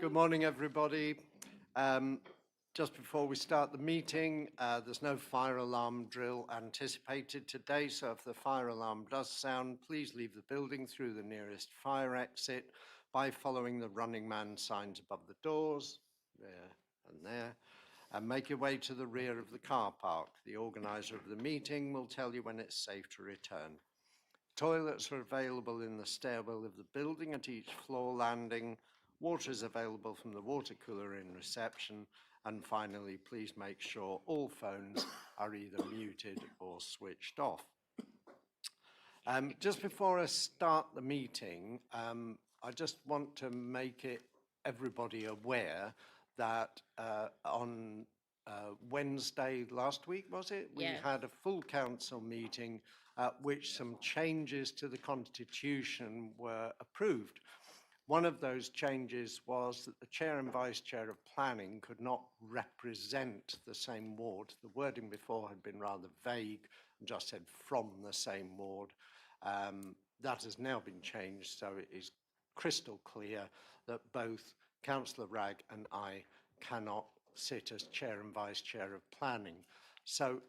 Good morning, everybody. Just before we start the meeting, there's no fire alarm drill anticipated today, so if the fire alarm does sound, please leave the building through the nearest fire exit by following the running man signs above the doors, there and there, and make your way to the rear of the car park. The organiser of the meeting will tell you when it's safe to return. Toilets are available in the stairwell of the building at each floor landing. Water is available from the water cooler in reception. And finally, please make sure all phones are either muted or switched off. Just before I start the meeting, I just want to make everybody aware that on Wednesday last week, was it? We had a full council meeting at which some changes to the constitution were approved. One of those changes was that the chair and vice chair of planning could not represent the same ward. The wording before had been rather vague and just said from the same ward. That has now been changed, so it is crystal clear that both Councillor Wragg and I cannot sit as chair and vice chair of planning. So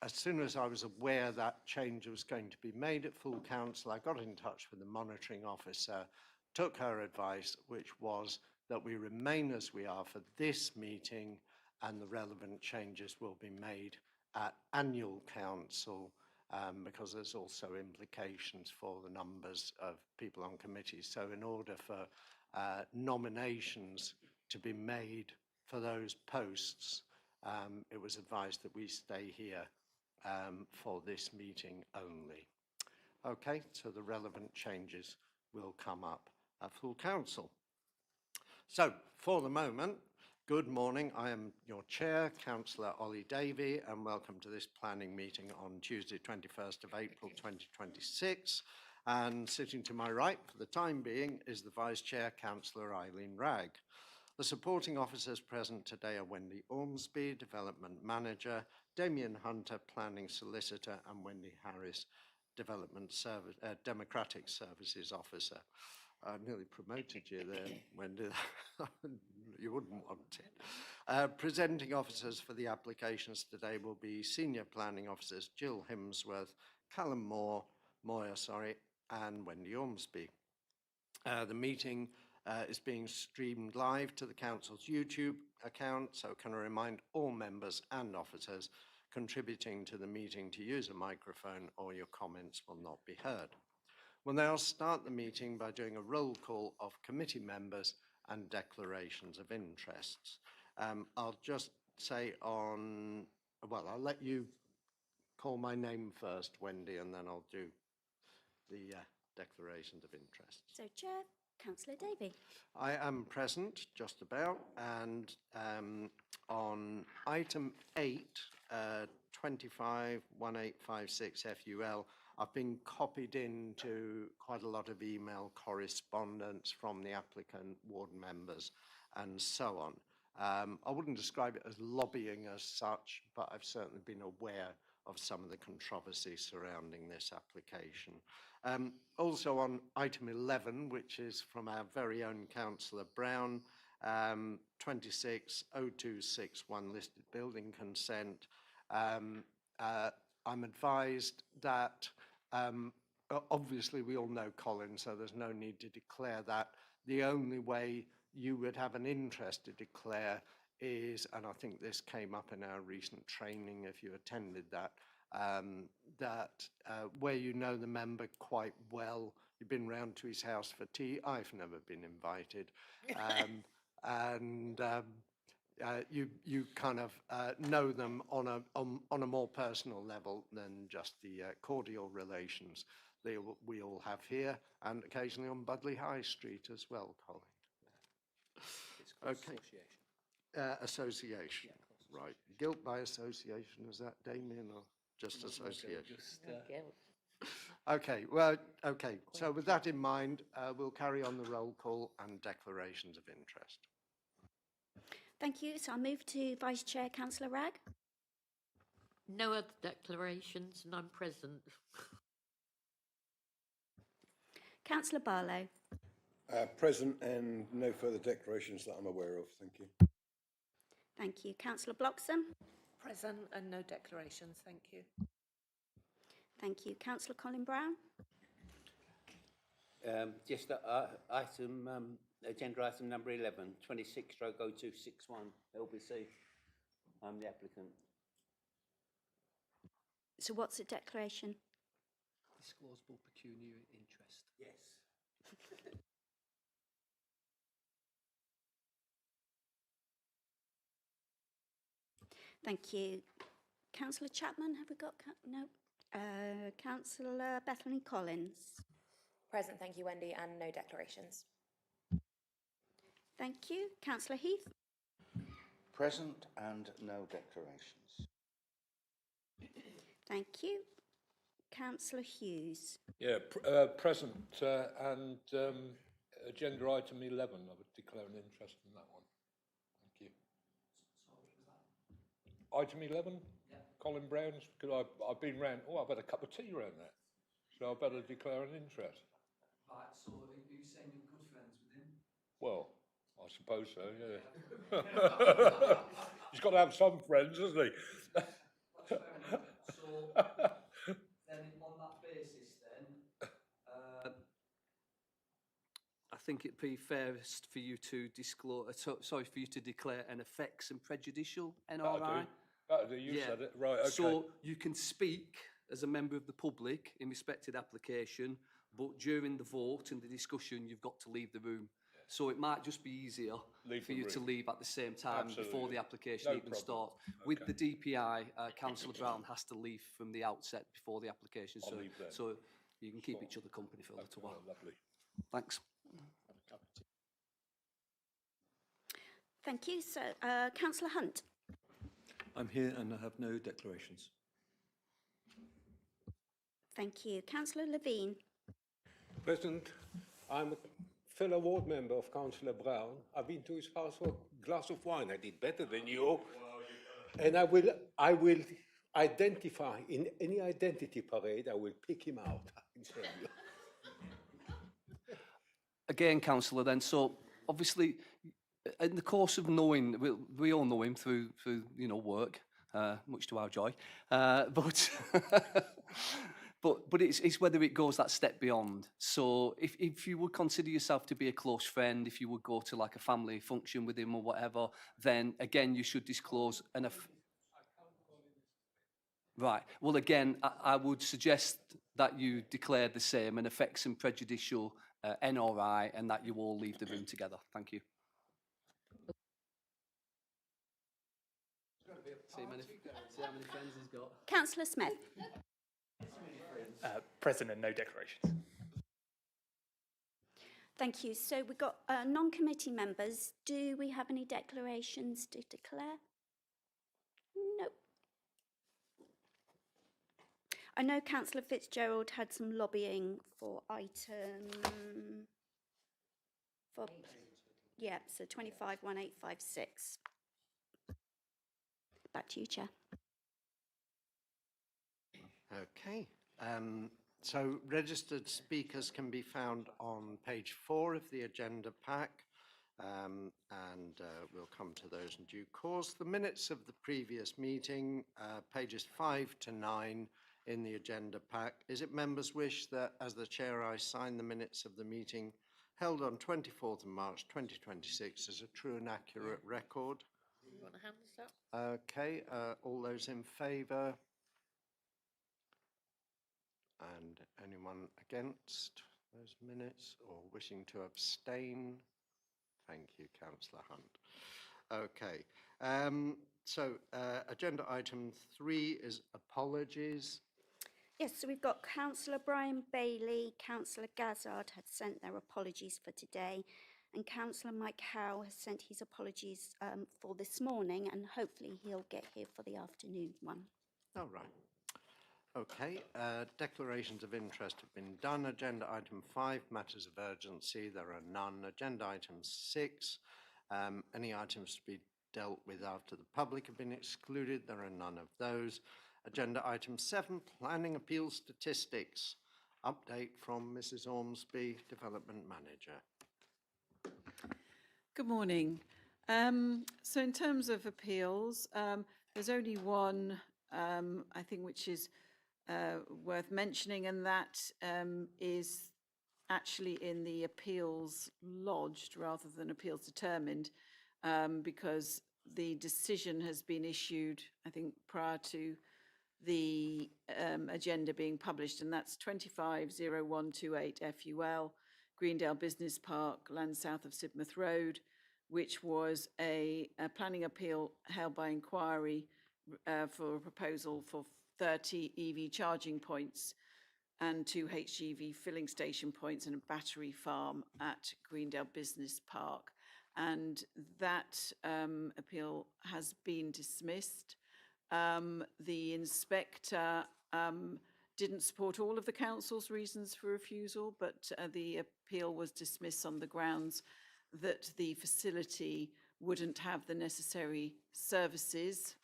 as soon as I was aware that change was going to be made at full council, I got in touch with the monitoring officer, took her advice, which was that we remain as we are for this meeting, and the relevant changes will be made at annual council, because there's also implications for the numbers of people on committees. So in order for nominations to be made for those posts, it was advised that we stay here for this meeting only. Okay, so the relevant changes will come up at full council. So for the moment, good morning. I am your chair, Councillor Ollie Davey, and welcome to this planning meeting on Tuesday, 21st of April, 2026. And sitting to my right for the time being is the Vice Chair, Councillor Eileen Wragg. The supporting officers present today are Wendy Ormsby, Development Manager, Damien Hunter, Planning Solicitor, and Wendy Harris, Democratic Services Officer. I nearly promoted you there, Wendy. You wouldn't want it. Presenting officers for the applications today will be Senior Planning Officers Jill Himsworth, Callum Moyer, and Wendy Ormsby. The meeting is being streamed live to the Council's YouTube account, so can I remind all members and officers contributing to the meeting to use a microphone or your comments will not be heard. We'll now start the meeting by doing a roll call of committee members and declarations of interests. I'll just say I'll let you call my name first, Wendy, and then I'll do the declarations of interest. So, Chair, Councillor Davey. I am present, just about, and on item 8, 251856 FUL, I've been copied into quite a lot of email correspondence from the applicant, ward members, and so on. I wouldn't describe it as lobbying as such, but I've certainly been aware of some of the controversy surrounding this application. Also on item 11, which is from our very own Councillor Brown, 260261 listed building consent. I'm advised that obviously we all know Colin, so there's no need to declare that. The only way you would have an interest to declare is, and I think this came up in our recent training if you attended that, where you know the member quite well, you've been round to his house for tea. I've never been invited. You kind of know them on a more personal level than just the cordial relations we all have here, and occasionally on Budley High Street as well, Colin. It's called Okay. association. Association, Yeah, right. Guilt by association, is that Damien, or just association? Okay, well, okay. So with that in mind, we'll carry on the roll call and declarations of interest. Thank you. So I'll move to Vice Chair, Councillor Wragg. No other declarations, and I'm present. Councillor Barlow. Present and no further declarations that I'm aware of. Thank you. Thank you. Councillor Bloxham? Present and no declarations, thank you. Thank you. Councillor Colin Brown? Just agenda item number 11, 26/0261, LBC. I'm the applicant. So what's a declaration? Disclosable pecuniary interest. Yes. Thank you. Councillor Chapman, have we got? No. Councillor Bethany Collins? Present, thank you, Wendy, and no declarations. Thank you. Councillor Heath? Present and no declarations. Thank you. Councillor Hughes? Yeah, present and agenda item 11, I would declare an interest in that one. Thank you. Item 11? Yeah. Colin Brown's, because I've been round, I've had a cup of tea round there, so I better declare an interest. Right, so are you saying you're good friends with him? Well, I suppose so, yeah. He's got to have some friends, hasn't he? That's fair enough. So, then on that basis then, I think it'd be fairest for you to disclose, for you to declare an effects and prejudicial NRI. That'll do, you said it, right, okay. So you can speak as a member of the public in respected application, but during the vote and the discussion, you've got to leave the room. Yeah. So it might just be easier for you to leave at the same time before the application even starts. Okay. With the DPI, Councillor Brown has to leave from the outset before the application. So you can keep each other company for a little while. Lovely. Thanks. Thank you. So, Councillor Hunt? I'm here and I have no declarations. Thank you. Councillor Levine? President, I'm a fellow ward member of Councillor Brown. I've been to his house for a glass of wine. I did better than you. And I will identify, in any identity parade, I will pick him out. Again, Councillor, then, so obviously, in the course of knowing, we all know him through work, much to our joy, but but it's whether it goes that step beyond. So if you would consider yourself to be a close friend, if you would go to like a family function with him or whatever, then again you should disclose Right. Well, again, I would suggest that you declare the same, an effects and prejudicial NRI, and that you all leave the room together. Thank you. See how many friends he's got. Councillor Smith? Present and no declarations. Thank you. So we've got non-committee members. Do we have any declarations to declare? No. I know Councillor Fitzgerald had some lobbying for item... so 251856. Back to you, Chair. Okay. So registered speakers can be found on page 4 of the agenda pack, and we'll come to those in due course. The minutes of the previous meeting, pages 5 to 9 in the agenda pack. Is it members' wish that, as the chair, I sign the minutes of the meeting held on 24th of March 2026 as a true and accurate record? You want to hand this up? Okay, all those in favour? And anyone against those minutes or wishing to abstain? Thank you, Councillor Hunt. Okay, so agenda item 3 is apologies. Yes, so we've got Councillor Brian Bailey, Councillor Gazzard had sent their apologies for today, and Councillor Mike Howe has sent his apologies for this morning, and hopefully he'll get here for the afternoon one. All right. Okay, declarations of interest have been done. Agenda item 5, matters of urgency, there are none. Agenda item 6, any items to be dealt with after the public have been excluded, there are none of those. Agenda item 7, planning appeal statistics. Update from Mrs. Ormsby, Development Manager. Good morning. So in terms of appeals, there's only one, I think, which is worth mentioning, and that is actually in the appeals lodged rather than appeals determined, because the decision has been issued, I think, prior to the agenda being published, and that's 250128 FUL, Greendale Business Park, land south of Sidmouth Road, which was a planning appeal held by inquiry for a proposal for 30 EV charging points and 2 HGV filling station points and a battery farm at Greendale Business Park. And that appeal has been dismissed. The inspector didn't support all of the council's reasons for refusal, but the appeal was dismissed on the grounds that the facility wouldn't have the necessary services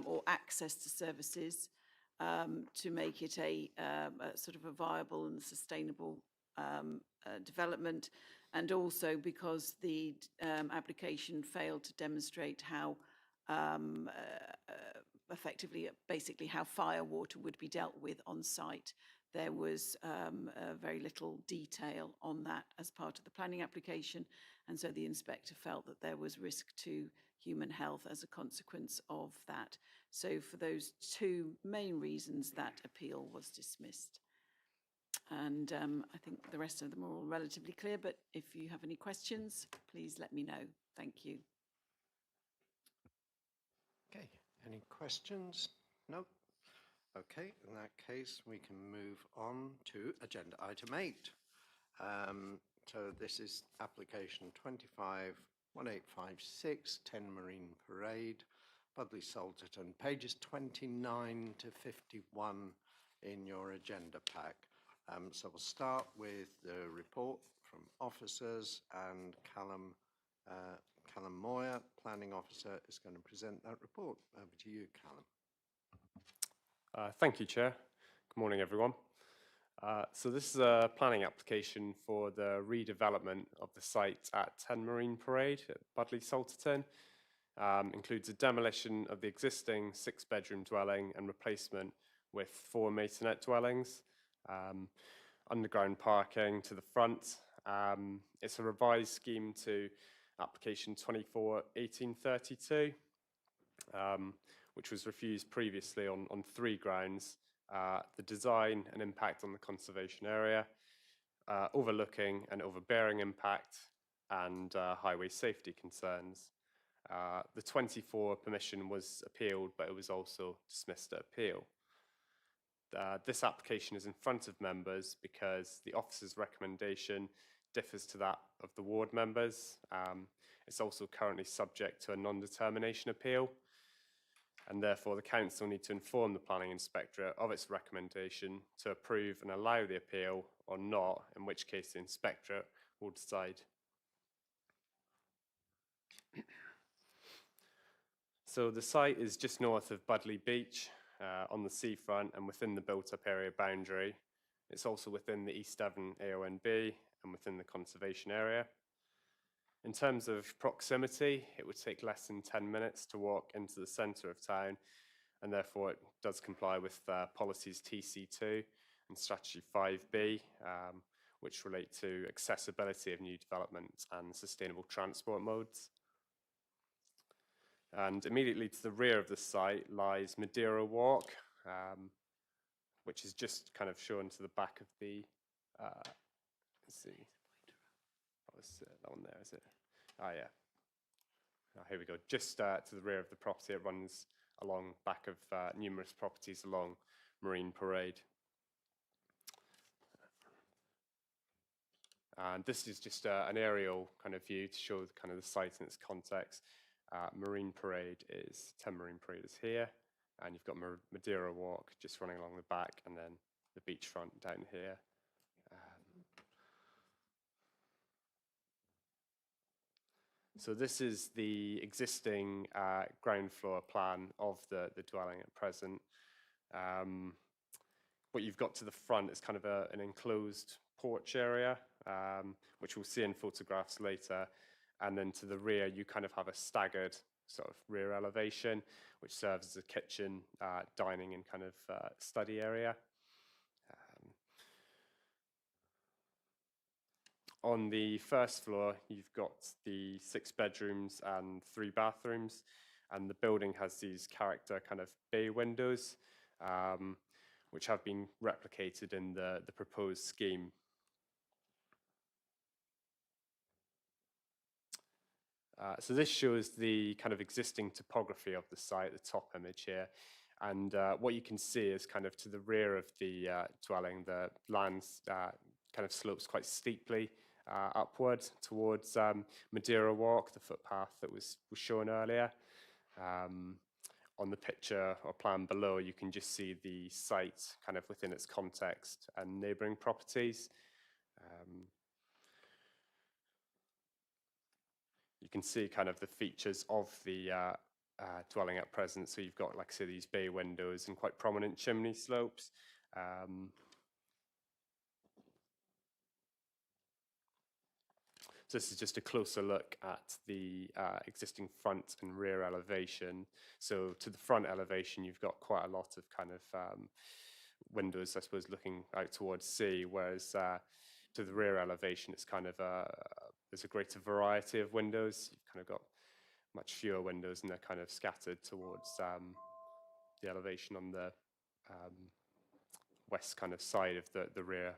or access to services to make it a sort of a viable and sustainable development, and also because the application failed to demonstrate how effectively, basically how fire water would be dealt with on site. There was very little detail on that as part of the planning application, and so the inspector felt that there was risk to human health as a consequence of that. So for those two main reasons, that appeal was dismissed. And I think the rest of them are all relatively clear, but if you have any questions, please let me know. Thank you. Okay, any questions? No? Okay, in that case, we can move on to agenda item 8. So this is application 251856, 10 Marine Parade, Budley Salterton, pages 29 to 51 in your agenda pack. So we'll start with the report from officers, and Callum Moyer, Planning Officer, is going to present that report. Over to you, Callum. Thank you, Chair. Good morning, everyone. So this is a planning application for the redevelopment of the site at 10 Marine Parade at Budley Salterton. Includes a demolition of the existing 6-bedroom dwelling and replacement with 4 masonette dwellings, underground parking to the front. It's a revised scheme to application 241832, which was refused previously on 3 grounds: the design and impact on the conservation area, overlooking and overbearing impact, and highway safety concerns. The 24 permission was appealed, but it was also dismissed at appeal. This application is in front of members because the officer's recommendation differs to that of the ward members. It's also currently subject to a non-determination appeal, and therefore the council need to inform the planning inspectorate of its recommendation to approve and allow the appeal or not, in which case the inspectorate will decide. So the site is just north of Budley Beach, on the seafront and within the built-up area boundary. It's also within the East Devon AONB and within the conservation area. In terms of proximity, it would take less than 10 minutes to walk into the centre of town, and therefore it does comply with policies TC2 and strategy 5B, which relate to accessibility of new developments and sustainable transport modes. And immediately to the rear of the site lies Madeira Walk, which is just kind of shown to the back of the, let's see, oh, is that one there, is it? Ah, yeah. Oh, here we go. Just to the rear of the property, it runs along back of numerous properties along Marine Parade. And this is just an aerial kind of view to show kind of the site in its context. Marine Parade is, 10 Marine Parade is here, and you've got Madeira Walk just running along the back, and then the beachfront down here. So this is the existing ground floor plan of the dwelling at present. What you've got to the front is kind of an enclosed porch area, which we'll see in photographs later. and then to the rear you kind of have a staggered sort of rear elevation, which serves as a kitchen, dining and kind of study area. On the first floor, you've got the 6 bedrooms and 3 bathrooms, and the building has these character kind of bay windows, which have been replicated in the proposed scheme. So this shows the kind of existing topography of the site, the top image here. And what you can see is kind of to the rear of the dwelling, the land kind of slopes quite steeply upward towards Madeira Walk, the footpath that was shown earlier. On the picture or plan below, you can just see the site kind of within its context and neighbouring properties. You can see kind of the features of the dwelling at present. So you've got, like I say, these bay windows and quite prominent chimney slopes. So this is just a closer look at the existing front and rear elevation. So to the front elevation, you've got quite a lot of kind of windows, I suppose, looking out towards sea, whereas to the rear elevation, it's kind of there's a greater variety of windows. You've kind of got much fewer windows, and they're kind of scattered towards the elevation on the west kind of side of the rear.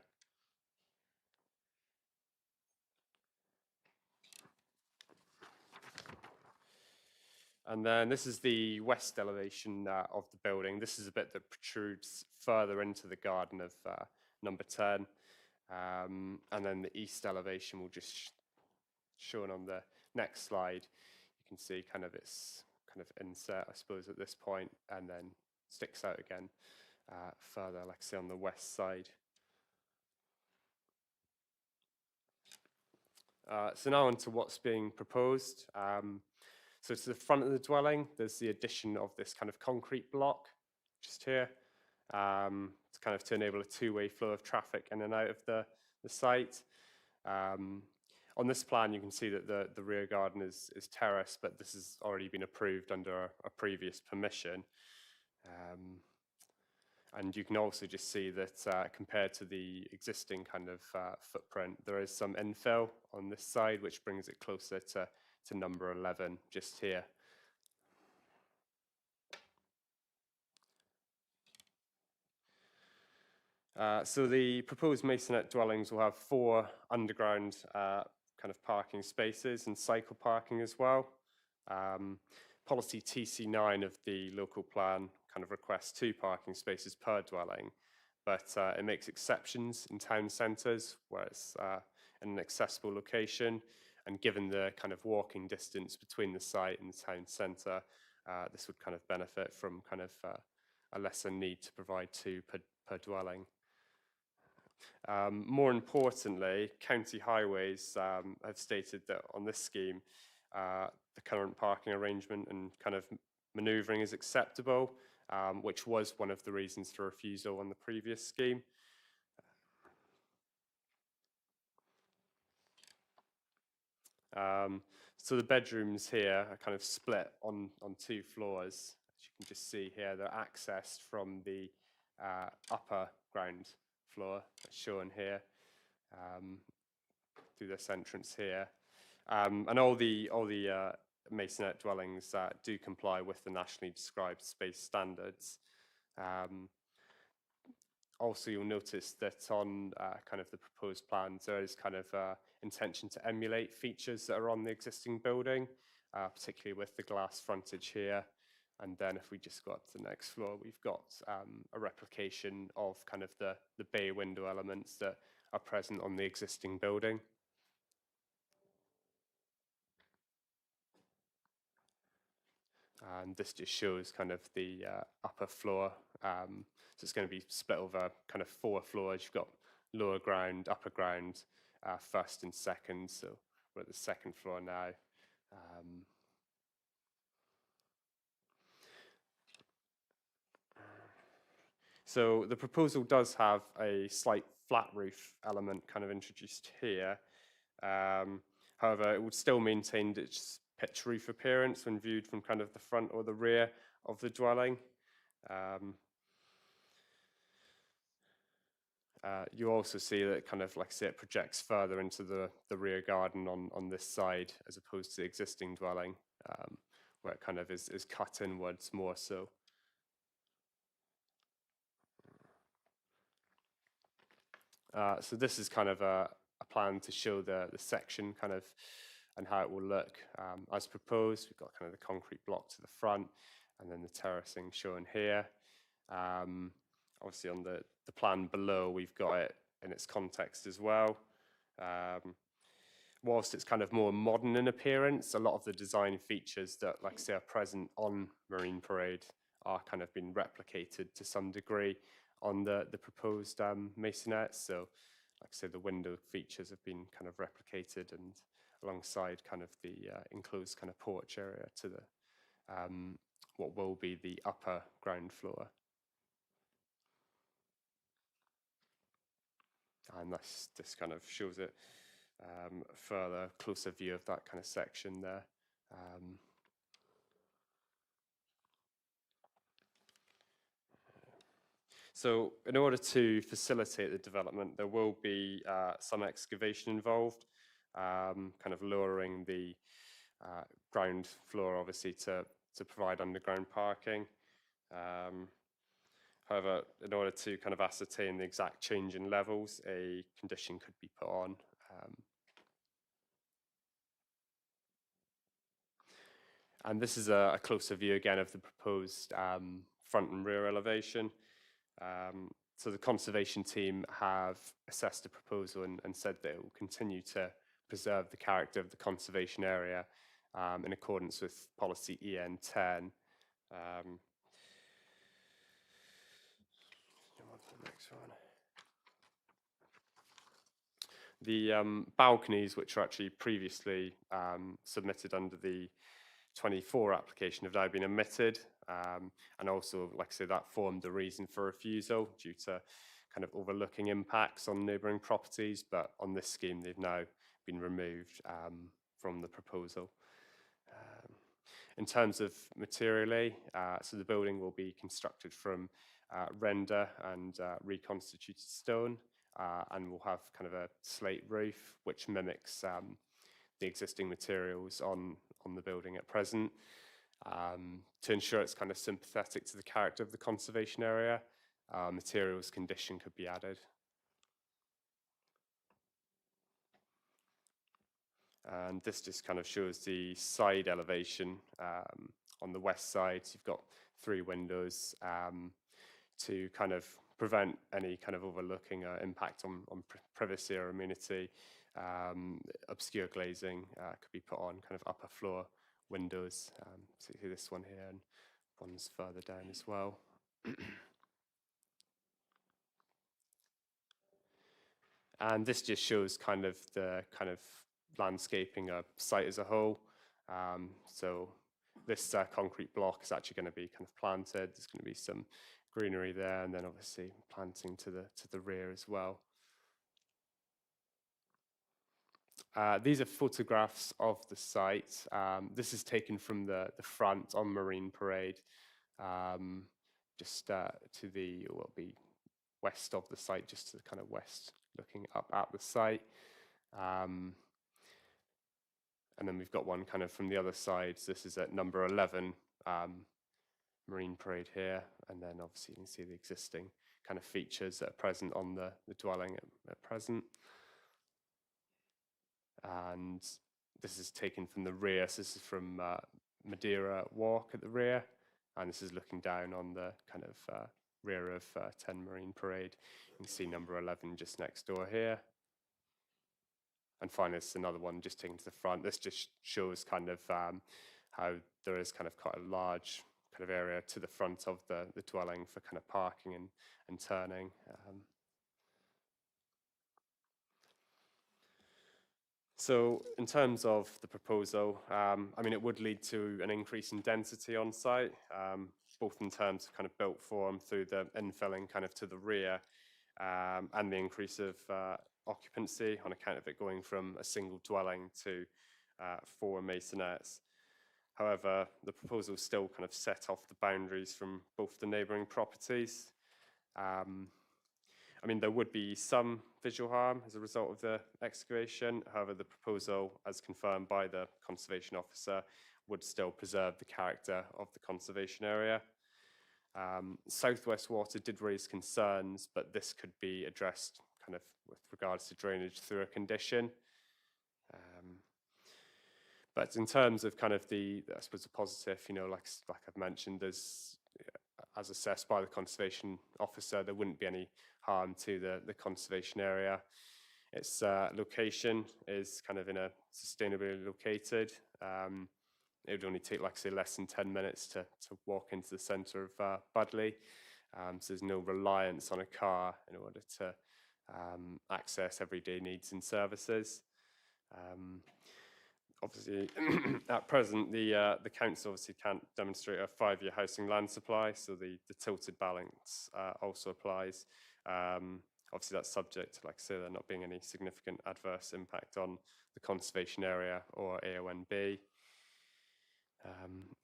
And then this is the west elevation of the building. This is a bit that protrudes further into the garden of number 10. And then the east elevation will just shown on the next slide. You can see kind of its kind of inset, I suppose, at this point, and then sticks out again further, like I say, on the west side. So now on to what's being proposed. So to the front of the dwelling, there's the addition of this kind of concrete block just here, to kind of to enable a two-way flow of traffic in and out of the site. On this plan, you can see that the rear garden is terraced, but this has already been approved under a previous permission. And you can also just see that compared to the existing kind of footprint, there is some infill on this side, which brings it closer to number 11 just here. So the proposed masonette dwellings will have 4 underground kind of parking spaces and cycle parking as well. Policy TC9 of the local plan kind of requests 2 parking spaces per dwelling, but it makes exceptions in town centres where it's in an accessible location. And given the kind of walking distance between the site and the town centre, this would kind of benefit from kind of a lesser need to provide 2 per dwelling. More importantly, County Highways have stated that on this scheme, the current parking arrangement and kind of manoeuvring is acceptable, which was one of the reasons for refusal on the previous scheme. So the bedrooms here are kind of split on 2 floors. As you can just see here, they're accessed from the upper ground floor, that's shown here, through this entrance here. And all the masonette dwellings do comply with the nationally described space standards. Also, you'll notice that on kind of the proposed plans, there is kind of intention to emulate features that are on the existing building, particularly with the glass frontage here. And then if we just go up to the next floor, we've got a replication of kind of the bay window elements that are present on the existing building. And this just shows kind of the upper floor. So it's going to be split over kind of 4 floors. You've got lower ground, upper ground, first and second. So we're at the second floor now. So the proposal does have a slight flat roof element kind of introduced here. However, it would still maintain its pitch roof appearance when viewed from kind of the front or the rear of the dwelling. You also see that kind of, like I say, it projects further into the rear garden on this side as opposed to the existing dwelling, where it kind of is cut inwards more so. So this is kind of a plan to show the section kind of and how it will look as proposed. We've got kind of the concrete block to the front and then the terracing shown here. Obviously on the plan below, we've got it in its context as well. Whilst it's kind of more modern in appearance, a lot of the design features that, like I say, are present on Marine Parade are kind of been replicated to some degree on the proposed masonette. So, like I say, the window features have been kind of replicated and alongside kind of the enclosed kind of porch area to the what will be the upper ground floor. And this kind of shows it further, closer view of that kind of section there. So in order to facilitate the development, there will be some excavation involved, kind of lowering the ground floor, obviously, to provide underground parking. However, in order to kind of ascertain the exact change in levels, a condition could be put on. And this is a closer view again of the proposed front and rear elevation. So the conservation team have assessed the proposal and said that it will continue to preserve the character of the conservation area in accordance with policy EN10. Next one. The balconies, which were actually previously submitted under the 24 application, have now been omitted, and also, like I say, that formed the reason for refusal due to kind of overlooking impacts on neighbouring properties, but on this scheme they've now been removed from the proposal. In terms of materially, so the building will be constructed from render and reconstituted stone, and will have kind of a slate roof which mimics the existing materials on the building at present. To ensure it's kind of sympathetic to the character of the conservation area, materials condition could be added. And this just kind of shows the side elevation on the west side. So you've got 3 windows to kind of prevent any kind of overlooking impact on privacy or amenity. Obscure glazing could be put on kind of upper floor windows. So you see this one here and one's further down as well. And this just shows kind of the kind of landscaping of site as a whole. So this concrete block is actually going to be kind of planted. There's going to be some greenery there, and then obviously planting to the rear as well. These are photographs of the site. This is taken from the front on Marine Parade, just to the, what will be west of the site, just to the kind of west, looking up at the site. And then we've got one kind of from the other side. So this is at number 11, Marine Parade here. And then obviously you can see the existing kind of features that are present on the dwelling at present. And this is taken from the rear. So this is from Madeira Walk at the rear. And this is looking down on the kind of rear of 10 Marine Parade. You can see number 11 just next door here. And finally, it's another one just taken to the front. This just shows kind of how there is kind of quite a large kind of area to the front of the dwelling for kind of parking and turning. So in terms of the proposal, I mean, it would lead to an increase in density on site, both in terms of kind of built form through the infilling kind of to the rear, and the increase of occupancy on account of it going from a single dwelling to 4 maisonettes. However, the proposal still kind of set off the boundaries from both the neighbouring properties. I mean, there would be some visual harm as a result of the excavation. However, the proposal, as confirmed by the conservation officer, would still preserve the character of the conservation area. Southwest Water did raise concerns, but this could be addressed kind of with regards to drainage through a condition. But in terms of kind of I suppose the positive, you know, like I've mentioned, there's, as assessed by the conservation officer, there wouldn't be any harm to the conservation area. Its location is kind of in a sustainably located. It would only take, like I say, less than 10 minutes to walk into the centre of Budleigh. So there's no reliance on a car in order to access everyday needs and services. Obviously, at present, the council obviously can't demonstrate a 5-year housing land supply, so the tilted balance also applies. Obviously, that's subject to, like I say, there not being any significant adverse impact on the conservation area or AONB.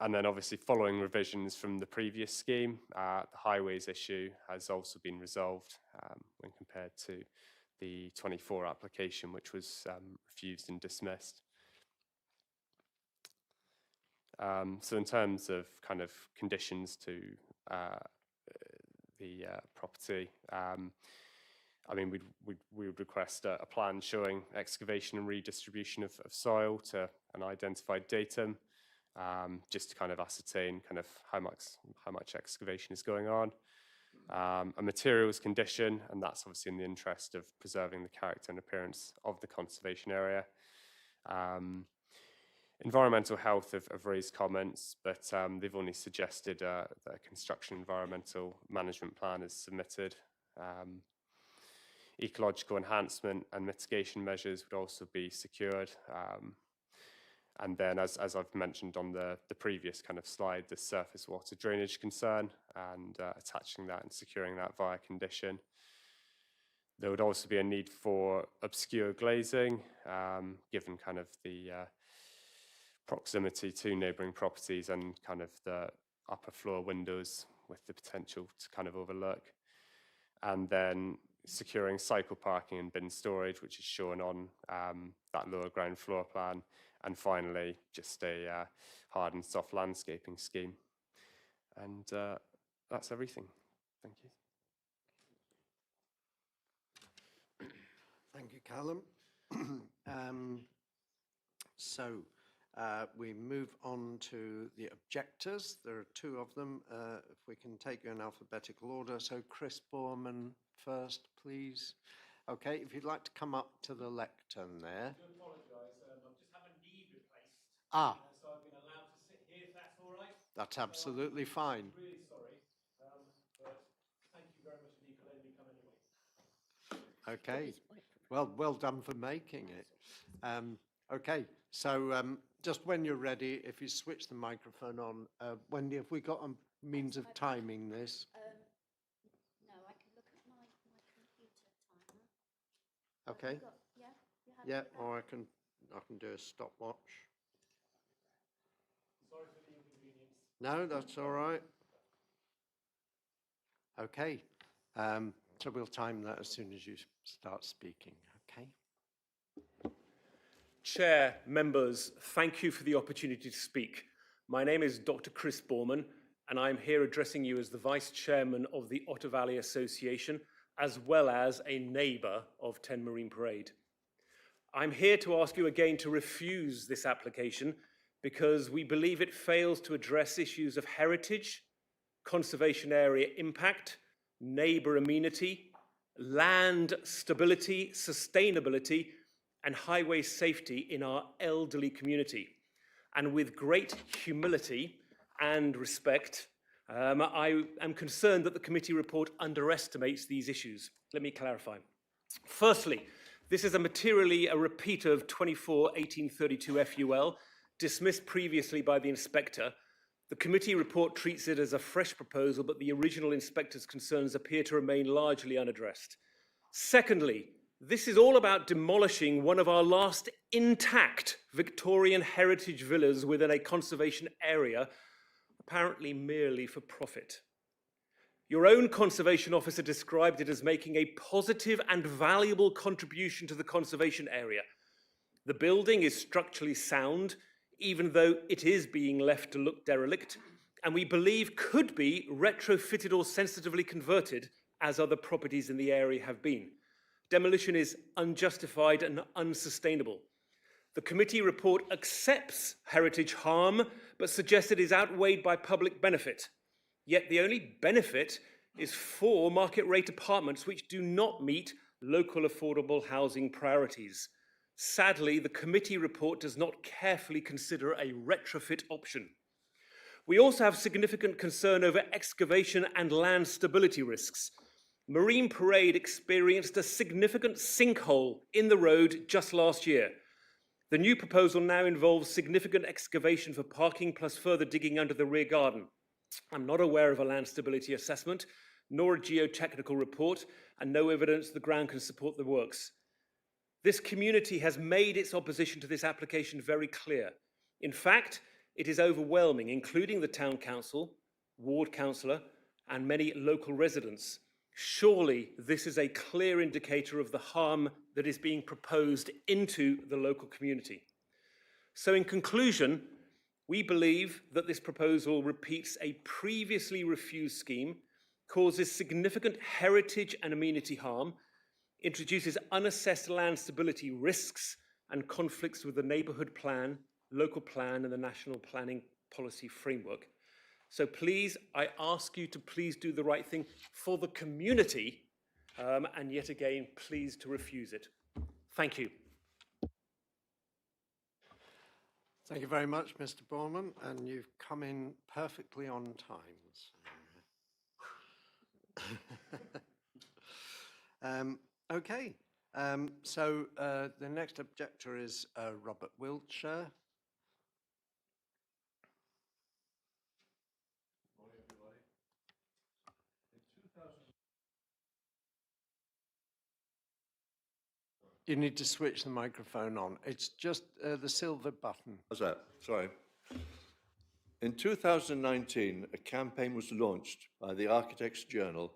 And then obviously following revisions from the previous scheme, the highways issue has also been resolved when compared to the 24 application, which was refused and dismissed. So in terms of kind of conditions to the property, I mean, we would request a plan showing excavation and redistribution of soil to an identified datum, just to kind of ascertain kind of how much excavation is going on. A materials condition, and that's obviously in the interest of preserving the character and appearance of the conservation area. Environmental health have raised comments, but they've only suggested that a construction environmental management plan is submitted. Ecological enhancement and mitigation measures would also be secured. And then, as I've mentioned on the previous kind of slide, the surface water drainage concern and attaching that and securing that via condition. There would also be a need for obscure glazing, given kind of the proximity to neighbouring properties and kind of the upper floor windows with the potential to kind of overlook. And then securing cycle parking and bin storage, which is shown on that lower ground floor plan. And finally, just a hard and soft landscaping scheme. And that's everything. Thank you. Thank you, Callum. So we move on to the objectors. There are 2 of them. If we can take you in alphabetical order. So Chris Borman first, please. Okay, if you'd like to come up to the lectern there. I do apologise, I've just had my knee replaced. So I've been allowed to sit here, if that's all right. That's absolutely fine. I'm really sorry, but thank you very much for letting me come anyway. Okay, well done for making it. Okay, so just when you're ready, if you switch the microphone on. Wendy, have we got a means of timing this? No, I can look at my computer timer. Okay. Yeah, or I can do a stopwatch. Sorry for the inconvenience. No, that's all right. Okay, so we'll time that as soon as you start speaking, okay? Chair, members, thank you for the opportunity to speak. My name is Dr. Chris Borman, and I'm here addressing you as the Vice Chairman of the Otter Valley Association, as well as a neighbour of 10 Marine Parade. I'm here to ask you again to refuse this application because we believe it fails to address issues of heritage, conservation area impact, neighbour amenity, land stability, sustainability, and highway safety in our elderly community. And with great humility and respect, I am concerned that the committee report underestimates these issues. Let me clarify. Firstly, this is materially a repeat of 24/1832 FUL, dismissed previously by the inspector. The committee report treats it as a fresh proposal, but the original inspector's concerns appear to remain largely unaddressed. Secondly, This is all about demolishing one of our last intact Victorian heritage villas within a conservation area, apparently merely for profit. Your own conservation officer described it as making a positive and valuable contribution to the conservation area. The building is structurally sound, even though it is being left to look derelict, and we believe could be retrofitted or sensitively converted, as other properties in the area have been. Demolition is unjustified and unsustainable. The committee report accepts heritage harm, but suggests it is outweighed by public benefit. Yet the only benefit is for market rate apartments which do not meet local affordable housing priorities. Sadly, the committee report does not carefully consider a retrofit option. We also have significant concern over excavation and land stability risks. Marine Parade experienced a significant sinkhole in the road just last year. The new proposal now involves significant excavation for parking plus further digging under the rear garden. I'm not aware of a land stability assessment, nor a geotechnical report, and no evidence the ground can support the works. This community has made its opposition to this application very clear. In fact, it is overwhelming, including the town council, ward councillor, and many local residents. Surely this is a clear indicator of the harm that is being proposed into the local community. So in conclusion, we believe that this proposal repeats a previously refused scheme, causes significant heritage and amenity harm, introduces unassessed land stability risks and conflicts with the neighbourhood plan, local plan and the national planning policy framework. So please, I ask you to please do the right thing for the community, and yet again, please to refuse it. Thank you. Thank you very much, Mr. Borman, and you've come in perfectly on time. Okay, so the next objector is Robert Wiltshire. You need to switch the microphone on. It's just the silver button. How's that? Sorry. In 2019, a campaign was launched by the Architects Journal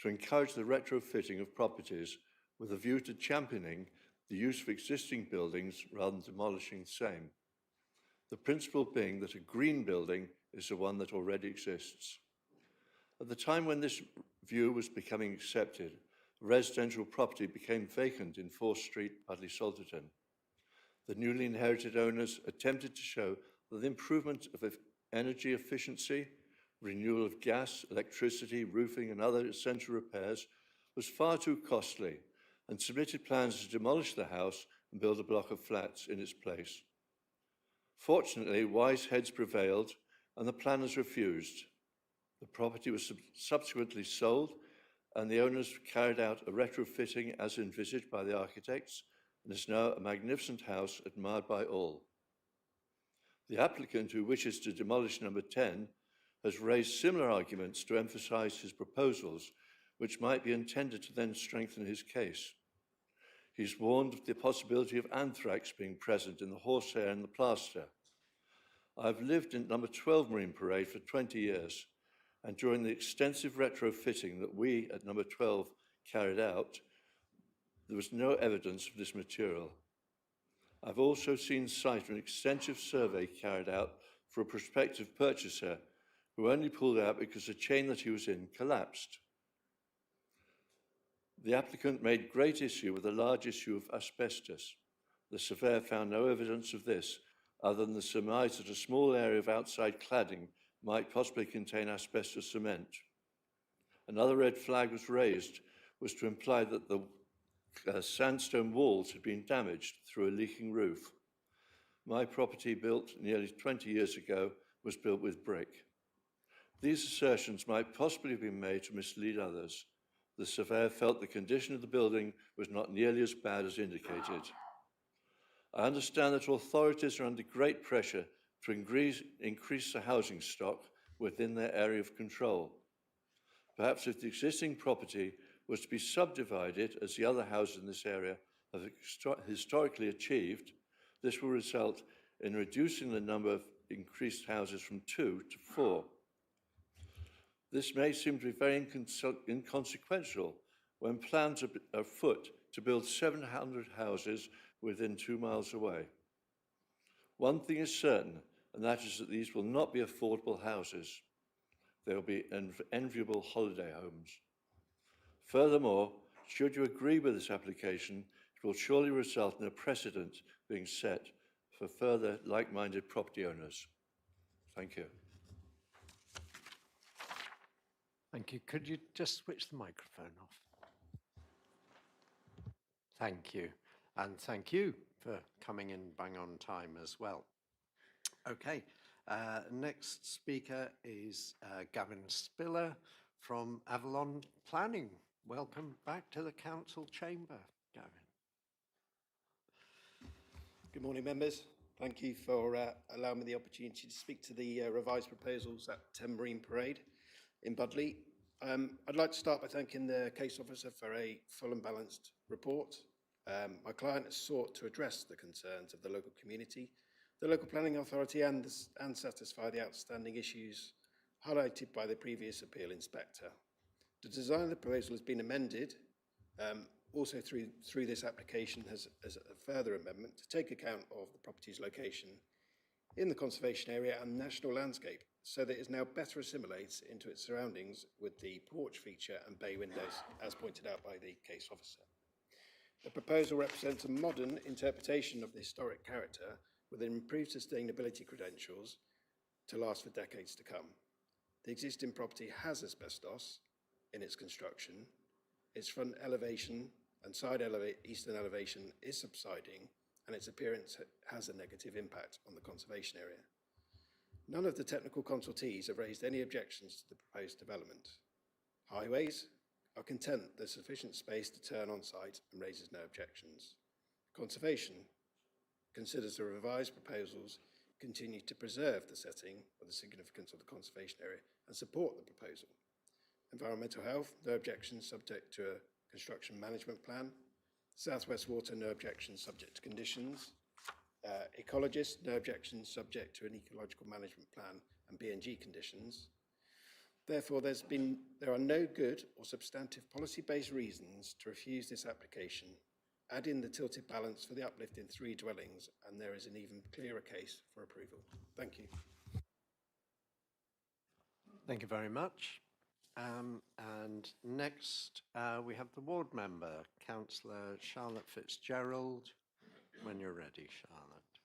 to encourage the retrofitting of properties with a view to championing the use of existing buildings rather than demolishing the same. The principle being that a green building is the one that already exists. At the time when this view was becoming accepted, residential property became vacant in 4th Street, Budleigh Salterton. The newly inherited owners attempted to show that the improvement of energy efficiency, renewal of gas, electricity, roofing and other essential repairs was far too costly and submitted plans to demolish the house and build a block of flats in its place. Fortunately, wise heads prevailed and the planners refused. The property was subsequently sold and the owners carried out a retrofitting as envisaged by the architects and is now a magnificent house admired by all. The applicant who wishes to demolish number 10 has raised similar arguments to emphasize his proposals, which might be intended to then strengthen his case. He's warned of the possibility of anthrax being present in the horsehair and the plaster. I've lived in number 12 Marine Parade for 20 years, and during the extensive retrofitting that we at number 12 carried out, there was no evidence of this material. I've also seen sight of an extensive survey carried out for a prospective purchaser who only pulled out because the chain that he was in collapsed. The applicant made great issue with a large issue of asbestos. The surveyor found no evidence of this, other than the surmise that a small area of outside cladding might possibly contain asbestos cement. Another red flag was raised was to imply that the sandstone walls had been damaged through a leaking roof. My property, built nearly 20 years ago, was built with brick. These assertions might possibly have been made to mislead others. The surveyor felt the condition of the building was not nearly as bad as indicated. I understand that authorities are under great pressure to increase the housing stock within their area of control. Perhaps if the existing property was to be subdivided, as the other houses in this area have historically achieved, this will result in reducing the number of increased houses from 2 to 4. This may seem to be very inconsequential when plans are afoot to build 700 houses within 2 miles away. One thing is certain, and that is that these will not be affordable houses. They will be enviable holiday homes. Furthermore, should you agree with this application, it will surely result in a precedent being set for further like-minded property owners. Thank you. Thank you. Could you just switch the microphone off? Thank you. And thank you for coming in bang on time as well. Okay, next speaker is Gavin Spiller from Avalon Planning. Welcome back to the council chamber, Gavin. Good morning, members. Thank you for allowing me the opportunity to speak to the revised proposals at 10 Marine Parade in Budleigh. I'd like to start by thanking the case officer for a full and balanced report. My client has sought to address the concerns of the local community, the local planning authority, and satisfy the outstanding issues highlighted by the previous appeal inspector. The design of the proposal has been amended, also through this application as a further amendment to take account of the property's location in the conservation area and national landscape, so that it now better assimilates into its surroundings with the porch feature and bay windows, as pointed out by the case officer. The proposal represents a modern interpretation of the historic character with improved sustainability credentials to last for decades to come. The existing property has asbestos in its construction. Its front elevation and side eastern elevation is subsiding, and its appearance has a negative impact on the conservation area. None of the technical consultees have raised any objections to the proposed development. Highways are content there's sufficient space to turn on site and raises no objections. Conservation considers the revised proposals continue to preserve the setting of the significance of the conservation area and support the proposal. Environmental health, no objections, subject to a construction management plan. South West Water, no objections, subject to conditions. Ecologists, no objections, subject to an ecological management plan and B&G conditions. Therefore, there are no good or substantive policy-based reasons to refuse this application. Add in the tilted balance for the uplift in 3 dwellings, and there is an even clearer case for approval. Thank you. Thank you very much. And next, we have the ward member, Councillor Charlotte Fitzgerald. When you're ready, Charlotte.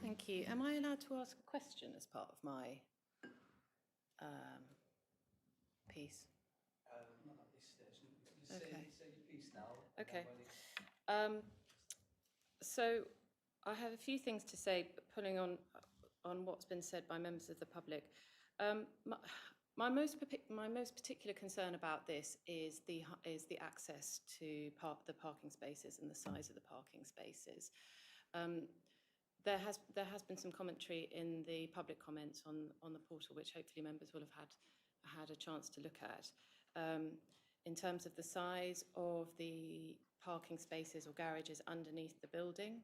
Thank you. Am I allowed to ask a question as part of my piece? Not at this stage. You Okay. say your piece now. Okay. So I have a few things to say, pulling on what's been said by members of the public. My most particular concern about this is the access to the parking spaces and the size of the parking spaces. There has been some commentary in the public comments on the portal, which hopefully members will have had a chance to look at, in terms of the size of the parking spaces or garages underneath the building.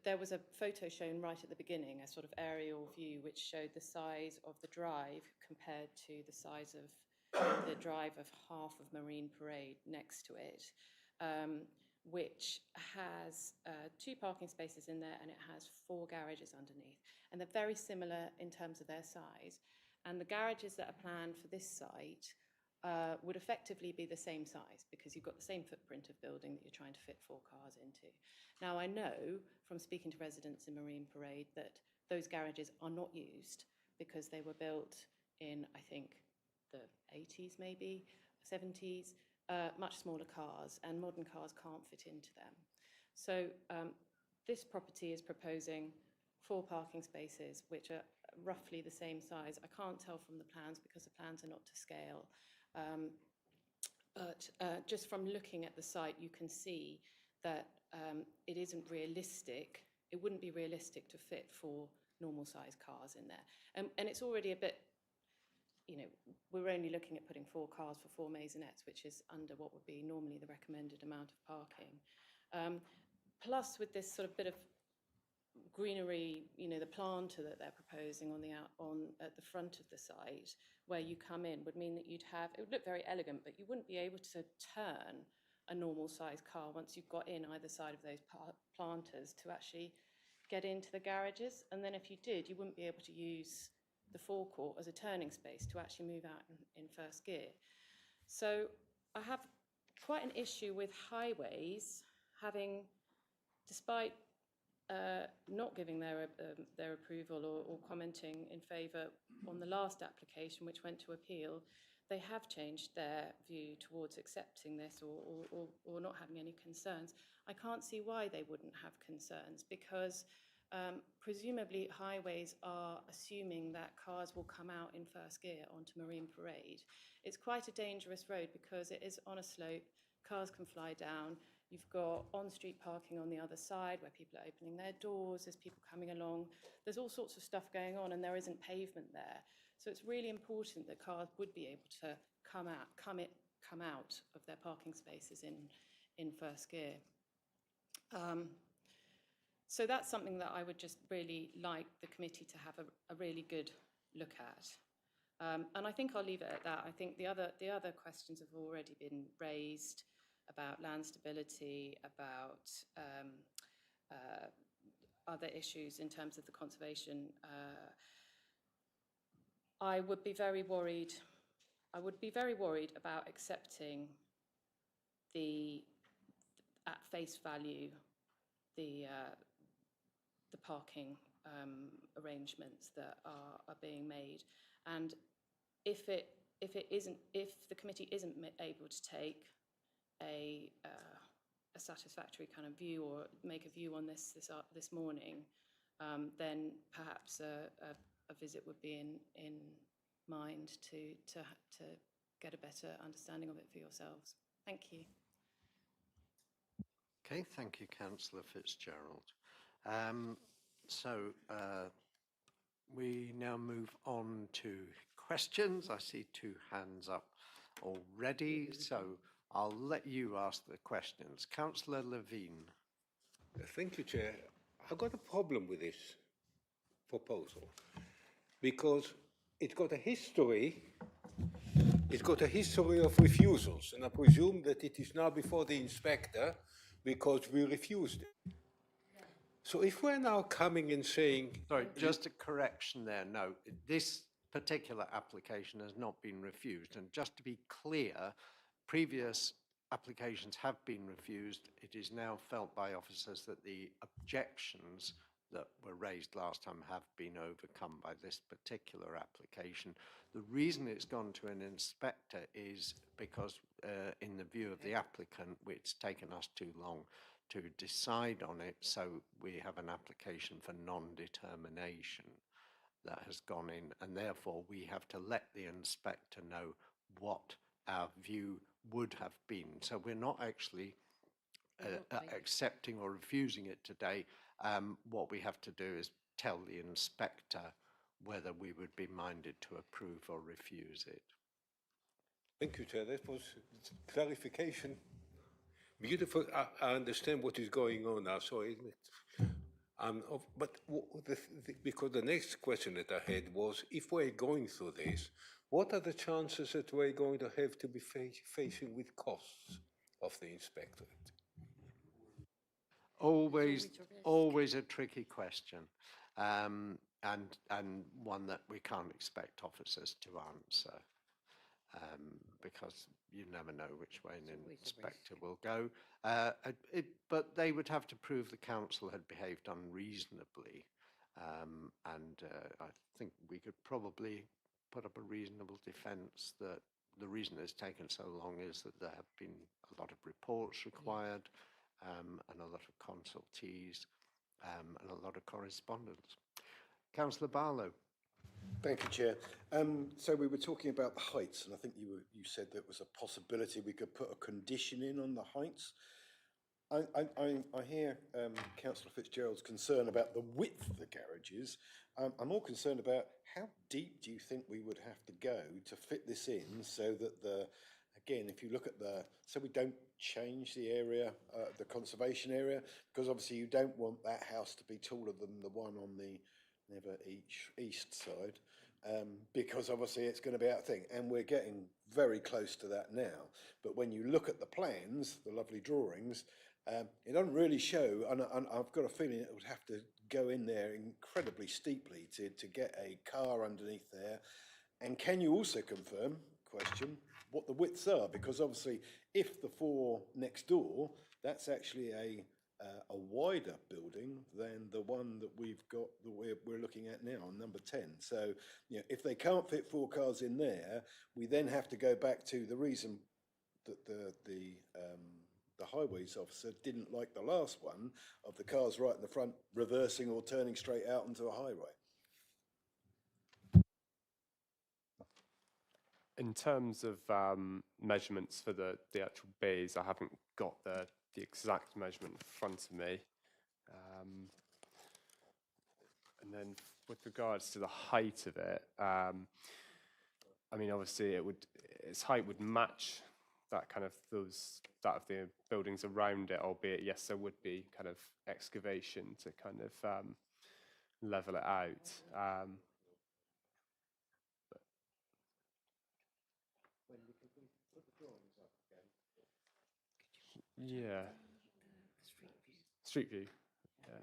There was a photo shown right at the beginning, a sort of aerial view, which showed the size of the drive compared to the size of the drive of half of Marine Parade next to it, which has 2 parking spaces in there, and it has 4 garages underneath. And they're very similar in terms of their size. And the garages that are planned for this site would effectively be the same size, because you've got the same footprint of building that you're trying to fit 4 cars into. Now, I know from speaking to residents in Marine Parade that those garages are not used because they were built in, I think, the 80s maybe, 70s, much smaller cars, and modern cars can't fit into them. So this property is proposing 4 parking spaces, which are roughly the same size. I can't tell from the plans because the plans are not to scale. But just from looking at the site, you can see that it isn't realistic. It wouldn't be realistic to fit 4 normal size cars in there. And it's already a bit you know, we're only looking at putting 4 cars for 4 maisonettes, which is under what would be normally the recommended amount of parking. Plus, with this sort of bit of greenery, you know, the planter that they're proposing at the front of the site, where you come in, would mean that it would look very elegant, but you wouldn't be able to turn a normal sized car once you've got in either side of those planters to actually get into the garages. And then if you did, you wouldn't be able to use the forecourt as a turning space to actually move out in first gear. So I have quite an issue with highways having, despite not giving their approval or commenting in favour on the last application, which went to appeal, they have changed their view towards accepting this or not having any concerns. I can't see why they wouldn't have concerns, because presumably highways are assuming that cars will come out in first gear onto Marine Parade. It's quite a dangerous road because it is on a slope, cars can fly down. You've got on-street parking on the other side where people are opening their doors, there's people coming along. There's all sorts of stuff going on and there isn't pavement there. So it's really important that cars would be able to come out of their parking spaces in first gear. So that's something that I would just really like the committee to have a really good look at. And I think I'll leave it at that. I think the other questions have already been raised about land stability, about other issues in terms of the conservation. I would be very worried about accepting at face value the parking arrangements that are being made, and if the committee isn't able to take a satisfactory kind of view or make a view on this morning, then perhaps a visit would be in mind to get a better understanding of it for yourselves. Thank you. Okay, thank you, Councillor Fitzgerald. We now move on to questions. I see 2 hands up already, so I'll let you ask the questions. Councillor Levine. Thank you, Chair. I've got a problem with this proposal because it's got a history of refusals, and I presume that it is now before the inspector because we refused it. So if we're now coming and saying... Sorry, just a correction there. No, this particular application has not been refused. And just to be clear, previous applications have been refused. It is now felt by officers that the objections that were raised last time have been overcome by this particular application. The reason it's gone to an inspector is because, in the view of the applicant, it's taken us too long to decide on it, so we have an application for non-determination that has gone in, and therefore we have to let the inspector know what our view would have been. So we're not actually accepting or refusing it today. What we have to do is tell the inspector whether we would be minded to approve or refuse it. Thank you, Chair. That was clarification. Beautiful. I understand what is going on now, so isn't it? Because the next question that I had was, if we're going through this, what are the chances that we're going to have to be facing with costs of the inspectorate? Always a tricky question, and one that we can't expect officers to answer, because you never know which way an inspector will go. But they would have to prove the council had behaved unreasonably, and I think we could probably put up a reasonable defence that the reason it's taken so long is that there have been a lot of reports required, and a lot of consultees, and a lot of correspondence. Councillor Barlow. Thank you, Chair. So we were talking about the heights, and I think you said there was a possibility we could put a condition in on the heights. I hear Councillor Fitzgerald's concern about the width of the garages. I'm more concerned about how deep do you think we would have to go to fit this in so that again, if you look at so we don't change the area, the conservation area, because obviously you don't want that house to be taller than the one on the east side, because obviously it's going to be out of thing, and we're getting very close to that now. But when you look at the plans, the lovely drawings, it doesn't really show, and I've got a feeling it would have to go in there incredibly steeply to get a car underneath there. And can you also confirm, question, what the widths are? Because obviously, if the four next door, that's actually a wider building than the one that we've got that we're looking at now on number 10. So, you know, if they can't fit 4 cars in there, we then have to go back to the reason that the highways officer didn't like the last one of the cars right in the front reversing or turning straight out onto a highway. In terms of measurements for the actual bays, I haven't got the exact measurement in front of me. And then with regards to the height of it, I mean, obviously its height would match that of the buildings around it, albeit yes, there would be kind of excavation to kind of level it out. Yeah. Street view. Yeah.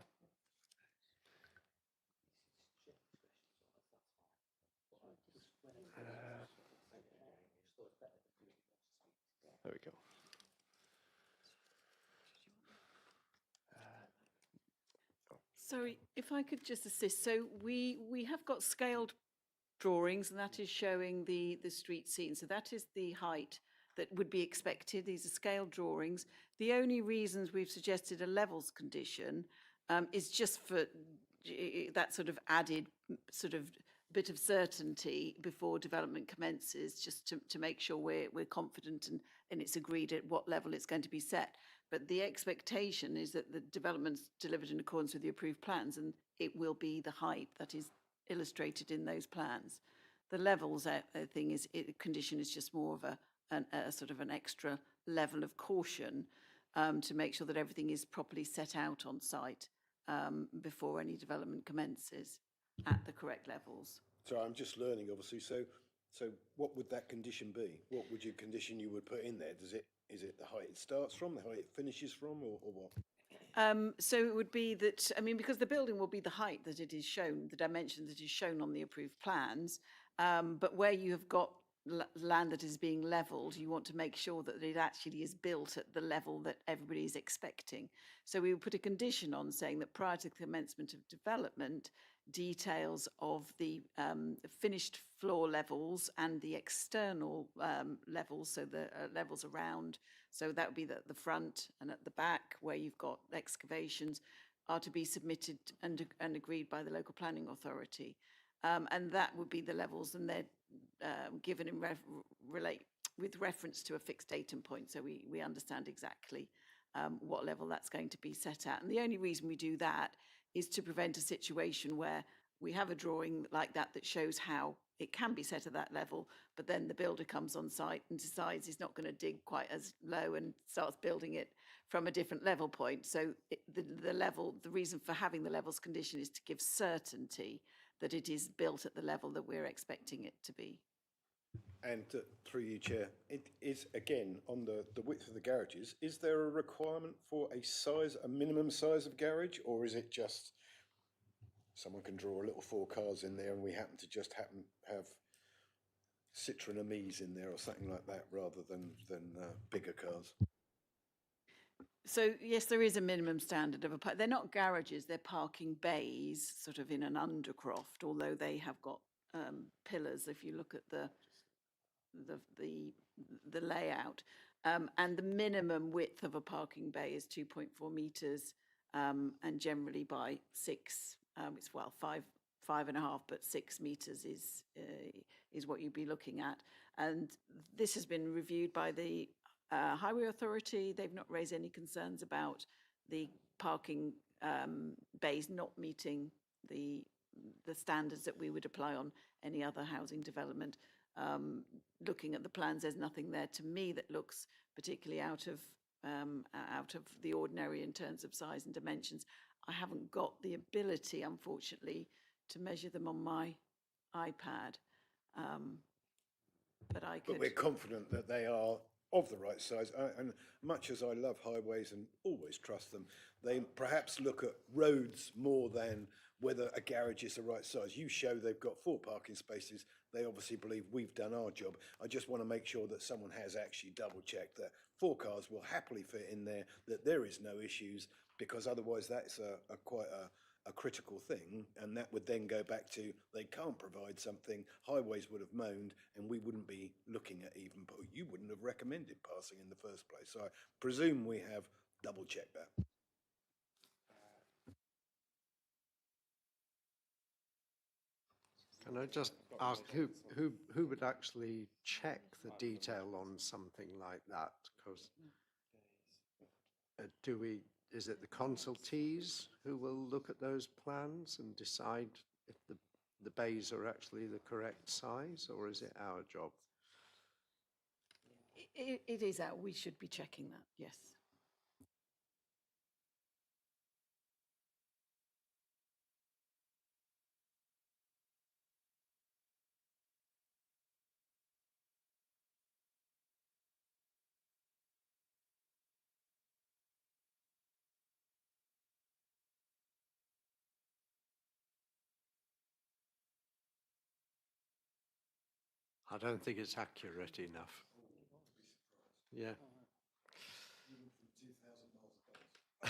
There we go. Sorry, if I could just assist. So we have got scaled drawings, and that is showing the street scene. So that is the height that would be expected. These are scale drawings. The only reasons we've suggested a levels condition is just for that sort of added sort of bit of certainty before development commences, just to make sure we're confident and it's agreed at what level it's going to be set. But the expectation is that the development's delivered in accordance with the approved plans, and it will be the height that is illustrated in those plans. The levels condition is just more of a sort of an extra level of caution to make sure that everything is properly set out on site before any development commences at the correct levels. So I'm just learning, obviously. So what would that condition be? What would you condition you would put in there? Is it the height it starts from, the height it finishes from, or what? So it would be that, I mean, because the building will be the height that it is shown, the dimension that is shown on the approved plans, but where you have got land that is being levelled, you want to make sure that it actually is built at the level that everybody is expecting. So we would put a condition on saying that prior to the commencement of development, details of the finished floor levels and the external levels, so the levels around, so that would be the front and at the back where you've got excavations, are to be submitted and agreed by the local planning authority. And that would be the levels, and they're given in with reference to a fixed datum point, so we understand exactly what level that's going to be set at. And the only reason we do that is to prevent a situation where we have a drawing like that shows how it can be set at that level, but then the builder comes on site and decides he's not going to dig quite as low and starts building it from a different level point. So the reason for having the levels condition is to give certainty that it is built at the level that we're expecting it to be. And through you, Chair, it is, again, on the width of the garages, is there a requirement for a minimum size of garage, or is it just someone can draw a little 4 cars in there and we happen to have Citroen Amis in there or something like that rather than bigger cars? So yes, there is a minimum standard of they're not garages, they're parking bays, sort of in an undercroft, although they have got pillars if you look at the layout. And the minimum width of a parking bay is 2.4 metres, and generally by 6, it's 5.5, but 6 metres is what you'd be looking at. And this has been reviewed by the Highway Authority. They've not raised any concerns about the parking bays not meeting the standards that we would apply on any other housing development. Looking at the plans, there's nothing there to me that looks particularly out of the ordinary in terms of size and dimensions. I haven't got the ability, unfortunately, to measure them on my iPad, but I could. But we're confident that they are of the right size. And much as I love highways and always trust them, they perhaps look at roads more than whether a garage is the right size. You show they've got 4 parking spaces. They obviously believe we've done our job. I just want to make sure that someone has actually double checked that 4 cars will happily fit in there, that there is no issues, because otherwise that's quite a critical thing, and that would then go back to they can't provide something, highways would have moaned, and we wouldn't be looking at even, you wouldn't have recommended passing in the first place. So I presume we have double checked that. Can I just ask who would actually check the detail on something like that? Because is it the consultees who will look at those plans and decide if the bays are actually the correct size, or is it our job? It is out. We should be checking that, yes. I don't think it's accurate enough. Yeah. I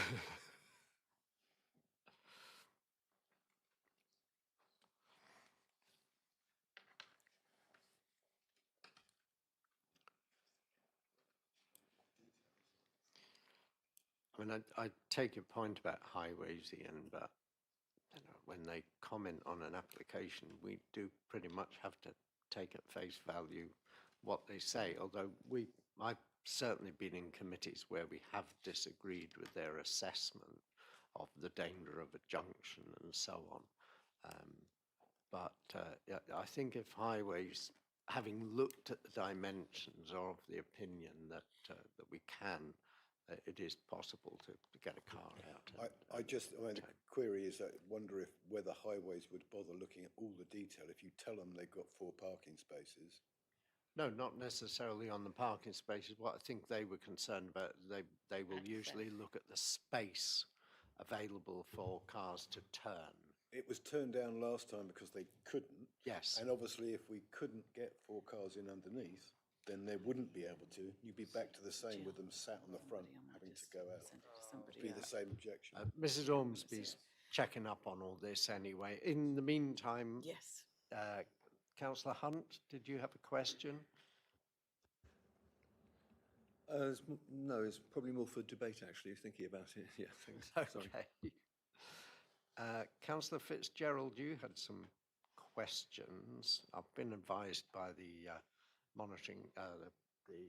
mean, I take your point about highways, Ian, but you know, when they comment on an application, we do pretty much have to take at face value what they say. Although I've certainly been in committees where we have disagreed with their assessment of the danger of a junction and so on. Yeah, I think if highways, having looked at the dimensions, are of the opinion that we can, it is possible to get a car out. The query is, I wonder whether highways would bother looking at all the detail if you tell them they've got 4 parking spaces. No, not necessarily on the parking spaces. What I think they were concerned about, they will usually look at the space available for cars to turn. It was turned down last time because they couldn't. Yes. And obviously if we couldn't get 4 cars in underneath, then they wouldn't be able to. You'd be back to the same with them sat on the front, having to go out. Be the same objection. Mrs. Ormsby's checking up on all this anyway. In the meantime, yes. Councillor Hunt, did you have a question? No, it's probably more for debate, actually, thinking about it. Yeah, thanks. Sorry. Okay. Councillor Fitzgerald, you had some questions. I've been advised by the monitoring, the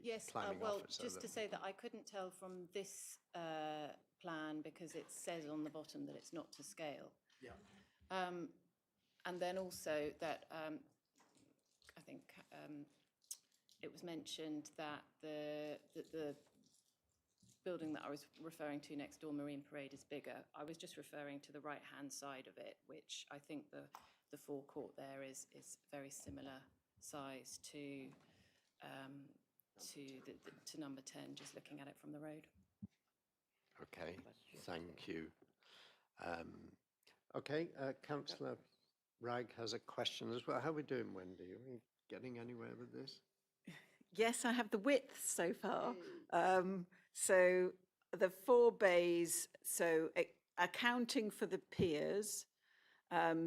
Yes, planning well, officer. just to say that I couldn't tell from this plan because it says on the bottom that it's not to scale. Yeah. And then also that I think it was mentioned that the building that I was referring to next door, Marine Parade, is bigger. I was just referring to the right-hand side of it, which I think the forecourt there is very similar size to number 10, just looking at it from the road. Okay, thank you. Okay, Councillor Wragg has a question as well. How are we doing, Wendy? Are we getting anywhere with this? Yes, I have the width so far. So the 4 bays, so accounting for the piers,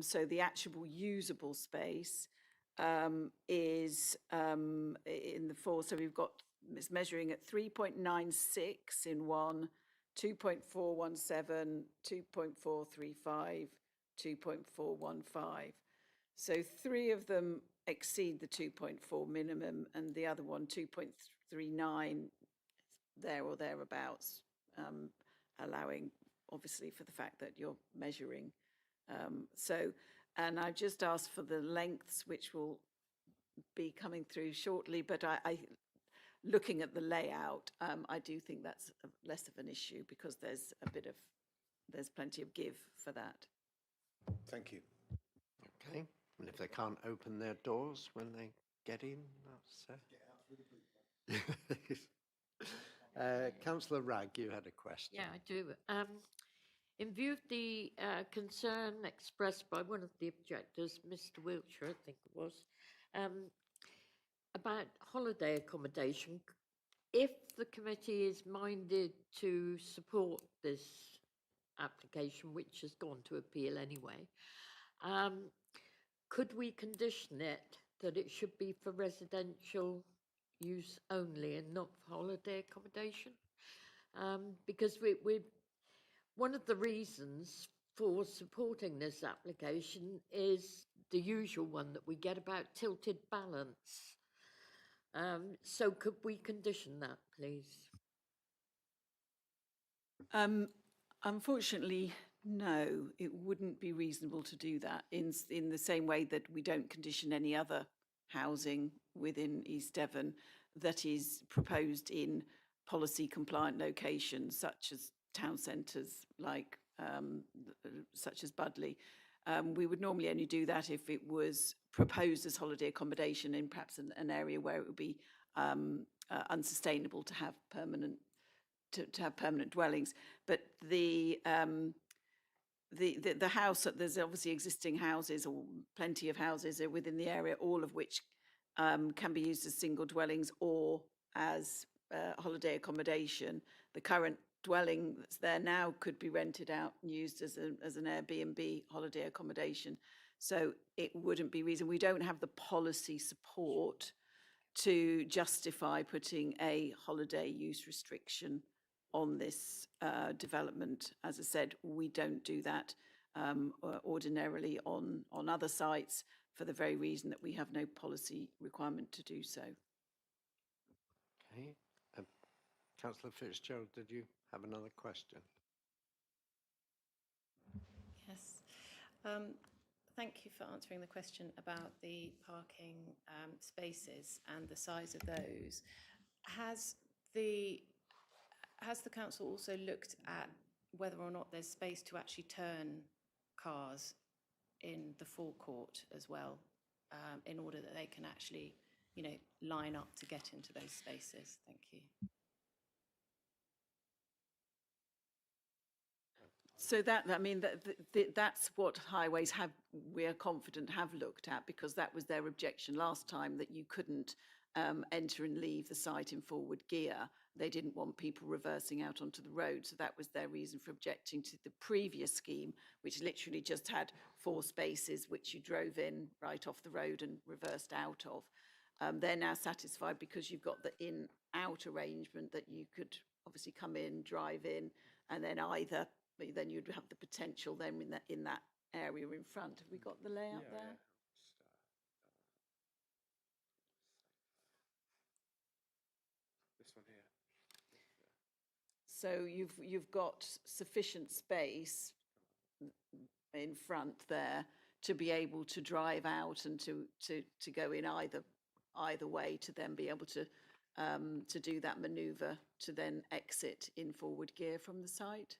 so the actual usable space is in the 4. So we've got, it's measuring at 3.96 in 1, 2.417, 2.435, 2.415. So 3 of them exceed the 2.4 minimum, and the other one, 2.39, there or thereabouts, allowing obviously for the fact that you're measuring. And I've just asked for the lengths, which will be coming through shortly, but looking at the layout, I do think that's less of an issue because there's plenty of give for that. Thank you. Okay, and if they can't open their doors when they get in, that's Councillor Ragg, you had a question. Yeah, I do. In view of the concern expressed by one of the objectors, Mr. Wiltshire, I think it was, about holiday accommodation, if the committee is minded to support this application, which has gone to appeal anyway, could we condition it that it should be for residential use only and not for holiday accommodation? Because one of the reasons for supporting this application is the usual one that we get about tilted balance. So could we condition that, please? Unfortunately, no, it wouldn't be reasonable to do that in the same way that we don't condition any other housing within East Devon that is proposed in policy compliant locations such as town centres such as Budley. We would normally only do that if it was proposed as holiday accommodation in perhaps an area where it would be unsustainable to have permanent dwellings. But the house, there's obviously existing houses or plenty of houses within the area, all of which can be used as single dwellings or as holiday accommodation. The current dwelling that's there now could be rented out and used as an Airbnb holiday accommodation. So it wouldn't be reason. We don't have the policy support to justify putting a holiday use restriction on this development. As I said, we don't do that ordinarily on other sites for the very reason that we have no policy requirement to do so. Okay. Councillor Fitzgerald, did you have another question? Yes. Thank you for answering the question about the parking spaces and the size of those. Has the council also looked at whether or not there's space to actually turn cars in the forecourt as well, in order that they can actually, line up to get into those spaces? Thank you. So that's what highways we are confident have looked at, because that was their objection last time, that you couldn't enter and leave the site in forward gear. They didn't want people reversing out onto the road. So that was their reason for objecting to the previous scheme, which literally just had 4 spaces, which you drove in right off the road and reversed out of. They're now satisfied because you've got the in-out arrangement that you could obviously come in, drive in, and then then you'd have the potential then in that area in front. Have we got the layout there? This one here. So you've got sufficient space in front there to be able to drive out and to go in either way, to then be able to do that manoeuvre to then exit in forward gear from the site.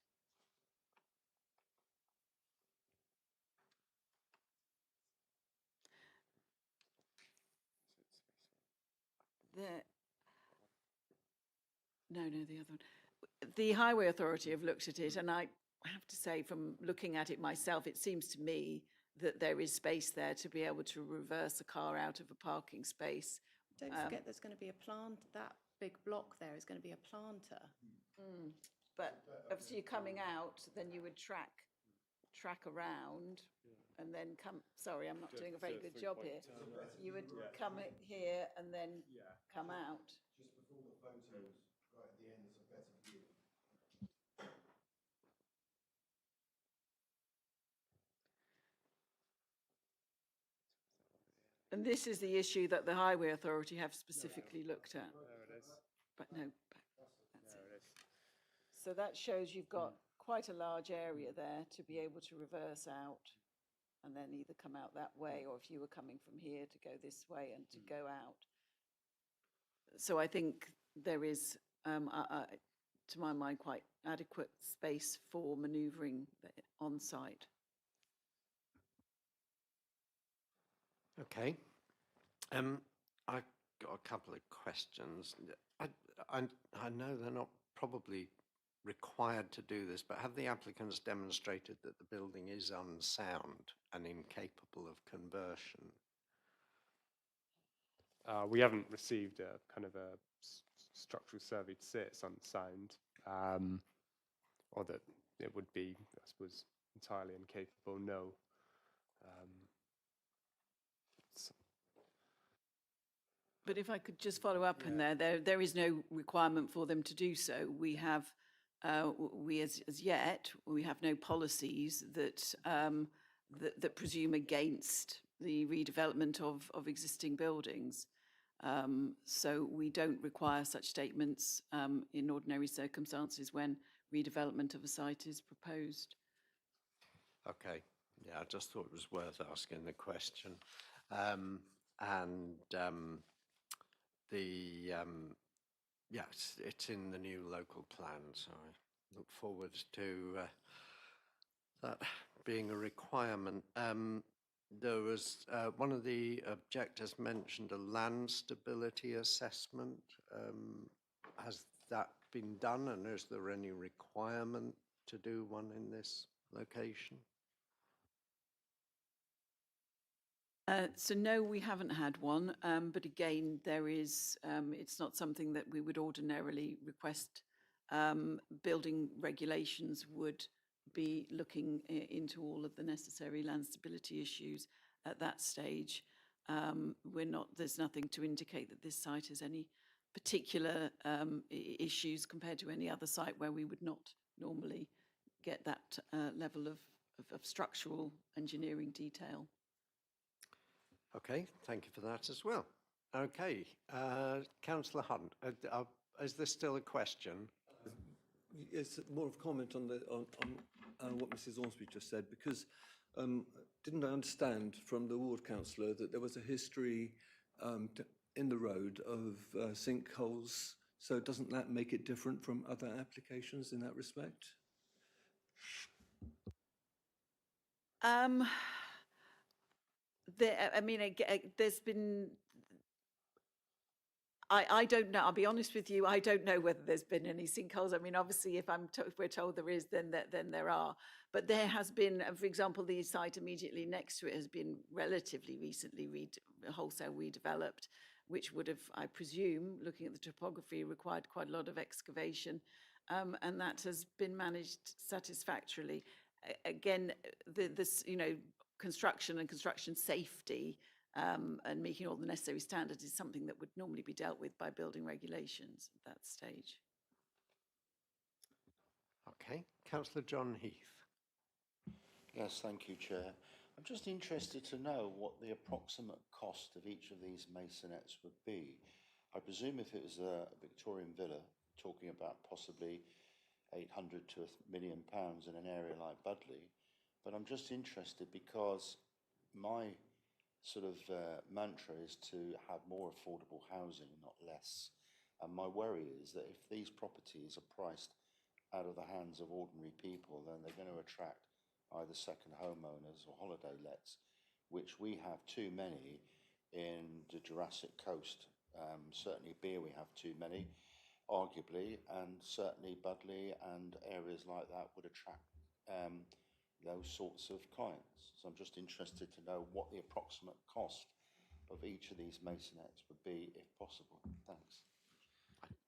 The other one. The Highway Authority have looked at it, and I have to say, from looking at it myself, it seems to me that there is space there to be able to reverse a car out of a parking space. Don't forget there's going to be a plant, that big block there is going to be a planter. But obviously you're coming out, then you would track around and then come, sorry, I'm not doing a very good job here. You would come here and then come out. Just before the photos, right at the end, there's a better view. And this is the issue that the Highway Authority have specifically looked at. There it is. But no, So that shows you've got quite a large area there to be able to reverse out and then either come out that way, or if you were coming from here to go this way and to go out. So I think there is, to my mind, quite adequate space for manoeuvring on site. Okay. I've got a couple of questions. I know they're not probably required to do this, but have the applicants demonstrated that the building is unsound and incapable of conversion? We haven't received a kind of a structural survey to say it's unsound, or that it would be, I suppose, entirely incapable. No. But if I could just follow up in there is no requirement for them to do so. We have, as yet, we have no policies that that presume against the redevelopment of existing buildings. So we don't require such statements in ordinary circumstances when redevelopment of a site is proposed. Okay. Yeah, I just thought it was worth asking the question. Yes, it's in the new local plan, so I look forward to that being a requirement. There was one of the objectors mentioned a land stability assessment. Has that been done, and is there any requirement to do one in this location? So no, we haven't had one, but again, there is, it's not something that we would ordinarily request. Building regulations would be looking into all of the necessary land stability issues at that stage. There's nothing to indicate that this site has any particular issues compared to any other site where we would not normally get that level of structural engineering detail. Okay, thank you for that as well. Okay, Councillor Hunt, is this still a question? It's more of a comment on what Mrs. Ormsby just said, because didn't I understand from the ward councillor that there was a history in the road of sinkholes? So doesn't that make it different from other applications in that respect? There's been, I don't know, I'll be honest with you, I don't know whether there's been any sinkholes. I mean, obviously, if we're told there is, then there are. But there has been, for example, the site immediately next to it has been relatively recently wholesale redeveloped, which would have, I presume, looking at the topography, required quite a lot of excavation. And that has been managed satisfactorily. Again, this, construction and construction safety and meeting all the necessary standards is something that would normally be dealt with by building regulations at that stage. Okay, Councillor John Heath. Yes, thank you, Chair. I'm just interested to know what the approximate cost of each of these masonettes would be. I presume if it was a Victorian villa, talking about possibly 800 to £1 million in an area like Budleigh, but I'm just interested because my sort of mantra is to have more affordable housing, not less. And my worry is that if these properties are priced out of the hands of ordinary people, then they're going to attract either second homeowners or holiday lets, which we have too many in the Jurassic Coast. Certainly Beer we have too many, arguably, and certainly Budleigh and areas like that would attract those sorts of clients. So I'm just interested to know what the approximate cost of each of these masonettes would be, if possible. Thanks.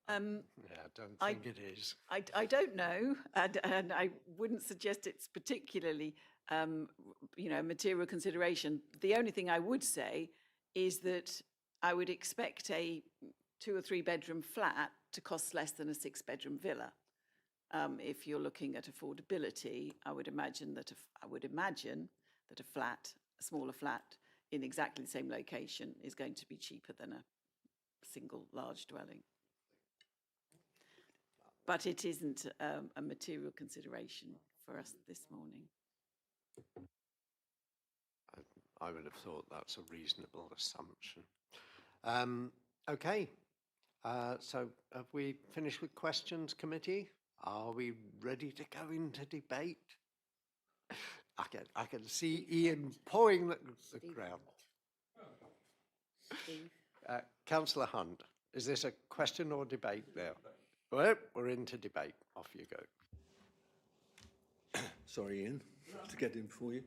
Yeah, I don't think it is. I don't know, and I wouldn't suggest it's particularly, material consideration. The only thing I would say is that I would expect a 2 or 3 bedroom flat to cost less than a 6-bedroom villa. If you're looking at affordability, I would imagine that a smaller flat in exactly the same location is going to be cheaper than a single large dwelling. but it isn't a material consideration for us this morning. I would have thought that's a reasonable assumption. Okay, so have we finished with questions, committee? Are we ready to go into debate? I can see Ian pawing the ground. Steve? Councillor Hunt, is this a question or debate now? Well, we're into debate. Off you go. Sorry, Ian, to get in for you.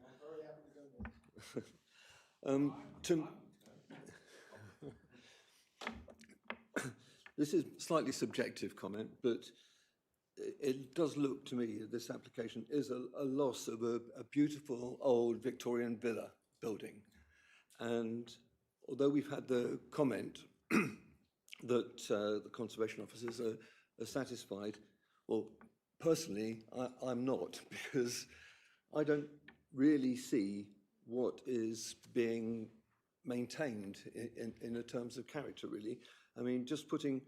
This is slightly subjective comment, but it does look to me that this application is a loss of a beautiful old Victorian villa building. And although we've had the comment that the conservation officers are satisfied, well, personally, I'm not, because I don't really see what is being maintained in the terms of character, really. I mean, just putting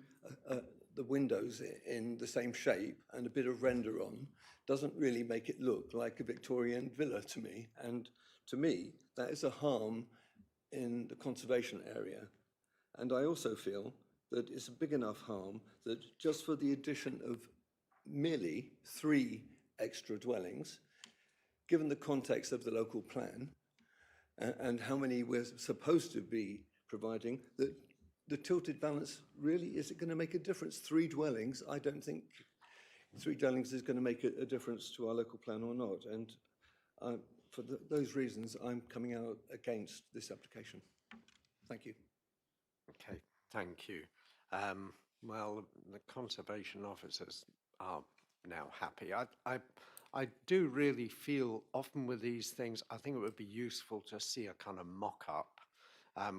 the windows in the same shape and a bit of render on doesn't really make it look like a Victorian villa to me. And to me, that is a harm in the conservation area. And I also feel that it's a big enough harm that just for the addition of merely 3 extra dwellings, given the context of the local plan and how many we're supposed to be providing, that the tilted balance really, is it going to make a difference? 3 dwellings, I don't think 3 dwellings is going to make a difference to our local plan or not. And for those reasons, I'm coming out against this application. Thank you. Okay, thank you. Well, the conservation officers are now happy. I do really feel often with these things, I think it would be useful to see a kind of mock-up.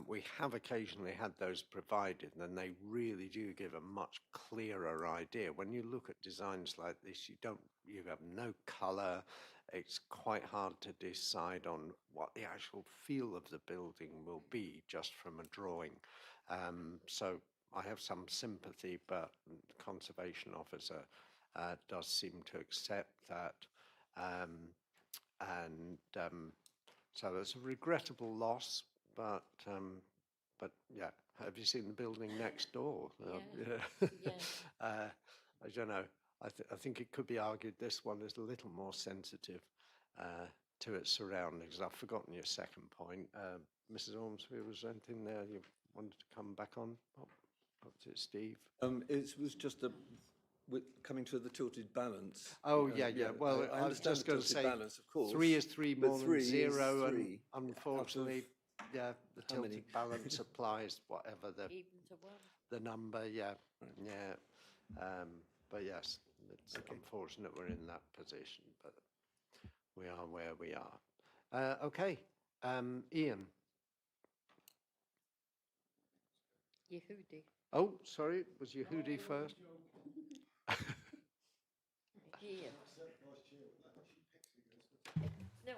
We have occasionally had those provided, and they really do give a much clearer idea. When you look at designs like this, you have no colour. It's quite hard to decide on what the actual feel of the building will be just from a drawing. So I have some sympathy, but the conservation officer does seem to accept that. So it's a regrettable loss, but yeah, have you seen the building next door? Yeah. I don't know. I think it could be argued this one is a little more sensitive to its surroundings. I've forgotten your second point. Mrs. Ormsby, was there anything there you wanted to come back on? Up to Steve. It was just coming to the tilted balance. Oh, yeah. Well, I was just going to say, balance, of course, 3 is 3 more than 0, and unfortunately, yeah, the tilted balance applies whatever the number. Yeah. But yes, it's unfortunate we're in that position, but we are where we are. Okay, Ian. Yehudi. Oh, sorry, was Yehudi first? Ian. No,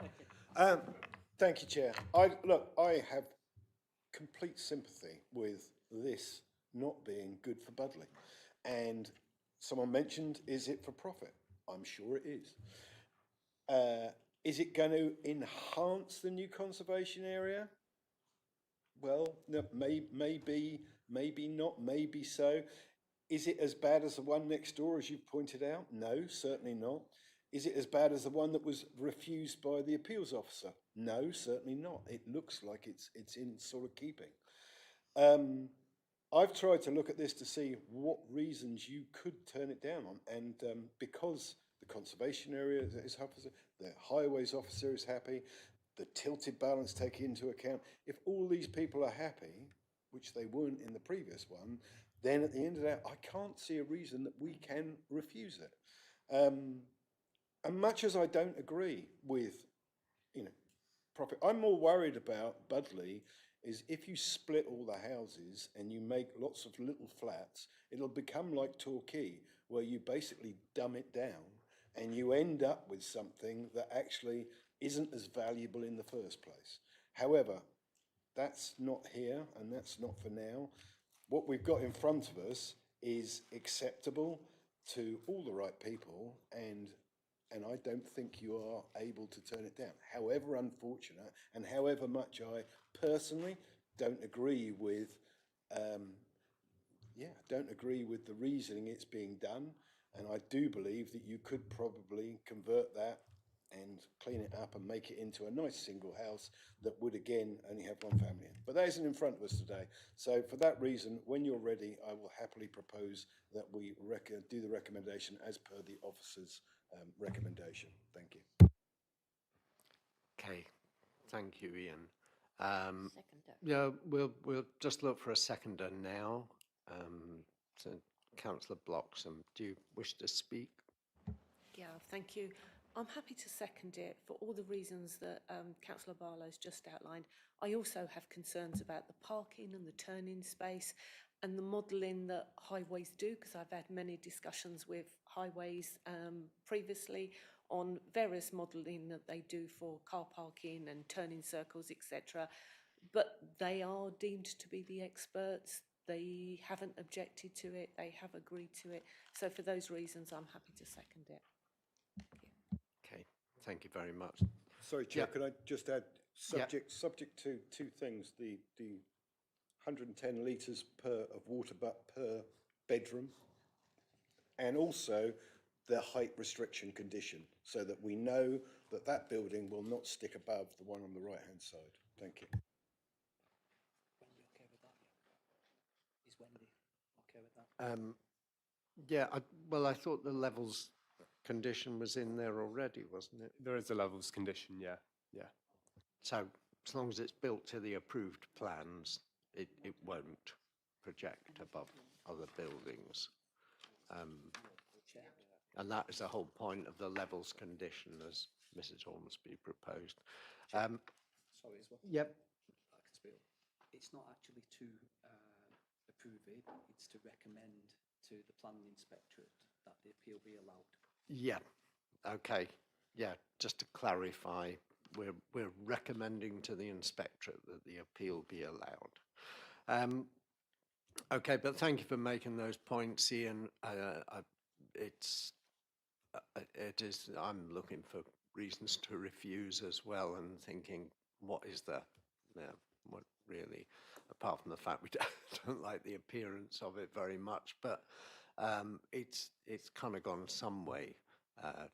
I didn't. Thank you, Chair. I have complete sympathy with this not being good for Budley. And someone mentioned, is it for profit? I'm sure it is. Is it going to enhance the new conservation area? Well, no, maybe not, maybe so. Is it as bad as the one next door, as you've pointed out? No, certainly not. Is it as bad as the one that was refused by the appeals officer? No, certainly not. It looks like it's in sort of keeping. I've tried to look at this to see what reasons you could turn it down on, and because the conservation area is happy, the highways officer is happy, the tilted balance taken into account. If all these people are happy, which they weren't in the previous one, then at the end of that, I can't see a reason that we can refuse it. And much as I don't agree with, profit, I'm more worried about Budley is if you split all the houses and you make lots of little flats, it'll become like Torquay, where you basically dumb it down and you end up with something that actually isn't as valuable in the first place. However, that's not here and that's not for now. What we've got in front of us is acceptable. to all the right people, and I don't think you are able to turn it down. However unfortunate, and however much I personally don't agree with, don't agree with the reasoning it's being done, and I do believe that you could probably convert that and clean it up and make it into a nice single house that would again only have one family in. But that isn't in front of us today. So for that reason, when you're ready, I will happily propose that we do the recommendation as per the officer's recommendation. Thank you. Okay, thank you, Ian. Seconder. Yeah, we'll just look for a seconder now. So Councillor Bloxham, do you wish to speak? Yeah, thank you. I'm happy to second it for all the reasons that Councillor Barlow's just outlined. I also have concerns about the parking and the turn-in space and the modelling that highways do, because I've had many discussions with highways previously on various modelling that they do for car parking and turning circles, etc. But they are deemed to be the experts. They haven't objected to it. They have agreed to it. So for those reasons, I'm happy to second it. Okay, thank you very much. Sorry, Chair, could I just add, Yeah. subject to two things, the 110 litres of water per bedroom, and also the height restriction condition, so that we know that that building will not stick above the one on the right-hand side. Thank you. Wendy, okay with that? Yeah. Is Wendy okay with that? Yeah, well, I thought the levels condition was in there already, wasn't it? There is a levels condition, yeah, yeah. So as long as it's built to the approved plans, it won't project above other buildings. And that is the whole point of the levels condition, as Mrs. Ormsby proposed. Sorry as well. Yep. I can speak. It's not actually to approve it, it's to recommend to the planning inspectorate that the appeal be allowed. Yeah, okay. Yeah, just to clarify, we're recommending to the inspectorate that the appeal be allowed. Okay, but thank you for making those points, Ian. I'm looking for reasons to refuse as well, and thinking, what is what really, apart from the fact we don't like the appearance of it very much, but it's kind of gone some way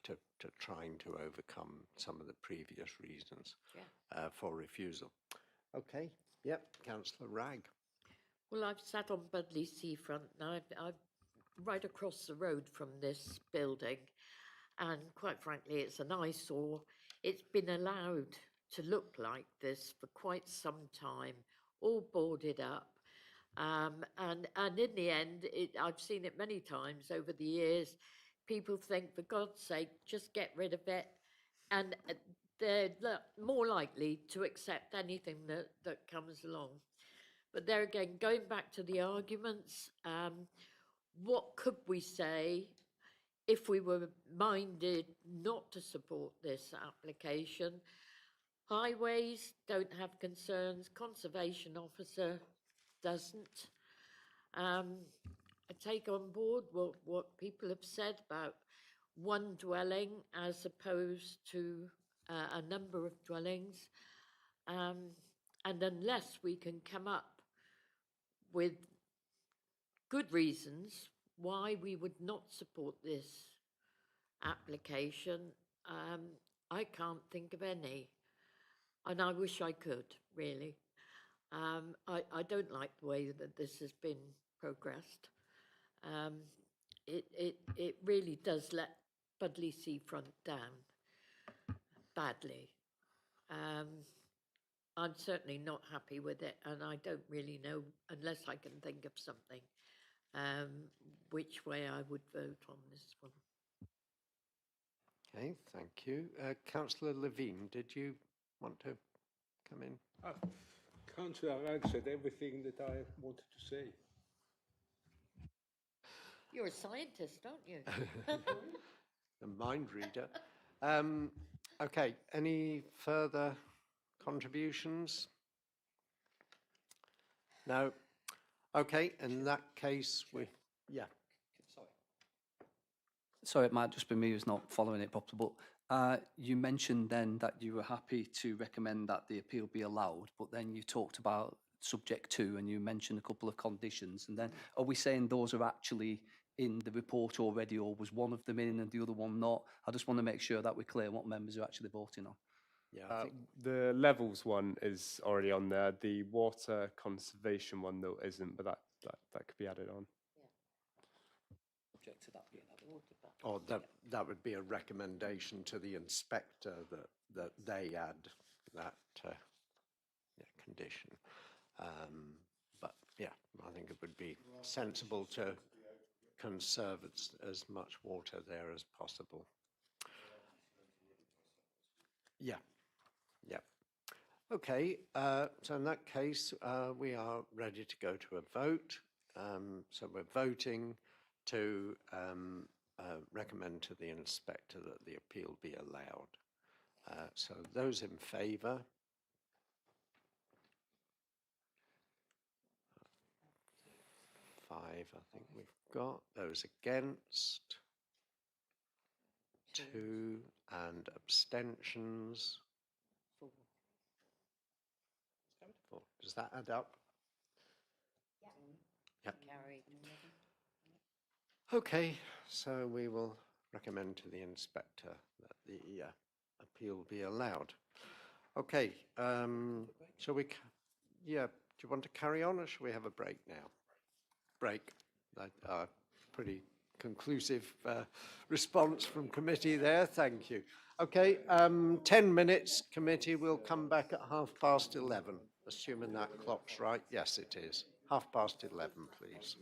to trying to overcome some of the previous reasons for refusal. Okay, yep, Councillor Ragg. Well, I've sat on Budley Seafront now. I've right across the road from this building, and quite frankly, it's an eyesore. It's been allowed to look like this for quite some time, all boarded up. And in the end, I've seen it many times over the years. People think, for God's sake, just get rid of it. And they're more likely to accept anything that comes along. But there again, going back to the arguments, what could we say if we were minded not to support this application? Highways don't have concerns, Conservation Officer doesn't. I take on board what people have said about one dwelling as opposed to a number of dwellings. And unless we can come up with good reasons why we would not support this application, I can't think of any. And I wish I could, really. I don't like the way that this has been progressed. It really does let Budley Seafront down badly. I'm certainly not happy with it, and I don't really know, unless I can think of something, which way I would vote on this one. Okay, thank you. Councillor Levine, did you want to come in? Councillor Ragg said everything that I wanted to say. You're a scientist, aren't you? A mind reader. Okay, any further contributions? No. Okay, in that case, yeah. Sorry. sorry, it might just be me who's not following it properly, but you mentioned then that you were happy to recommend that the appeal be allowed, but then you talked about subject to, and you mentioned a couple of conditions, and then are we saying those are actually in the report already, or was one of them in and the other one not? I just want to make sure that we're clear what members are actually voting on. Yeah, I think The levels one is already on there. The water conservation one, though, isn't, but that could be added on. Subject to that being allowed. or that would be a recommendation to the inspector that they add that condition. But yeah, I think it would be sensible to conserve as much water there as possible. Yeah, yeah. Okay, so in that case, we are ready to go to a vote. So we're voting to recommend to the inspector that the appeal be allowed. So those in favour? Five, I think we've got. Those against? Two, and abstentions? Four. Does that add up? Yeah. Carried. Okay, so we will recommend to the inspector that the appeal be allowed. Okay, shall we, do you want to carry on or shall we have a break now? Break. Pretty conclusive response from committee there, thank you. Okay, 10 minutes, committee, we'll come back at 11:30, assuming that clock's right. Yes, it is. 11:30, please.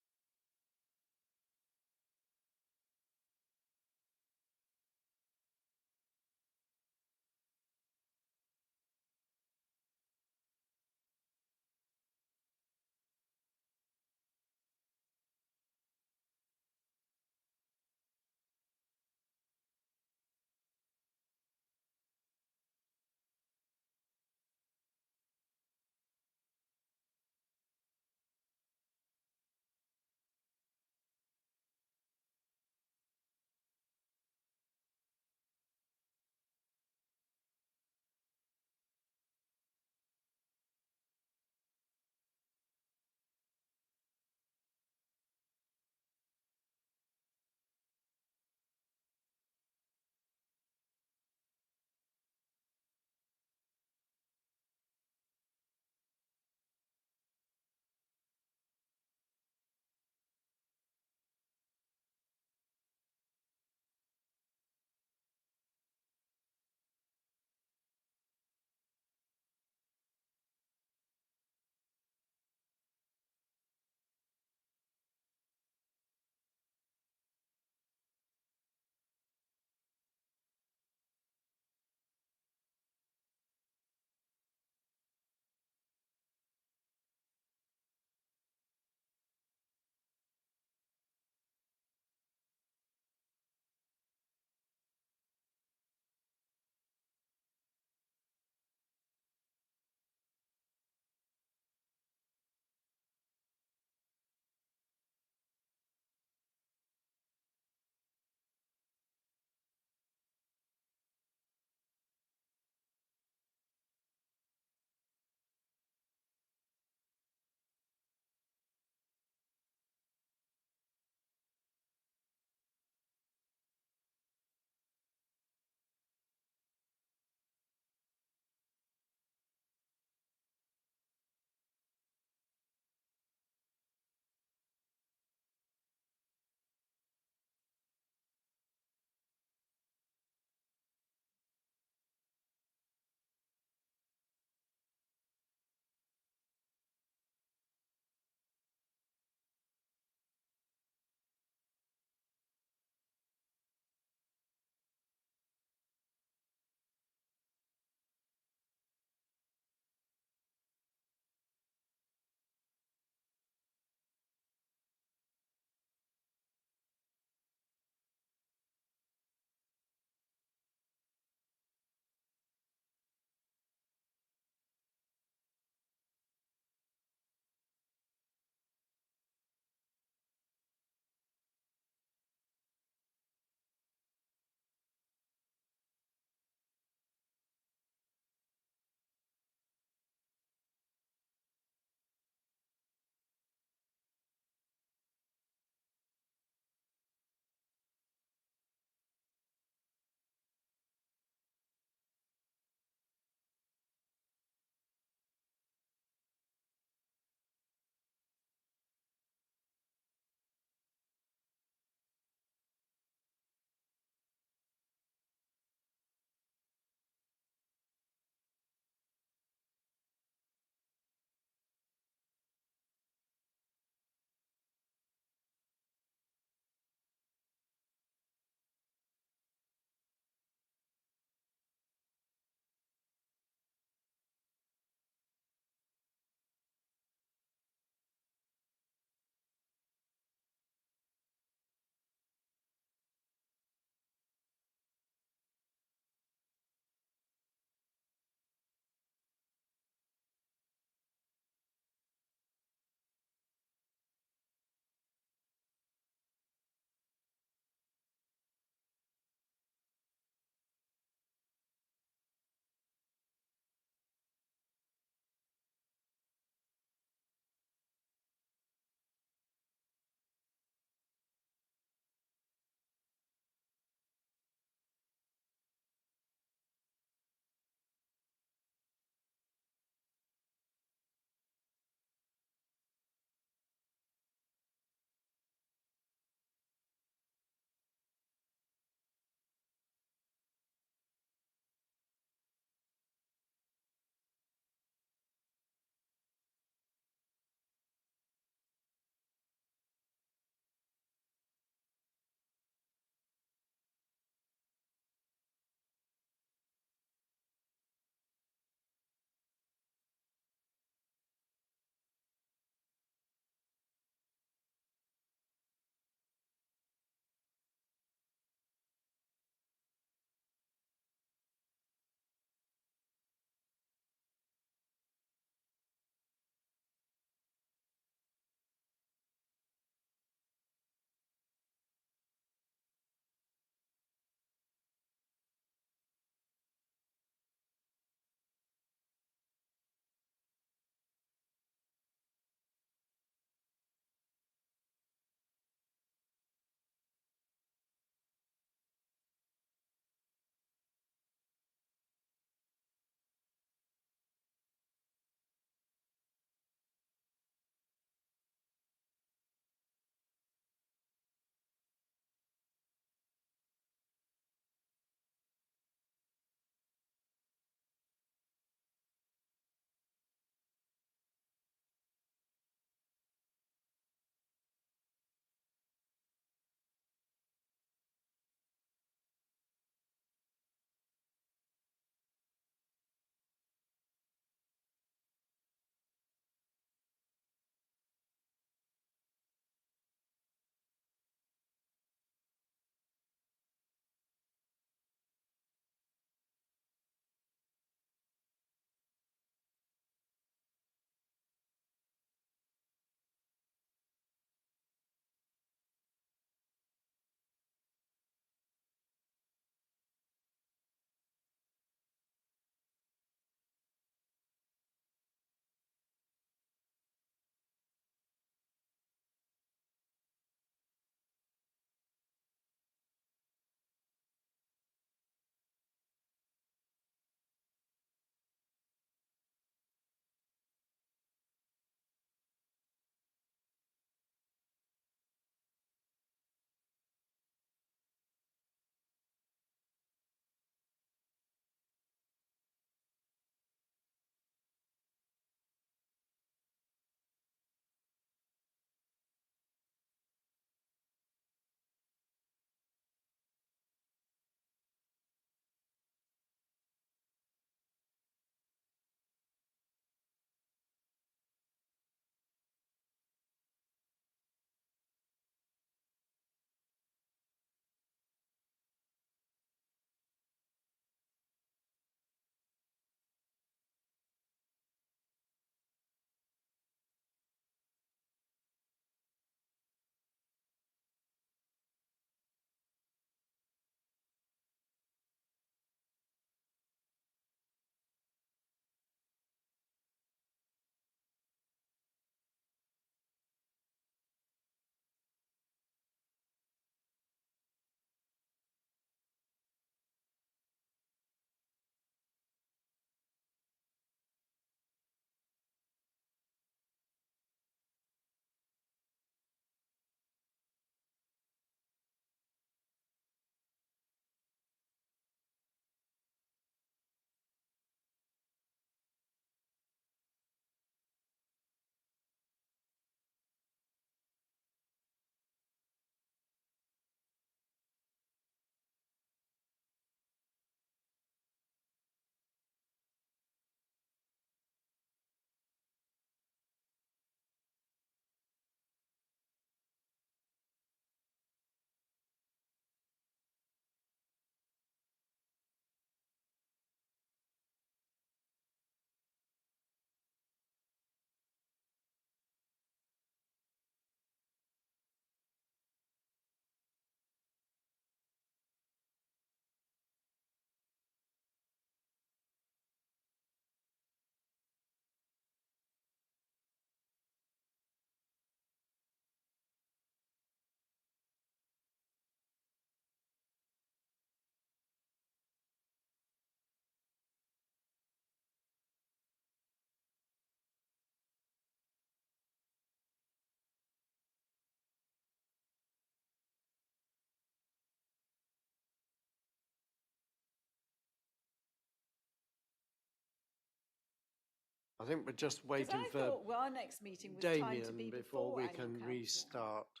I think we're just 'Cause waiting I for thought, well, our next meeting was timed to Damien be before we annual can council. restart.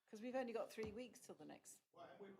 Because we've only got 3 weeks till the next. meeting.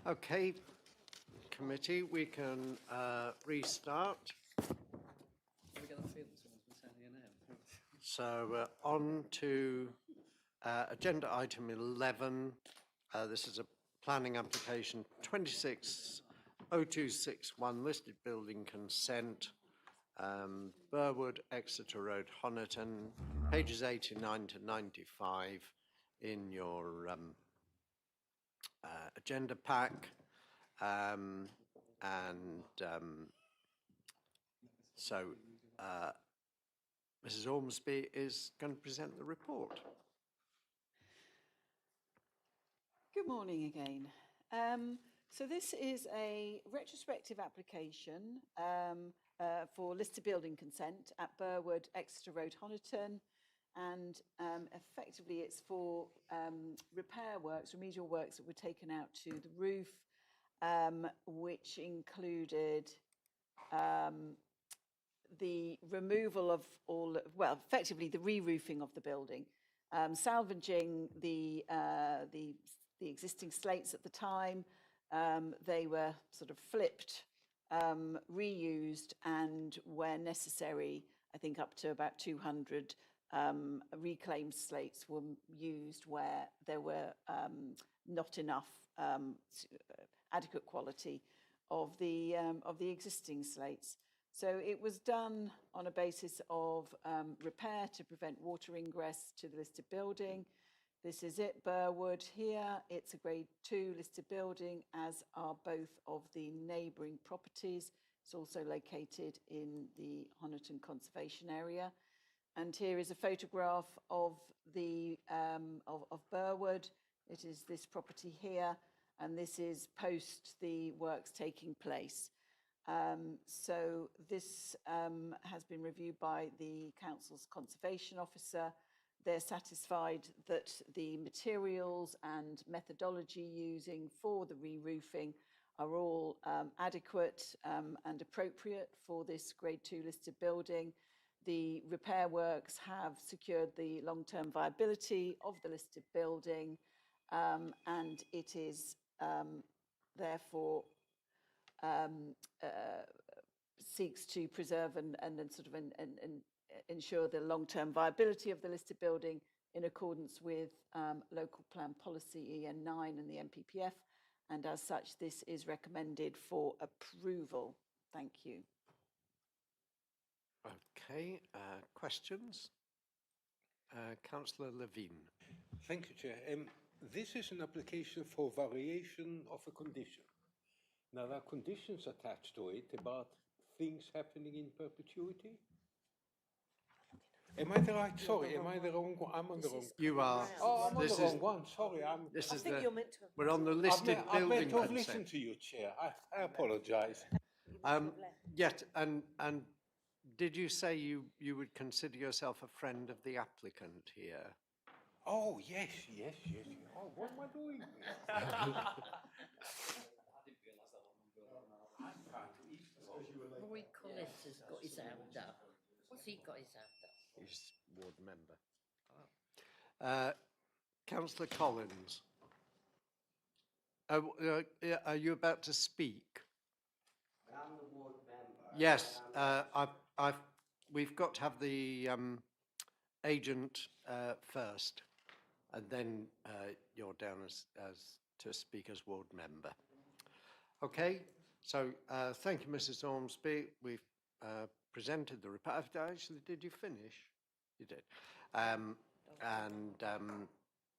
Okay, committee, we can restart. We get a feel that someone's been saying here now. So on to agenda item 11. This is a planning application 260261, listed building consent, Burwood, Exeter Road, Honiton, pages 89 to 95 in your agenda pack. So Mrs. Ormsby is going to present the report. Good morning again. So this is a retrospective application for listed building consent at Burwood, Exeter Road, Honiton, and effectively it's for repair works, remedial works that were taken out to the roof, which included the removal of all, well, effectively the re-roofing of the building, salvaging the existing slates at the time. They were sort of flipped, reused, and where necessary, I think up to about 200 reclaimed slates were used where there were not enough adequate quality of the existing slates. So it was done on a basis of repair to prevent water ingress to the listed building. This is it, Burwood here. It's a grade 2 listed building, as are both of the neighbouring properties. It's also located in the Honiton Conservation Area. And here is a photograph of the of Burwood. It is this property here, and this is post the works taking place. So this has been reviewed by the council's conservation officer. They're satisfied that the materials and methodology using for the re-roofing are all adequate and appropriate for this grade 2 listed building. The repair works have secured the long-term viability of the listed building, and it is therefore seeks to preserve and sort of ensure the long-term viability of the listed building in accordance with local plan policy EN9 and the NPPF, and as such this is recommended for approval. Thank you. Okay, questions? Councillor Levine. Thank you, Chair. This is an application for variation of a condition. Now, there are conditions attached to it about things happening in perpetuity. Am I the right? Sorry, am I the wrong one? I'm on the wrong. You are. Oh, I'm on This the is- wrong one. Sorry, I'm. This I is think the, you're meant to have. we're on the listed I meant building to have consent. listened to you, Chair. I apologise. Yet, and did you say you would consider yourself a friend of the applicant here? Oh, yes. Oh, what am I doing? Roy Collins has got his hand up. What's he got his hand up? He's ward member. Councillor Collins. Are you about to speak? I'm the ward member. Yes, we've got to have the agent first, and then you're down as to speak as ward member. Okay, so thank you, Mrs. Ormsby. We've presented the report. Actually, did you finish? You did.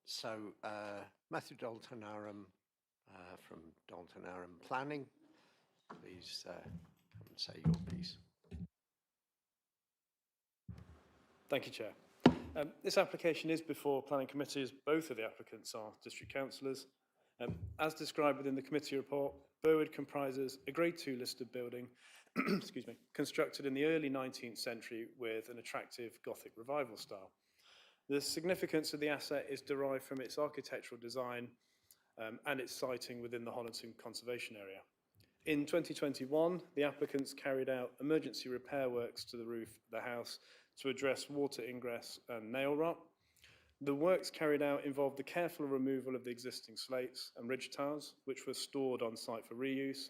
So Matthew Dalton Aram from Dalton Aram Planning, please come and say your piece. Thank you, Chair. This application is before planning committees. Both of the applicants are district councillors. As described within the committee report, Burwood comprises a Grade 2 listed building, excuse me, constructed in the early 19th century with an attractive Gothic revival style. The significance of the asset is derived from its architectural design and its siting within the Hollandston Conservation Area. In 2021, the applicants carried out emergency repair works to the roof of the house to address water ingress and nail rot. The works carried out involved the careful removal of the existing slates and ridge tiles, which were stored on site for reuse.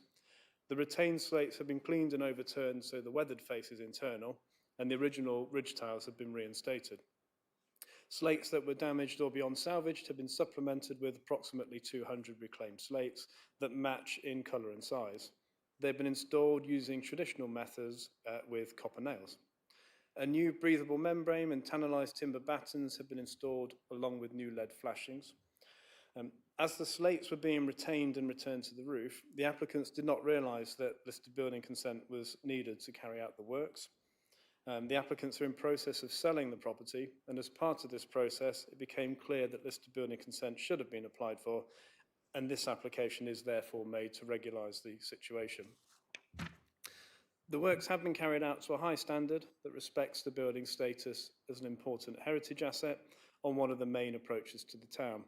The retained slates have been cleaned and overturned so the weathered face is internal, and the original ridge tiles have been reinstated. Slates that were damaged or beyond salvaged have been supplemented with approximately 200 reclaimed slates that match in colour and size. They've been installed using traditional methods with copper nails. A new breathable membrane and tannalised timber battens have been installed along with new LED flashings. As the slates were being retained and returned to the roof, the applicants did not realise that listed building consent was needed to carry out the works. The applicants are in process of selling the property, and as part of this process, it became clear that listed building consent should have been applied for, and this application is therefore made to regularise the situation. The works have been carried out to a high standard that respects the building's status as an important heritage asset on one of the main approaches to the town.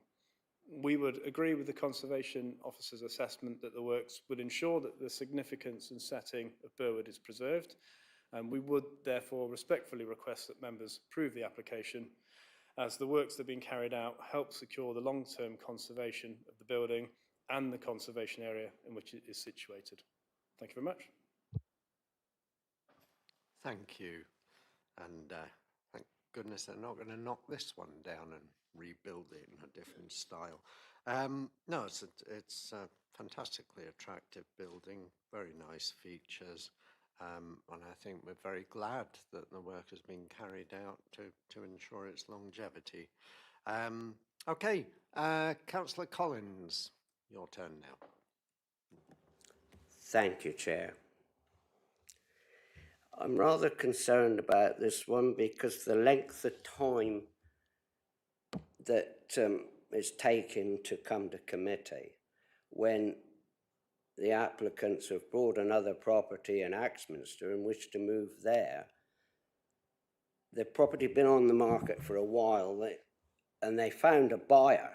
We would agree with the Conservation Officer's assessment that the works would ensure that the significance and setting of Burwood is preserved, and we would therefore respectfully request that members approve the application as the works that are being carried out help secure the long-term conservation of the building and the conservation area in which it is situated. Thank you very much. Thank you. And thank goodness they're not going to knock this one down and rebuild it in a different style. No, it's a fantastically attractive building, very nice features. And I think we're very glad that the work has been carried out to ensure its longevity. Okay, Councillor Collins, your turn now. Thank you, Chair. I'm rather concerned about this one because the length of time that is taken to come to committee when the applicants have bought another property in Axminster and wish to move there. The property had been on the market for a while and they found a buyer.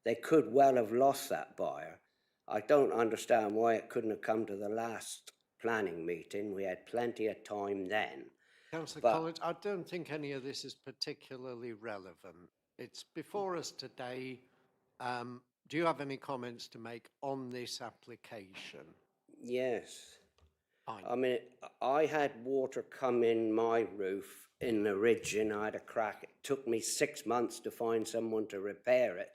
They could well have lost that buyer. I don't understand why it couldn't have come to the last planning meeting. We had plenty of time then. Councillor Collins, I don't think any of this is particularly relevant. It's before us today. Do you have any comments to make on this application? Yes. Fine. I mean, I had water come in my roof in the ridge and I had a crack. It took me 6 months to find someone to repair it.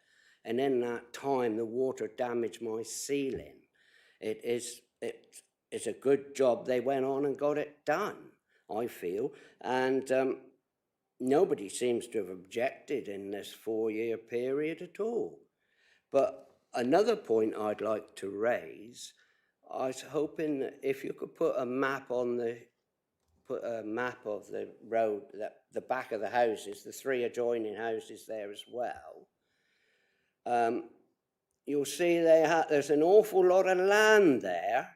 And in that time, the water damaged my ceiling. It's a good job they went on and got it done, I feel. And nobody seems to have objected in this 4-year period at all. But another point I'd like to raise, I was hoping that if you could put a map of the road, the back of the houses, the 3 adjoining houses there as well, you'll see there's an awful lot of land there,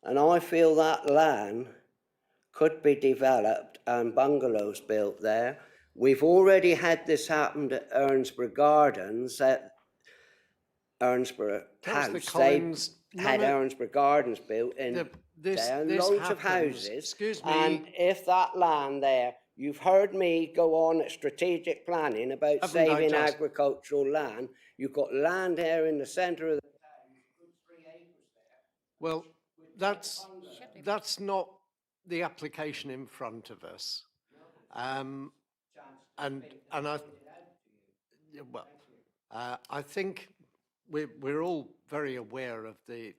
and I feel that land could be developed and bungalows built there. We've already had this happen at Ernsborough Gardens, at Ernsborough Councillor House. Collins, They had Ernsborough Gardens built in this loads of happens. houses. Excuse me. And if that land there, you've heard me go on at strategic planning about Haven't I saving just? agricultural land. You've got land here in the centre of the town, good 3 acres there. Well, that's not the application in front of us. And I, well, I think we're all very aware of the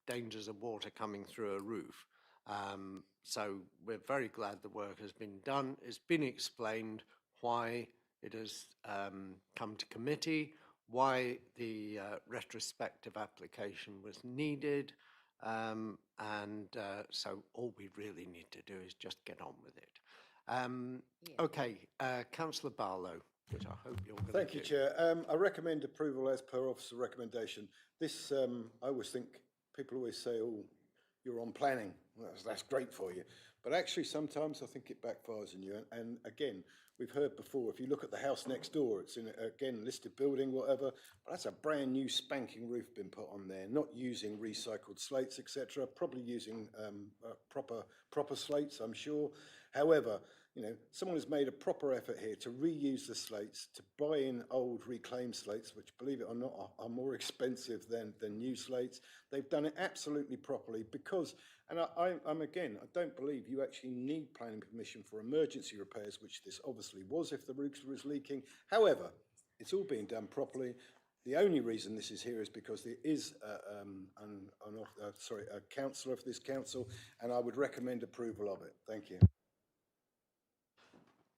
dangers of water coming through a roof. So we're very glad the work has been done. It's been explained why it has come to committee, why the retrospective application was needed. So all we really need to do is just get on with it. Okay, Councillor Barlow, which I hope you're going to Thank you, Chair. I recommend approval as per officer recommendation. This, I always think, people always say, oh, you're on planning. Well, that's great for you. But actually, sometimes I think it backfires on you. And again, we've heard before, if you look at the house next door, it's in, again, listed building, whatever, but that's a brand new spanking roof been put on there, not using recycled slates, etc., probably using proper slates, I'm sure. However, you know, someone has made a proper effort here to reuse the slates, to buy in old reclaimed slates, which, believe it or not, are more expensive than new slates. They've done it absolutely properly because, and I'm again, I don't believe you actually need planning permission for emergency repairs, which this obviously was if the roof was leaking. However, it's all being done properly. The only reason this is here is because there is a councillor of this council, and I would recommend approval of it. Thank you.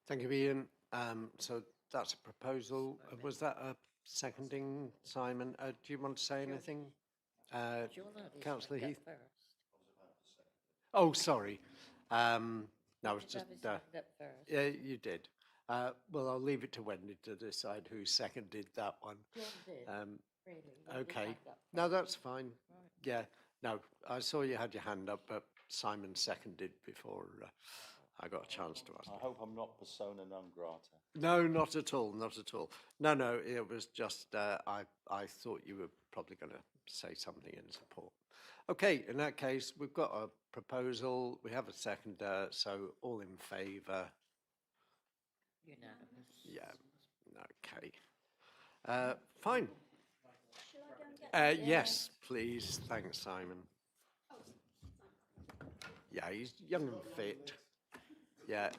Thank you, Ian. So that's a proposal. Was that a seconding, Simon? Do you want to say anything? Councillor Heath? Oh, sorry. No, it's just... yeah, you did. Well, I'll leave it to Wendy to decide who seconded that one. Okay. No, that's fine. Yeah. No, I saw you had your hand up, but Simon seconded before... I got a chance to ask. I hope I'm not persona non grata. No, not at all, not at all. No, it was just, I thought you were probably going to say something in support. Okay, in that case, we've got a proposal, we have a seconder, so all in favour? Unanimous. Yeah, okay. Fine. Yes, please, thanks, Simon. Yeah, he's young and fit. Yeah.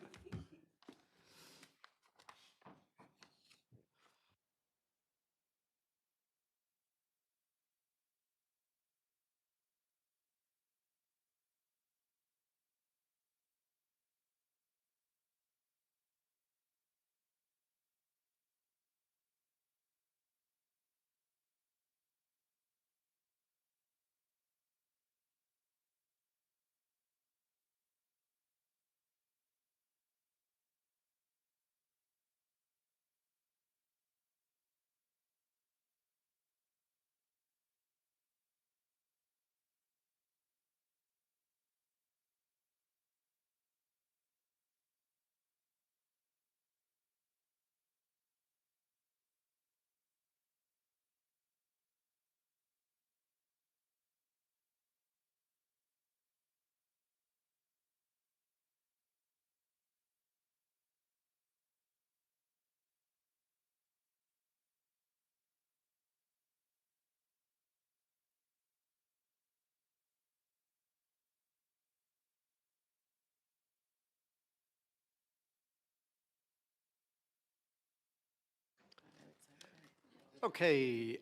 Okay,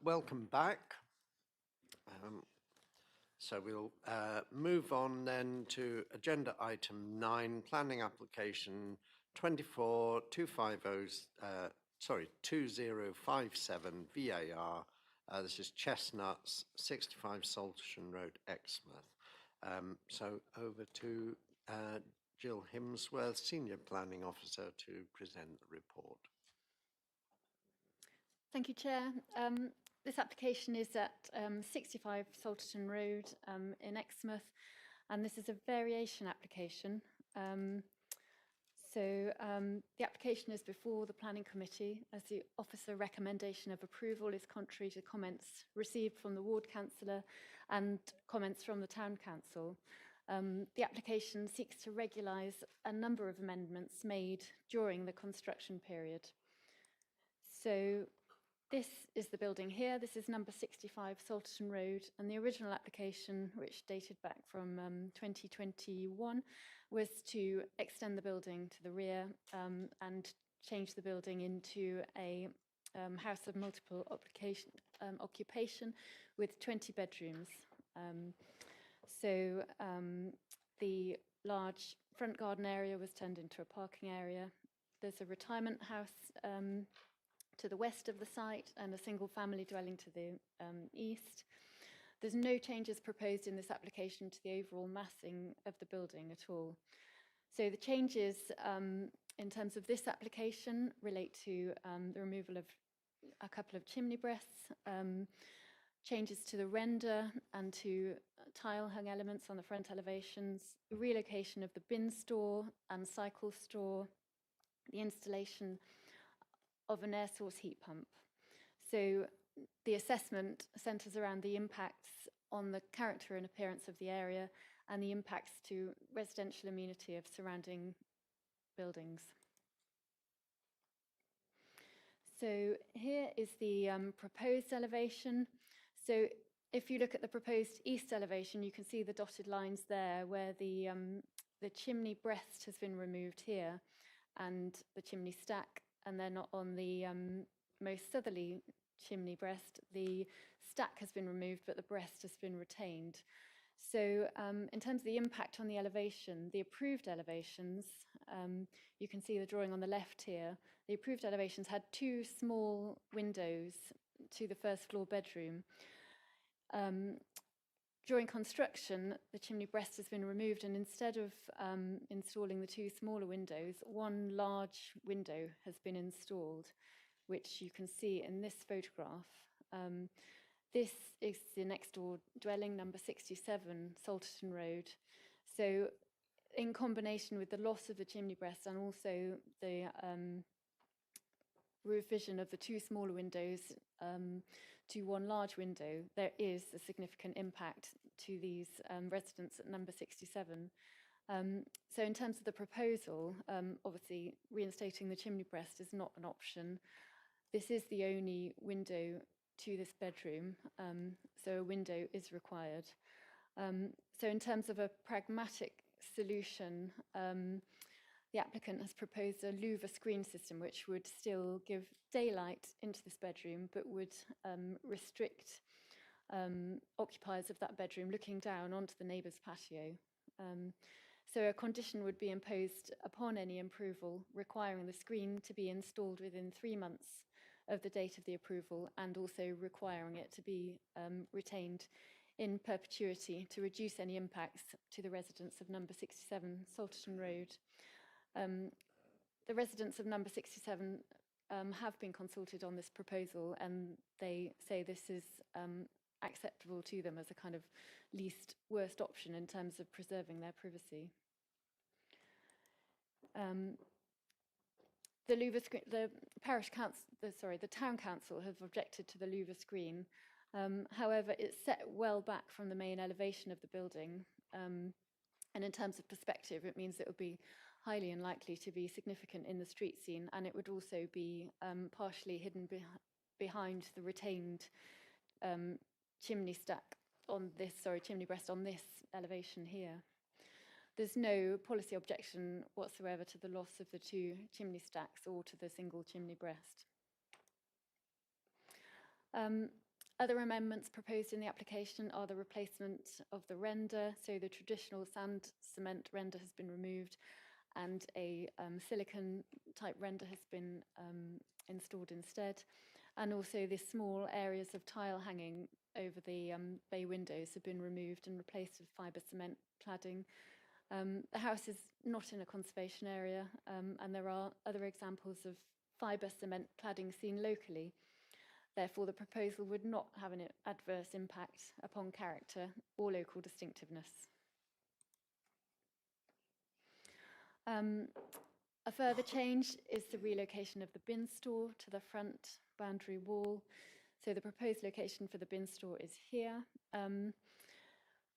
welcome back. So we'll move on then to agenda item 9, planning application 24 250, sorry, 2057 VAR. This is Chestnuts, 65 Salterton Road, Exmouth. So over to Jill Himsworth, Senior Planning Officer, to present the report. Thank you, Chair. This application is at 65 Salterton Road in Exmouth, and this is a variation application. The application is before the Planning Committee as the officer recommendation of approval is contrary to comments received from the Ward Councillor and comments from the Town Council. The application seeks to regulise a number of amendments made during the construction period. So this is the building here. This is number 65 Salterton Road, and the original application, which dated back from 2021, was to extend the building to the rear and change the building into a house of multiple occupation with 20 bedrooms. The large front garden area was turned into a parking area. There's a retirement house to the west of the site and a single family dwelling to the east. There's no changes proposed in this application to the overall massing of the building at all. So the changes in terms of this application relate to the removal of a couple of chimney breasts, changes to the render and to tile hung elements on the front elevations, relocation of the bin store and cycle store, the installation of an air source heat pump. So the assessment centres around the impacts on the character and appearance of the area and the impacts to residential amenity of surrounding buildings. So here is the proposed elevation. So if you look at the proposed east elevation, you can see the dotted lines there where the chimney breast has been removed here and the chimney stack, and then on the most southerly chimney breast, the stack has been removed, but the breast has been retained. So in terms of the impact on the elevation, the approved elevations, you can see the drawing on the left here, the approved elevations had two small windows to the first floor bedroom. During construction, the chimney breast has been removed, and instead of installing the two smaller windows, one large window has been installed, which you can see in this photograph. This is the next door dwelling, number 67, Salterton Road. So in combination with the loss of the chimney breast and also the revision of the two smaller windows to one large window, there is a significant impact to these residents at number 67. So in terms of the proposal, obviously reinstating the chimney breast is not an option. This is the only window to this bedroom, so a window is required. So in terms of a pragmatic solution, the applicant has proposed a louver screen system which would still give daylight into this bedroom but would restrict occupiers of that bedroom looking down onto the neighbour's patio. So a condition would be imposed upon any approval requiring the screen to be installed within 3 months of the date of the approval, and also requiring it to be retained in perpetuity to reduce any impacts to the residents of number 67 Salterton Road. The residents of number 67 have been consulted on this proposal, and they say this is acceptable to them as a kind of least worst option in terms of preserving their privacy. The parish council, the town council have objected to the louver screen. However, it's set well back from the main elevation of the building, and in terms of perspective, it means it would be highly unlikely to be significant in the street scene, and it would also be partially hidden behind the retained chimney stack on this, chimney breast on this elevation here. There's no policy objection whatsoever to the loss of the two chimney stacks or to the single chimney breast. Other amendments proposed in the application are the replacement of the render, so the traditional sand cement render has been removed, and a silicon type render has been installed instead. And also the small areas of tile hanging over the bay windows have been removed and replaced with fibre cement cladding. The house is not in a conservation area, and there are other examples of fibre cement cladding seen locally. Therefore, the proposal would not have an adverse impact upon character or local distinctiveness. A further change is the relocation of the bin store to the front boundary wall. So the proposed location for the bin store is here.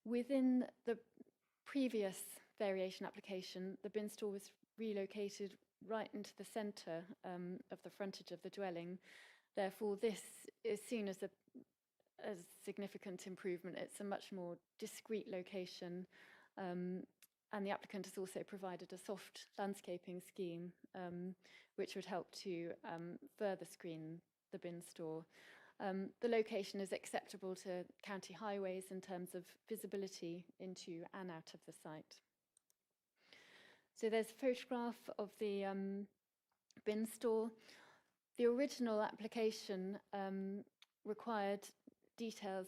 Within the previous variation application, the bin store was relocated right into the centre of the frontage of the dwelling. Therefore, this is seen as a significant improvement. It's a much more discrete location, and the applicant has also provided a soft landscaping scheme, which would help to further screen the bin store. The location is acceptable to county highways in terms of visibility into and out of the site. So there's a photograph of the bin store. The original application required details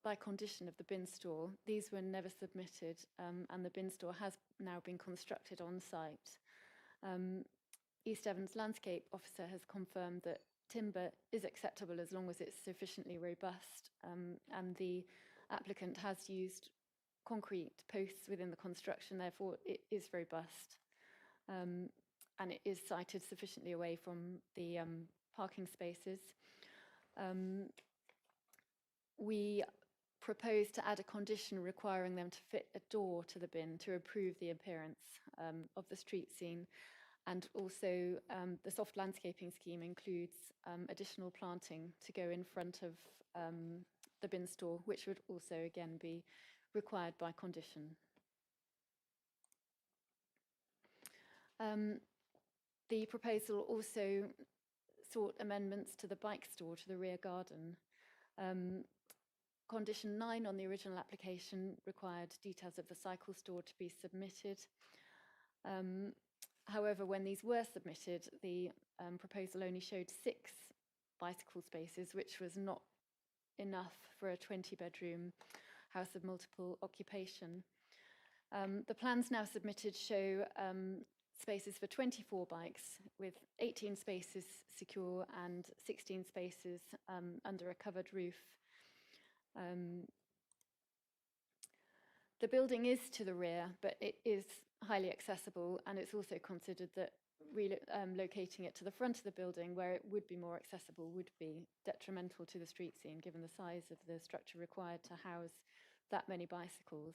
by condition of the bin store. These were never submitted, and the bin store has now been constructed on site. East Devon's landscape officer has confirmed that timber is acceptable as long as it's sufficiently robust, and the applicant has used concrete posts within the construction, therefore it is robust, and it is sited sufficiently away from the parking spaces. We propose to add a condition requiring them to fit a door to the bin to improve the appearance of the street scene. And also the soft landscaping scheme includes additional planting to go in front of the bin store, which would also again be required by condition. The proposal also sought amendments to the bike store to the rear garden. Condition 9 on the original application required details of the cycle store to be submitted. However, when these were submitted, the proposal only showed 6 bicycle spaces, which was not enough for a 20-bedroom house of multiple occupation. The plans now submitted show spaces for 24 bikes, with 18 spaces secure and 16 spaces under a covered roof. The building is to the rear, but it is highly accessible, and it's also considered that locating it to the front of the building, where it would be more accessible, would be detrimental to the street scene, given the size of the structure required to house that many bicycles.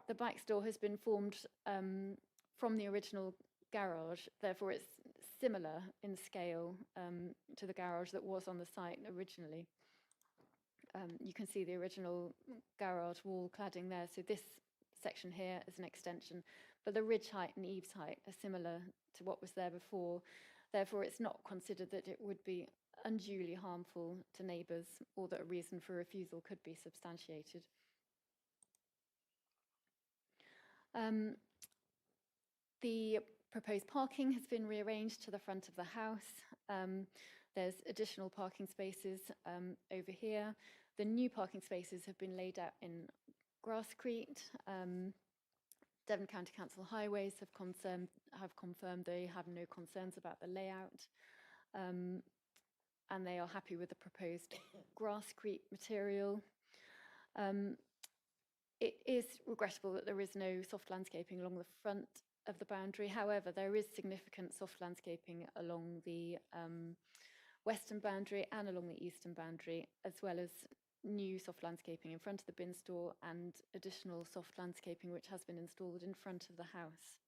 The bike store has been formed from the original garage, therefore it's similar in scale to the garage that was on the site originally. You can see the original garage wall cladding there, so this section here is an extension, but the ridge height and eaves height are similar to what was there before. Therefore, it's not considered that it would be unduly harmful to neighbours, or that a reason for refusal could be substantiated. The proposed parking has been rearranged to the front of the house. There's additional parking spaces over here. The new parking spaces have been laid out in grasscrete. Devon County Council Highways have confirmed they have no concerns about the layout, and they are happy with the proposed grasscrete material. It is regrettable that there is no soft landscaping along the front of the boundary. However, there is significant soft landscaping along the western boundary and along the eastern boundary, as well as new soft landscaping in front of the bin store and additional soft landscaping which has been installed in front of the house.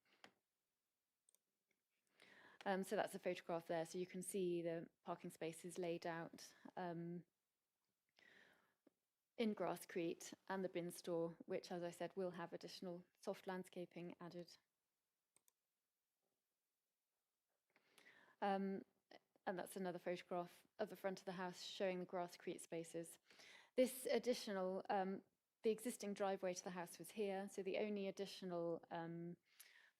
So that's a photograph there, so you can see the parking spaces laid out in grasscrete, and the bin store, which, as I said, will have additional soft landscaping added. And that's another photograph of the front of the house showing the grasscrete spaces. This additional, the existing driveway to the house was here, so the only additional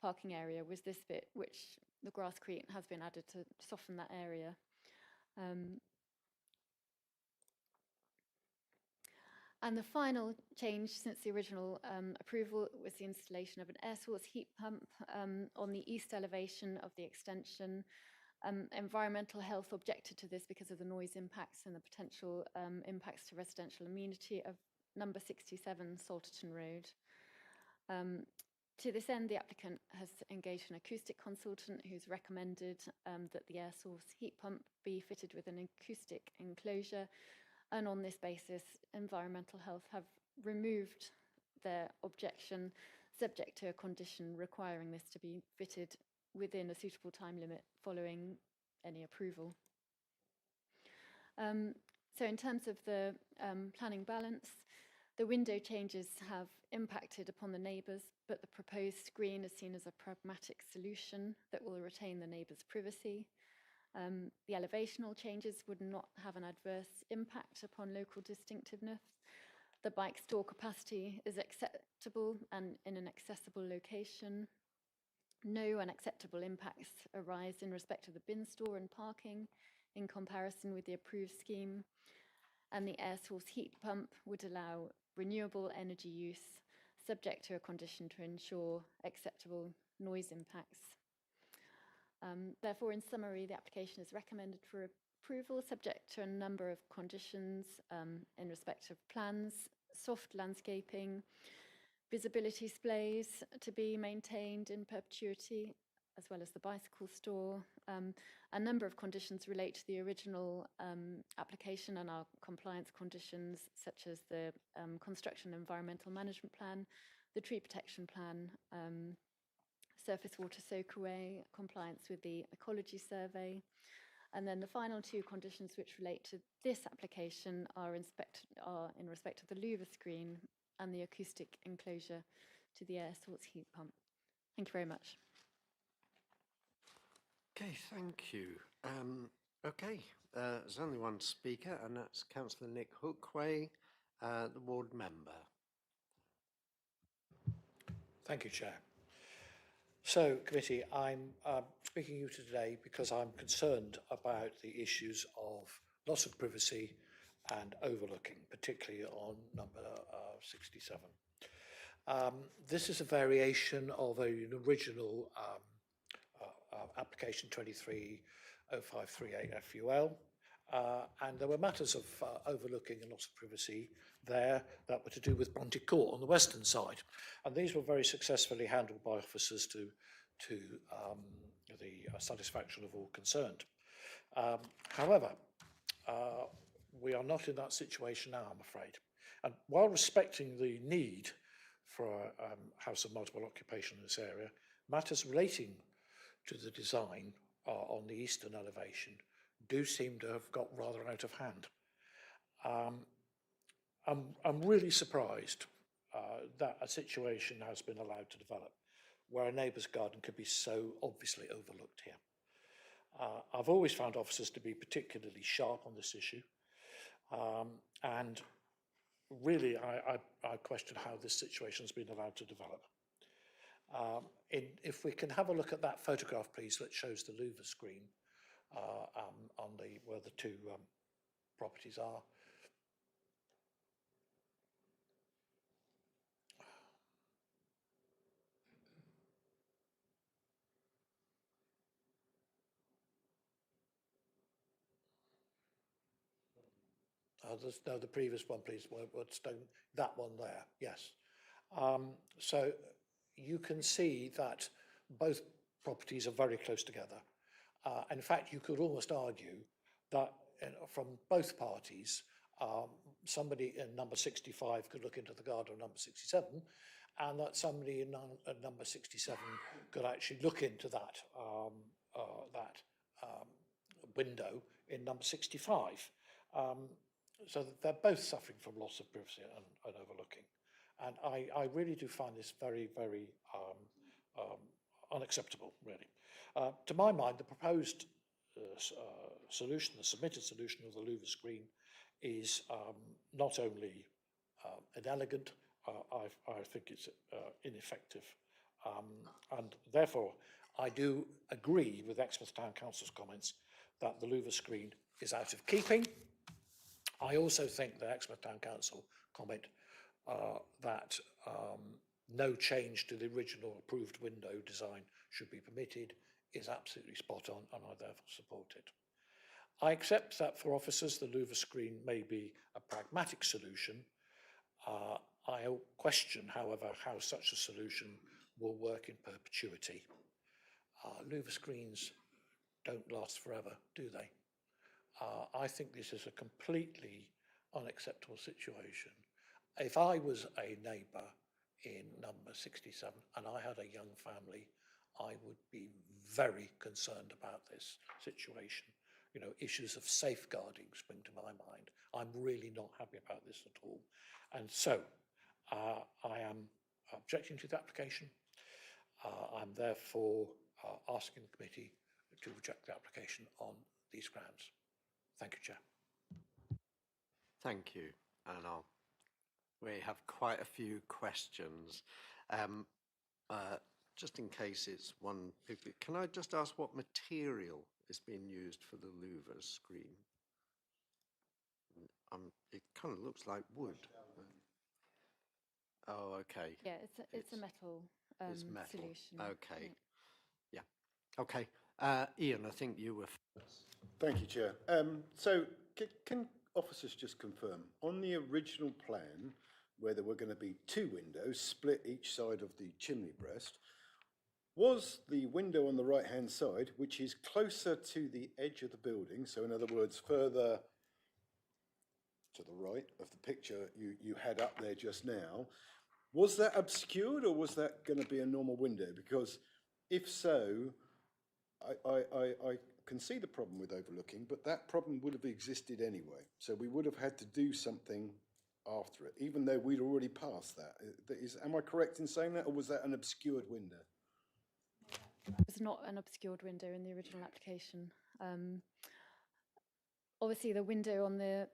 parking area was this bit, which the grasscrete has been added to soften that area. And the final change since the original approval was the installation of an air source heat pump on the east elevation of the extension. Environmental health objected to this because of the noise impacts and the potential impacts to residential amenity of number 67 Salterton Road. To this end, the applicant has engaged an acoustic consultant who's recommended that the air source heat pump be fitted with an acoustic enclosure. And on this basis, Environmental Health have removed their objection, subject to a condition requiring this to be fitted within a suitable time limit following any approval. So in terms of the planning balance, the window changes have impacted upon the neighbours, but the proposed screen is seen as a pragmatic solution that will retain the neighbours' privacy. The elevational changes would not have an adverse impact upon local distinctiveness. The bike store capacity is acceptable and in an accessible location. No unacceptable impacts arise in respect of the bin store and parking in comparison with the approved scheme. And the air source heat pump would allow renewable energy use, subject to a condition to ensure acceptable noise impacts. Therefore, in summary, the application is recommended for approval, subject to a number of conditions in respect of plans, soft landscaping, visibility displays to be maintained in perpetuity, as well as the bicycle store. A number of conditions relate to the original application and our compliance conditions, such as the construction environmental management plan, the tree protection plan, surface water soakaway, compliance with the ecology survey. And then the final two conditions which relate to this application are in respect of the louver screen and the acoustic enclosure to the air source heat pump. Thank you very much. Okay, thank you. There's only one speaker, and that's Councillor Nick Hookway, the ward member. Thank you, Chair. So, committee, I'm speaking to you today because I'm concerned about the issues of loss of privacy and overlooking, particularly on number 67. This is a variation of an original application 230538 FUL, and there were matters of overlooking and loss of privacy there that were to do with Bronte Court on the western side, and these were very successfully handled by officers to the satisfaction of all concerned. However, we are not in that situation now, I'm afraid. And while respecting the need for a house of multiple occupation in this area, matters relating to the design on the eastern elevation do seem to have got rather out of hand. I'm really surprised that a situation has been allowed to develop where a neighbour's garden could be so obviously overlooked here. I've always found officers to be particularly sharp on this issue, and really I question how this situation has been allowed to develop. If we can have a look at that photograph, please, that shows the louver screen on where the two properties are. No, the previous one, please. That one there, yes. So you can see that both properties are very close together. In fact, you could almost argue that from both parties, somebody in number 65 could look into the garden of number 67, and that somebody in number 67 could actually look into that window in number 65. So they're both suffering from loss of privacy and overlooking. And I really do find this very, very unacceptable, really. To my mind, the proposed solution, the submitted solution of the louver screen is not only inelegant, I think it's ineffective And therefore, I do agree with Exmouth Town Council's comments that the louver screen is out of keeping. I also think the Exmouth Town Council comment that no change to the original approved window design should be permitted is absolutely spot on, and I therefore support it. I accept that for officers the louver screen may be a pragmatic solution. I question, however, how such a solution will work in perpetuity. Louver screens don't last forever, do they? I think this is a completely unacceptable situation. If I was a neighbour in number 67 and I had a young family, I would be very concerned about this situation. You know, issues of safeguarding spring to my mind. I'm really not happy about this at all. And so I am objecting to the application. I'm therefore asking the committee to reject the application on these grounds. Thank you, Chair. Thank you. And we have quite a few questions. Just in case it's one, can I just ask what material is being used for the louver screen? It kind of looks like wood. Oh, okay. Yeah, it's a metal, it's metal. solution. Okay. Yeah. Okay. Ian, I think you were first. Thank you, Chair. So can officers just confirm, on the original plan, where there were going to be 2 windows split each side of the chimney breast, was the window on the right-hand side, which is closer to the edge of the building, so in other words, further to the right of the picture you had up there just now, was that obscured or was that going to be a normal window? Because if so, I can see the problem with overlooking, but that problem would have existed anyway. So we would have had to do something after it, even though we'd already passed that. Am I correct in saying that, or was that an obscured window? It was not an obscured window in the original application. Obviously, the window on the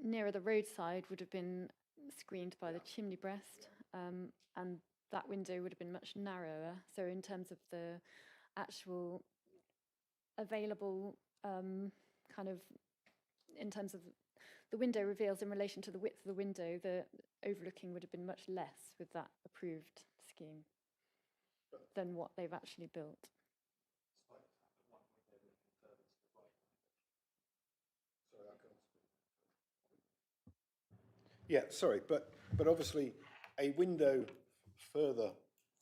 nearer the roadside would have been screened by the chimney breast, and that window would have been much narrower. So in terms of the actual available kind of, in terms of the window reveals in relation to the width of the window, the overlooking would have been much less with that approved scheme than what they've actually built. Yeah, sorry, but obviously a window further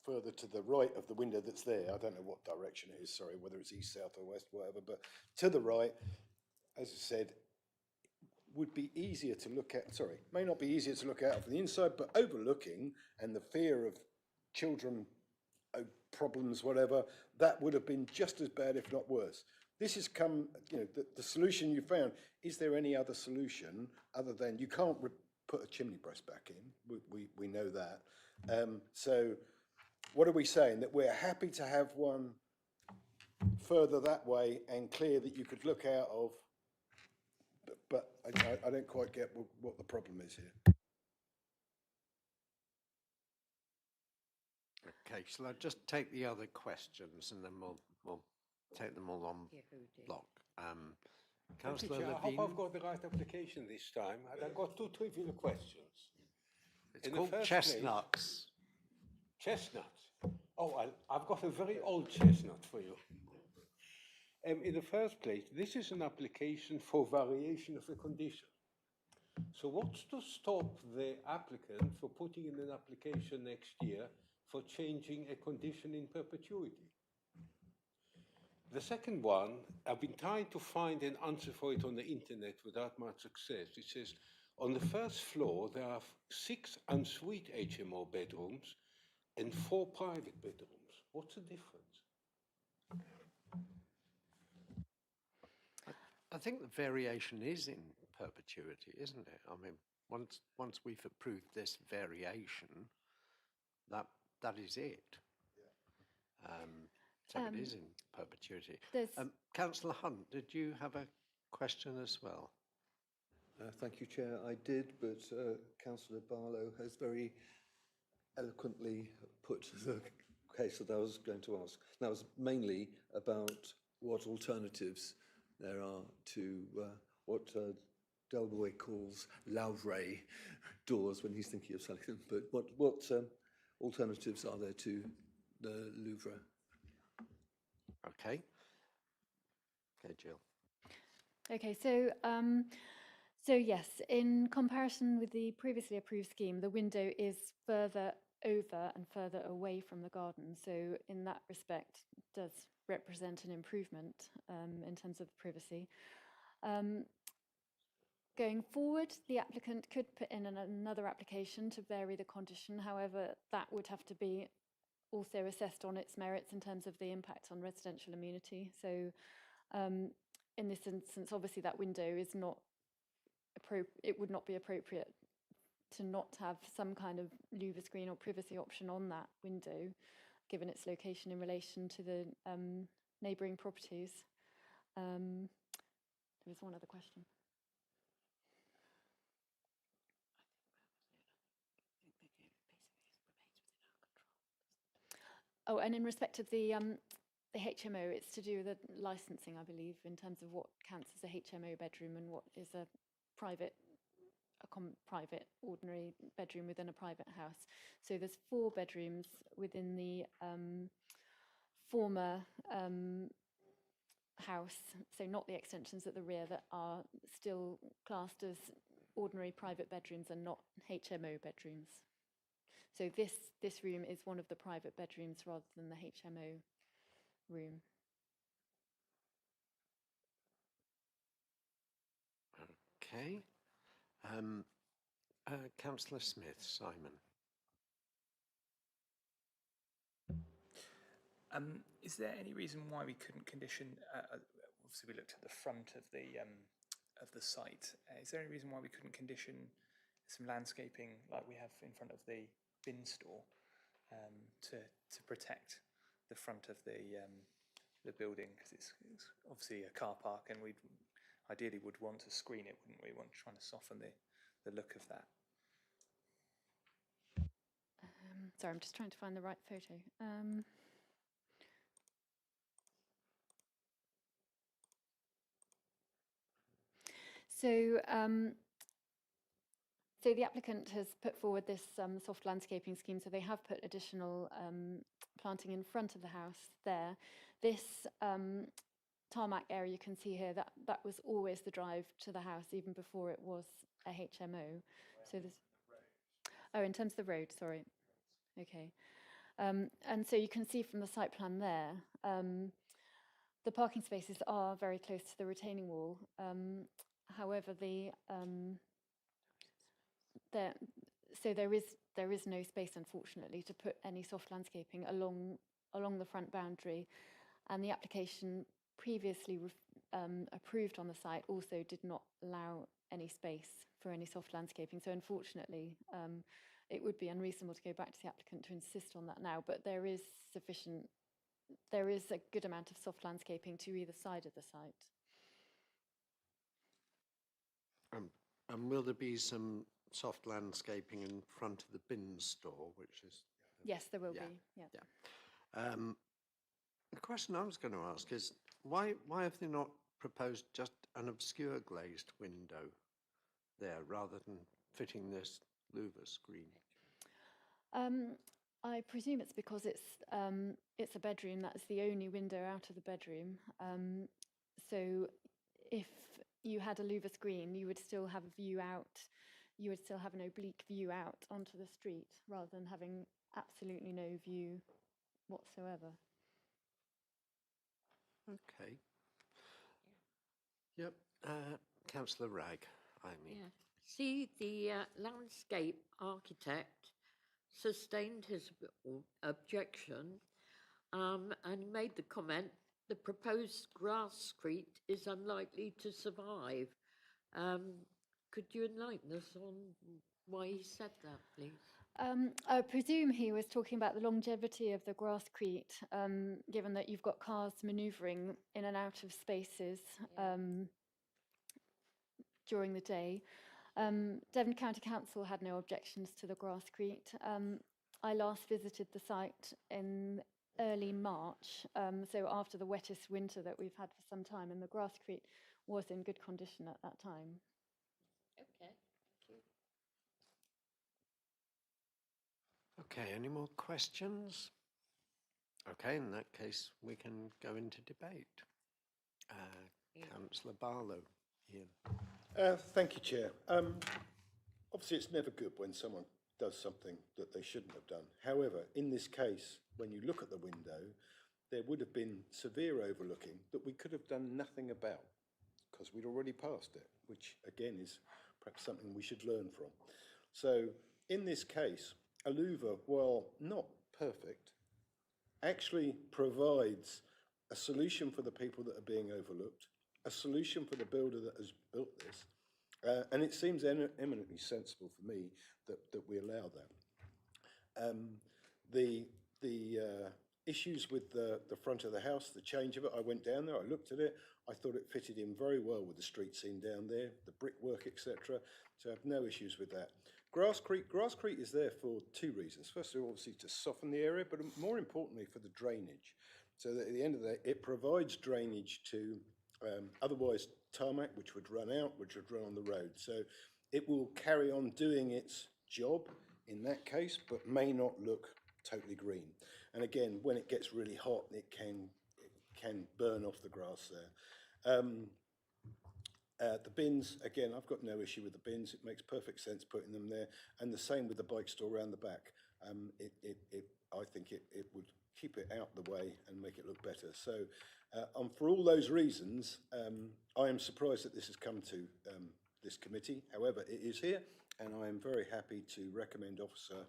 to the right of the window that's there, I don't know what direction it is, sorry, whether it's east, south or west, whatever, but to the right, as I said, would be easier to look at, sorry, may not be easier to look at from the inside, but overlooking and the fear of children problems, whatever, that would have been just as bad, if not worse. This has come, you know, the solution you found, is there any other solution other than, you can't put a chimney breast back in, we know that. So what are we saying? That we're happy to have one further that way and clear that you could look out of, but I don't quite get what the problem is here. Okay, shall I just take the other questions and then we'll take them all on block. Councillor I Levine. hope I've got the right application this time. And I've got 2 trivial questions. It's called chestnuts. Chestnuts? Oh, I've got a very old chestnut for you. In the first place, this is an application for variation of a condition. So what's to stop the applicant for putting in an application next year for changing a condition in perpetuity? The second one, I've been trying to find an answer for it on the internet without much success. It says, on the first floor, there are 6 ensuite HMO bedrooms and 4 private bedrooms. What's the difference? I think the variation is in perpetuity, isn't it? I mean, once we've approved this variation, that is it. So it is in perpetuity. Councillor Hunt, did you have a question as well? Thank you, Chair. I did, but Councillor Barlow has very eloquently put the case that I was going to ask. That was mainly about what alternatives there are to what Delboy calls Louvre doors when he's thinking of selling them. But what alternatives are there to the Louvre? Okay. Okay, Jill. Okay, so yes, in comparison with the previously approved scheme, the window is further over and further away from the garden. So in that respect, does represent an improvement in terms of privacy. Going forward, the applicant could put in another application to vary the condition. However, that would have to be also assessed on its merits in terms of the impact on residential amenity. So in this instance, obviously that window is not it would not be appropriate to not have some kind of louver screen or privacy option on that window, given its location in relation to the neighbouring properties. There was one other question. Oh, and in respect of the HMO, it's to do with the licensing, I believe, in terms of what counts as a HMO bedroom and what is a private ordinary bedroom within a private house. So there's 4 bedrooms within the former house, so not the extensions at the rear, that are still classed as ordinary private bedrooms and not HMO bedrooms. So this room is one of the private bedrooms rather than the HMO room. Okay. Councillor Smith, Simon. Is there any reason why we couldn't condition? Obviously, we looked at the front of the site. Is there any reason why we couldn't condition some landscaping like we have in front of the bin store to protect the front of the building? Because it's obviously a car park, and we ideally would want to screen it, wouldn't we? Want to try to soften the look of that. Sorry, I'm just trying to find the right photo. So the applicant has put forward this soft landscaping scheme, so they have put additional planting in front of the house there. This tarmac area you can see here, that was always the drive to the house, even before it was a HMO. So this, oh, in terms of the road, sorry. Okay. And so you can see from the site plan there, the parking spaces are very close to the retaining wall. However, there is no space, unfortunately, to put any soft landscaping along the front boundary, and the application previously approved on the site also did not allow any space for any soft landscaping. So unfortunately, it would be unreasonable to go back to the applicant to insist on that now, but there is a good amount of soft landscaping to either side of the site. And will there be some soft landscaping in front of the bin store, which is... Yes, there will be, yeah. The question I was going to ask is, why have they not proposed just an obscure glazed window there rather than fitting this louver screen? I presume it's because it's a bedroom. That's the only window out of the bedroom. So if you had a louver screen, you would still have a view out. You would still have an oblique view out onto the street rather than having absolutely no view whatsoever. Okay. Yep. Councillor Ragg, I mean. Yeah. See, the landscape architect sustained his objection and he made the comment, the proposed grass street is unlikely to survive. Could you enlighten us on why he said that, please? I presume he was talking about the longevity of the grasscrete, given that you've got cars manoeuvring in and out of spaces during the day. Devon County Council had no objections to the grasscrete. I last visited the site in early March, so after the wettest winter that we've had for some time, and the grasscrete was in good condition at that time. Okay, thank you. Okay, any more questions? Okay, in that case, we can go into debate. Councillor Barlow, Ian. Thank you, Chair. Obviously, it's never good when someone does something that they shouldn't have done. However, in this case, when you look at the window, there would have been severe overlooking that we could have done nothing about because we'd already passed it, which again is perhaps something we should learn from. So in this case, Aluva, while not perfect, actually provides a solution for the people that are being overlooked, a solution for the builder that has built this, and it seems eminently sensible for me that we allow that. The issues with the front of the house, the change of it, I went down there, I looked at it, I thought it fitted in very well with the street scene down there, the brickwork, etc. So I have no issues with that. Grasscrete is there for two reasons. First of all, obviously to soften the area, but more importantly for the drainage. So that at the end of the day, it provides drainage to otherwise tarmac, which would run out, which would run on the road. So it will carry on doing its job in that case, but may not look totally green. And again, when it gets really hot, it can burn off the grass there. The bins, again, I've got no issue with the bins. It makes perfect sense putting them there. And the same with the bike store around the back. I think it would keep it out the way and make it look better. So for all those reasons, I am surprised that this has come to this committee. However, it is here, and I am very happy to recommend officer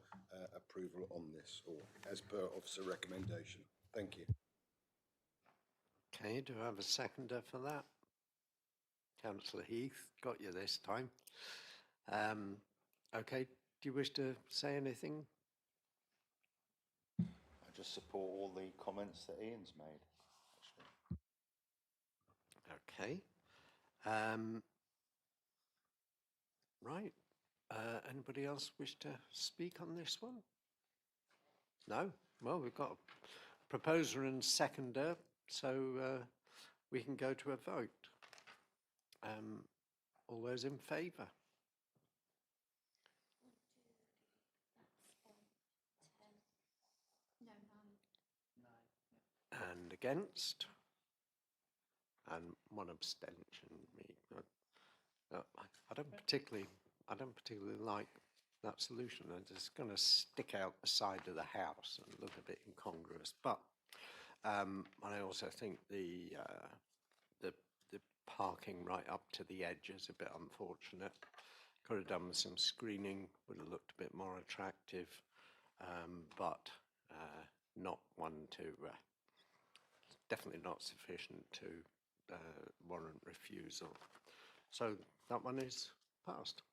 approval on this, or as per officer recommendation. Thank you. Okay, do I have a seconder for that? Councillor Heath, got you this time. Okay, do you wish to say anything? I just support all the comments that Ian's made. Okay. Right. Anybody else wish to speak on this one? No? Well, we've got a proposer and seconder, so we can go to a vote. All those in favour? And against? And one abstention. I don't particularly like that solution. I'm just going to stick out the side of the house and look a bit incongruous. But I also think the parking right up to the edge is a bit unfortunate. Could have done with some screening, would have looked a bit more attractive, but not one to, definitely not sufficient to warrant refusal. So that one is passed.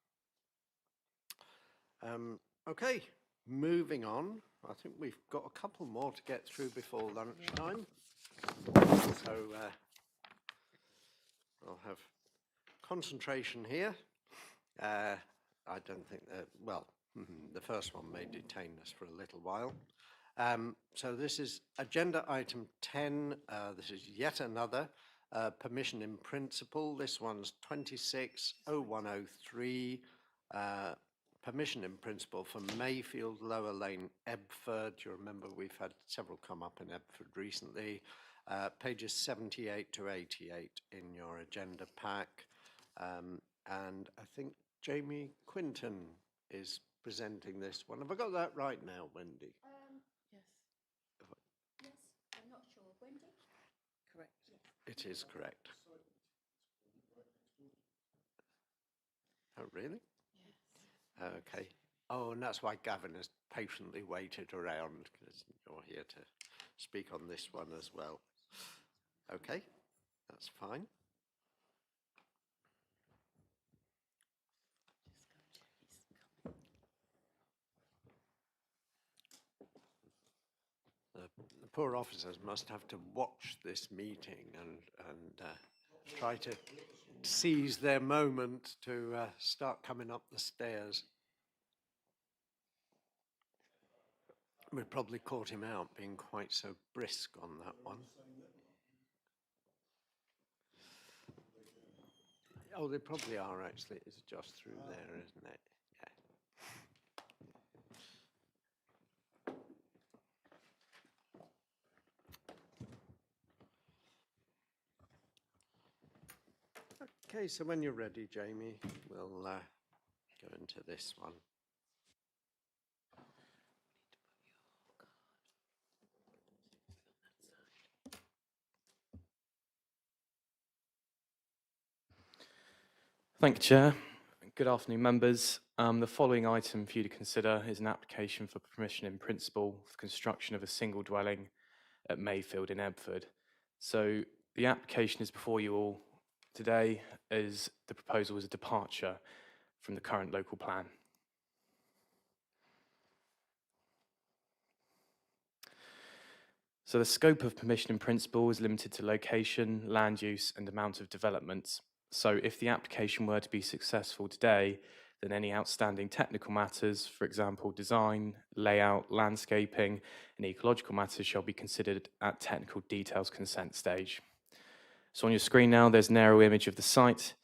Okay, moving on. I think we've got a couple more to get through before lunchtime. So I'll have concentration here. I don't think that, well, the first one may detain us for a little while. So this is agenda item 10. This is yet another permission in principle. This one's 260103. Permission in principle for Mayfield Lower Lane, Ebford. You remember we've had several come up in Ebford recently. Pages 78 to 88 in your agenda pack. And I think Jamie Quinton is presenting this one. Have I got that right now, Wendy? Yes. Yes, I'm not sure. Wendy? Correct. It is correct. Oh, really? Yes. Okay. Oh, and that's why Gavin has patiently waited around, because you're here to speak on this one as well. Okay, that's fine. The poor officers must have to watch this meeting and try to seize their moment to start coming up the stairs. We probably caught him out being quite so brisk on that one. Oh, they probably are actually. It's just through there, isn't it? Yeah. Okay, so when you're ready, Jamie, we'll go into this one. Thank you, Chair. Good afternoon, members. The following item for you to consider is an application for permission in principle for construction of a single dwelling at Mayfield in Ebford. So the application is before you all today as the proposal is a departure from the current local plan. So the scope of permission in principle is limited to location, land use, and amount of development. So if the application were to be successful today, then any outstanding technical matters, for example, design, layout, landscaping, and ecological matters shall be considered at technical details consent stage. So on your screen now, there's an aerial image of the site.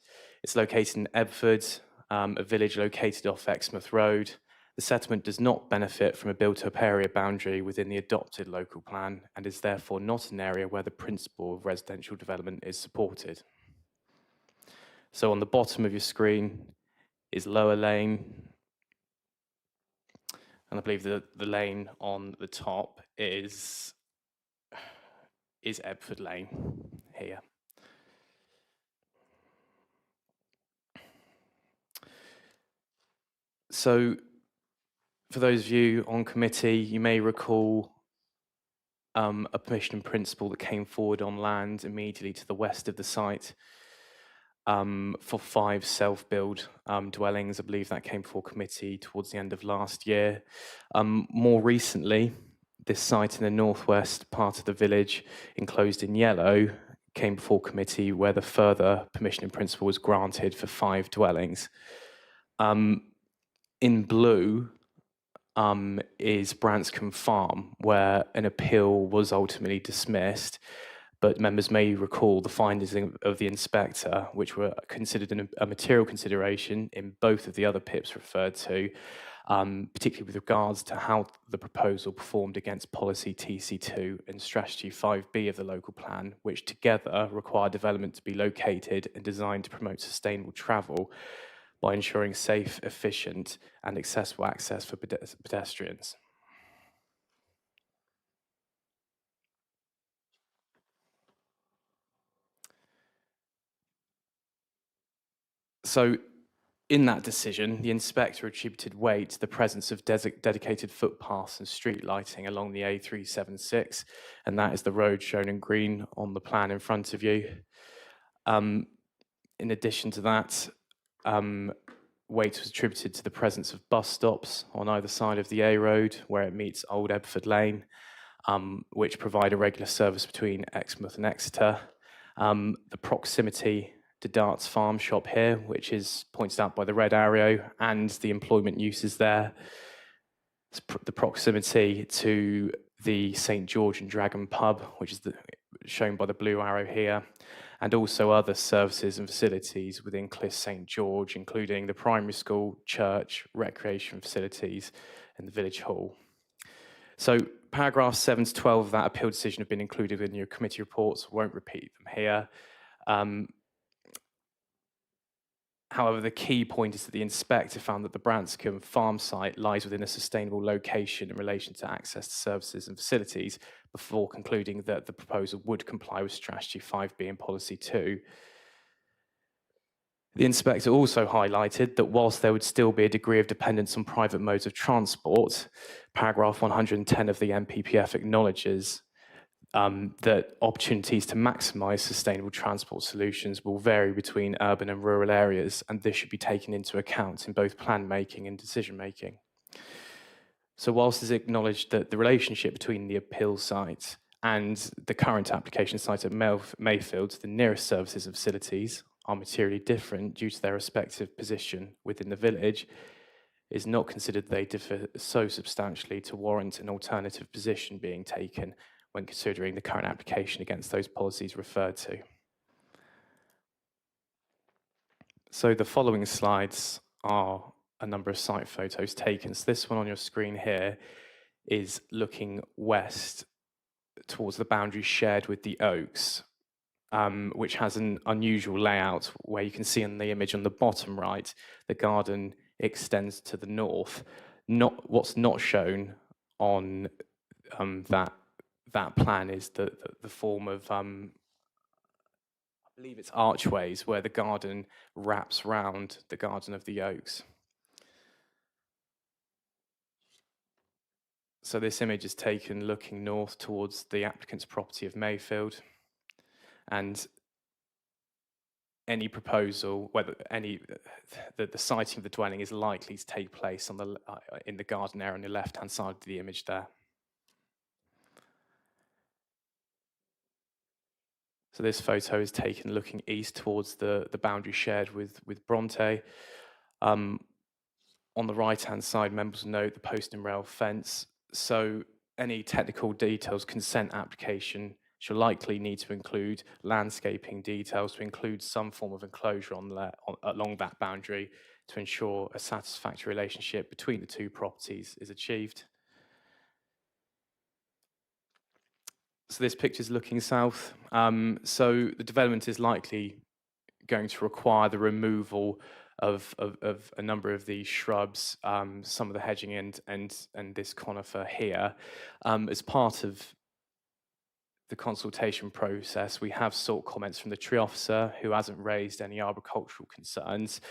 It's located in Ebford, a village located off Exmouth Road. The settlement does not benefit from a built-up area boundary within the adopted local plan and is therefore not an area where the principle of residential development is supported. So on the bottom of your screen is Lower Lane, and I believe the lane on the top is Ebford Lane here. So for those of you on committee, you may recall a permission in principle that came forward on land immediately to the west of the site for 5 self-build dwellings. I believe that came before committee towards the end of last year. More recently, this site in the northwest part of the village, enclosed in yellow, came before committee where the further permission in principle was granted for 5 dwellings. In blue is Branscombe Farm, where an appeal was ultimately dismissed, but members may recall the findings of the inspector, which were considered a material consideration in both of the other PIPs referred to, particularly with regards to how the proposal performed against policy TC2 and strategy 5B of the local plan, which together require development to be located and designed to promote sustainable travel by ensuring safe, efficient, and accessible access for pedestrians. So, in that decision, the inspector attributed weight to the presence of dedicated footpaths and street lighting along the A376, and that is the road shown in green on the plan in front of you. In addition to that, weight was attributed to the presence of bus stops on either side of the A road where it meets Old Ebford Lane, which provide a regular service between Exmouth and Exeter. The proximity to Darts Farm Shop here, which is pointed out by the red arrow, and the employment uses there. The proximity to the St George and Dragon pub, which is shown by the blue arrow here, and also other services and facilities within Cliff St George, including the primary school, church, recreation facilities, and the village hall. So paragraphs 7 to 12 of that appeal decision have been included in your committee reports. Won't repeat them here. However, the key point is that the inspector found that the Branscombe farm site lies within a sustainable location in relation to access to services and facilities before concluding that the proposal would comply with strategy 5B and policy 2. The inspector also highlighted that whilst there would still be a degree of dependence on private modes of transport, paragraph 110 of the NPPF acknowledges that opportunities to maximise sustainable transport solutions will vary between urban and rural areas, and this should be taken into account in both plan making and decision making. So whilst it's acknowledged that the relationship between the appeal site and the current application site at Mayfield, the nearest services and facilities, are materially different due to their respective position within the village, is not considered they differ so substantially to warrant an alternative position being taken when considering the current application against those policies referred to. So the following slides are a number of site photos taken. So this one on your screen here is looking west towards the boundary shared with the Oaks, which has an unusual layout where you can see in the image on the bottom right, the garden extends to the north. What's not shown on that plan is the form of I believe it's archways where the garden wraps round the Garden of the Oaks. So this image is taken looking north towards the applicant's property of Mayfield, and any proposal, whether the siting of the dwelling is likely to take place on the in the garden area on the left-hand side of the image there. So this photo is taken looking east towards the boundary shared with Bronte. On the right-hand side, members will note the post and rail fence. So any technical details consent application shall likely need to include landscaping details to include some form of enclosure along that boundary to ensure a satisfactory relationship between the two properties is achieved. So this picture is looking south. So the development is likely going to require the removal of a number of these shrubs, some of the hedging and this conifer here. As part of the consultation process, we have sought comments from the tree officer, who hasn't raised any arboricultural concerns.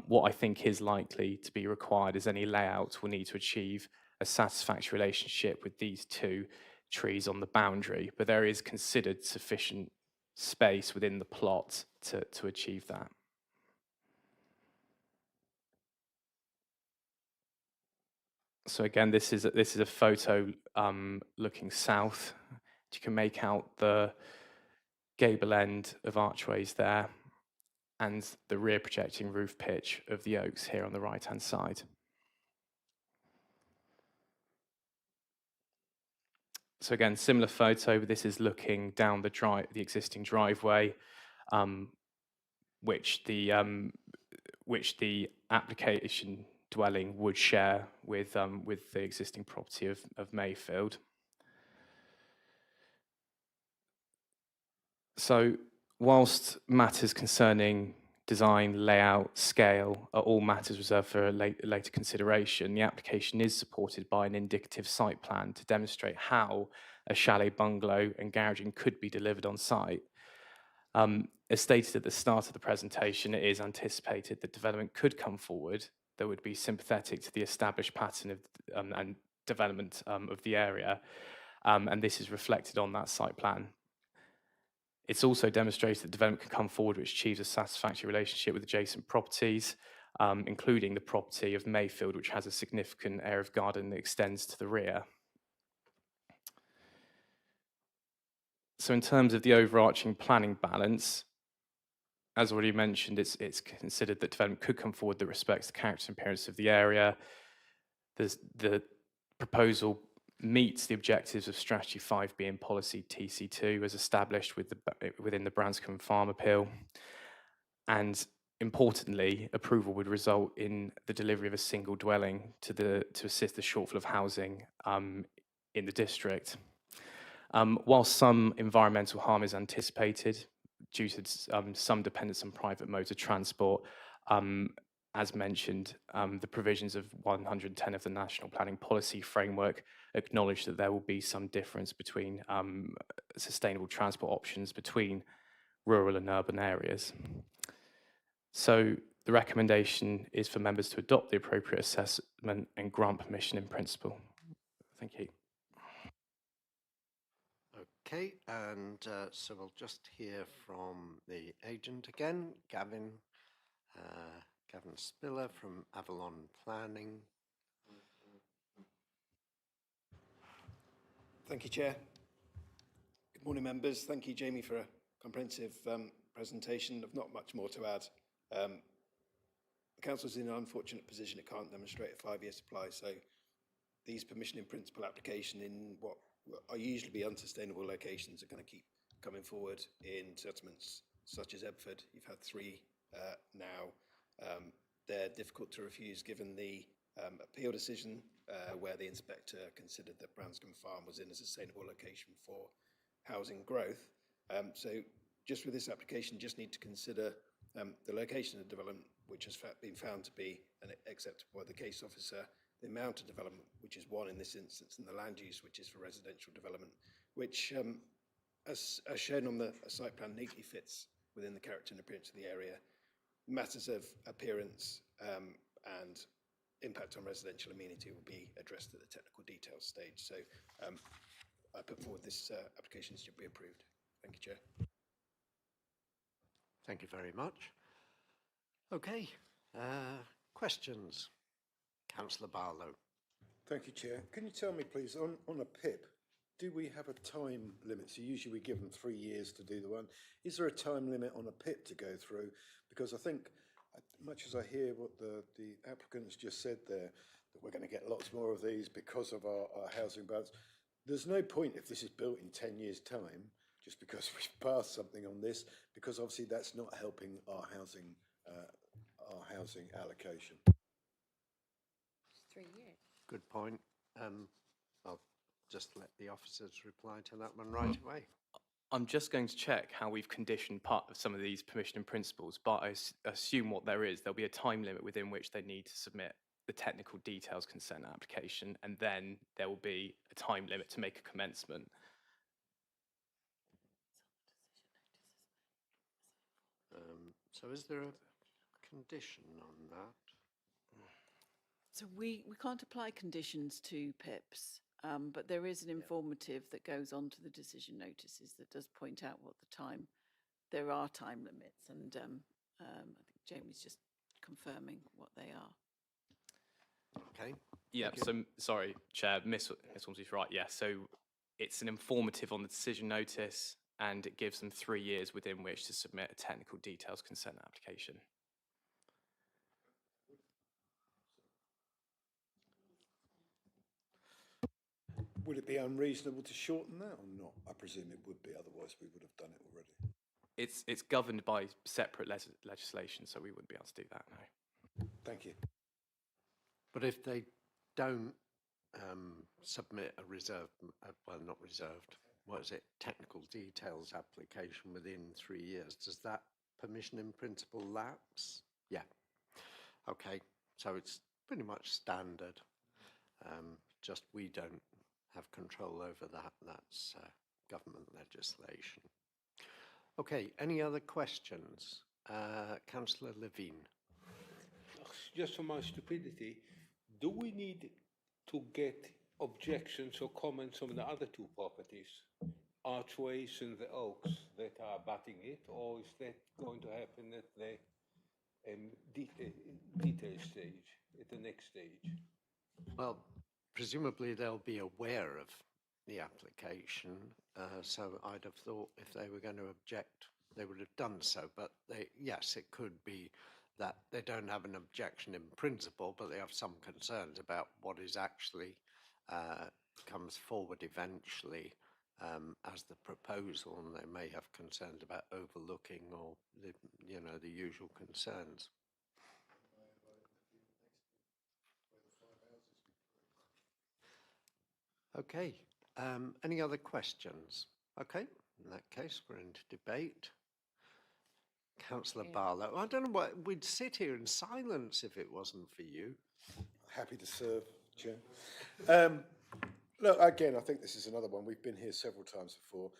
What I think is likely to be required is any layout will need to achieve a satisfactory relationship with these two trees on the boundary, but there is considered sufficient space within the plot to achieve that. So again, this is a photo looking south. You can make out the gable end of archways there and the rear projecting roof pitch of the Oaks here on the right-hand side. So again, similar photo, but this is looking down the existing driveway, which the application dwelling would share with the existing property of Mayfield. So whilst matters concerning design, layout, scale are all matters reserved for a later consideration, the application is supported by an indicative site plan to demonstrate how a chalet bungalow and garaging could be delivered on site. As stated at the start of the presentation, it is anticipated that development could come forward that would be sympathetic to the established pattern of and development of the area, and this is reflected on that site plan. It's also demonstrated that development can come forward which achieves a satisfactory relationship with adjacent properties, including the property of Mayfield, which has a significant area of garden that extends to the rear. So in terms of the overarching planning balance, as already mentioned, it's considered that development could come forward that respects the character and appearance of the area. The proposal meets the objectives of Strategy 5B and Policy TC2 as established within the Branscombe Farm Appeal. And importantly, approval would result in the delivery of a single dwelling to assist the shortfall of housing in the district. While some environmental harm is anticipated due to some dependence on private modes of transport, as mentioned, the provisions of 110 of the National Planning Policy Framework acknowledge that there will be some difference between sustainable transport options between rural and urban areas. So the recommendation is for members to adopt the appropriate assessment and grant permission in principle. Thank you. Okay, and so we'll just hear from the agent again, Gavin Spiller from Avalon Planning. Thank you, Chair. Good morning, members. Thank you, Jamie, for a comprehensive presentation. I've not much more to add. Council's in an unfortunate position. It can't demonstrate a 5-year supply. So these permission in principle application in what are usually be unsustainable locations are going to keep coming forward in settlements such as Ebford. You've had 3 now. They're difficult to refuse given the appeal decision where the inspector considered that Branscombe Farm was in a sustainable location for housing growth. So just with this application, just need to consider the location of development, which has been found to be acceptable by the case officer, the amount of development, which is 1 in this instance, and the land use, which is for residential development, which, as shown on the site plan, neatly fits within the character and appearance of the area. Matters of appearance and impact on residential amenity will be addressed at the technical details stage. So I put forward this application should be approved. Thank you, Chair. Thank you very much. Okay, questions? Councillor Barlow. Thank you, Chair. Can you tell me, please, on a PIP, do we have a time limit? So usually we give them 3 years to do the one. Is there a time limit on a PIP to go through? Because I think, much as I hear what the applicants just said there, that we're going to get lots more of these because of our housing balance, there's no point if this is built in 10 years' time, just because we've passed something on this, because obviously that's not helping our housing allocation. 3 years. Good point. I'll just let the officers reply to that one right away. I'm just going to check how we've conditioned part of some of these permission in principles, but I assume what there is, there'll be a time limit within which they need to submit the technical details consent application, and then there will be a time limit to make a commencement. So is there a condition on that? So we can't apply conditions to PIPs, but there is an informative that goes on to the decision notices that does point out what there are time limits, and I think Jamie's just confirming what they are. Okay. Yeah, so, sorry, Chair, Miss Ormsby's right, yeah, so it's an informative on the decision notice, and it gives them 3 years within which to submit a technical details consent application. Would it be unreasonable to shorten that or not? I presume it would be, otherwise we would have done it already. It's governed by separate legislation, so we wouldn't be able to do that now. Thank you. But if they don't submit a reserved, well, not reserved, what is it, technical details application within 3 years, does that permission in principle lapse? Yeah. Okay, so it's pretty much standard. Just we don't have control over that. That's government legislation. Okay, any other questions? Councillor Levine. Just for my stupidity, do we need to get objections or comments on the other 2 properties, Archways and the Oaks, that are abutting it, or is that going to happen at the detail stage, at the next stage? Well, presumably they'll be aware of the application, so I'd have thought if they were going to object, they would have done so. But yes, it could be that they don't have an objection in principle, but they have some concerns about what is actually comes forward eventually as the proposal, and they may have concerns about overlooking or the usual concerns. Okay, any other questions? Okay, in that case, we're into debate. Councillor Barlow, I don't know what, we'd sit here in silence if it wasn't for you. Happy to serve, Chair. Look, again, I think this is another one. We've been here several times before.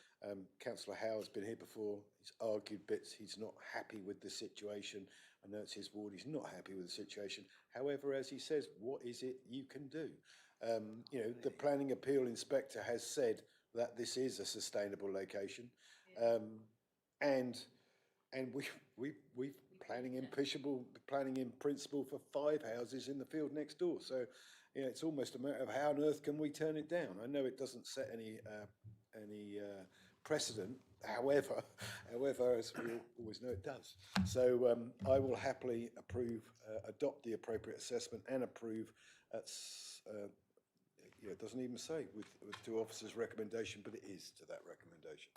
Councillor Howe's been here before. He's argued bits. He's not happy with the situation. I know it's his ward. He's not happy with the situation. However, as he says, what is it you can do? The planning appeal inspector has said that this is a sustainable location, and we've planning in principle for 5 houses in the field next door. So, it's almost a matter of how on earth can we turn it down? I know it doesn't set any precedent, however, as we always know, it does. So I will happily adopt the appropriate assessment and approve it doesn't even say with two officers' recommendation, but it is to that recommendation.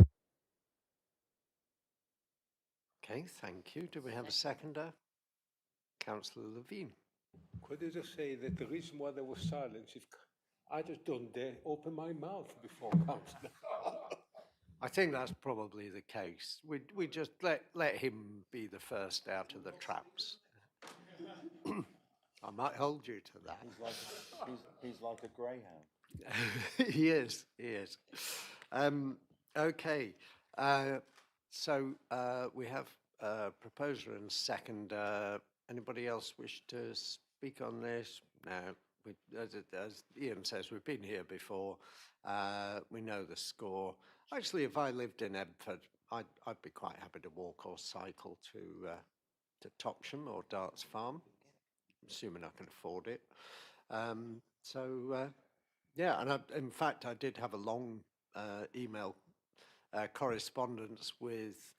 Okay, thank you. Do we have a seconder? Councillor Levine. Could I just say that the reason why there was silence is I just don't dare open my mouth before councillor. I think that's probably the case. We just let him be the first out of the traps. I might hold you to that. He's like a greyhound. He is. Okay. So we have a proposer and seconder. Anybody else wish to speak on this? No. As Ian says, we've been here before. We know the score. Actually, if I lived in Ebford, I'd be quite happy to walk or cycle to Topsham or Darts Farm, assuming I can afford it. Yeah, and in fact, I did have a long email correspondence with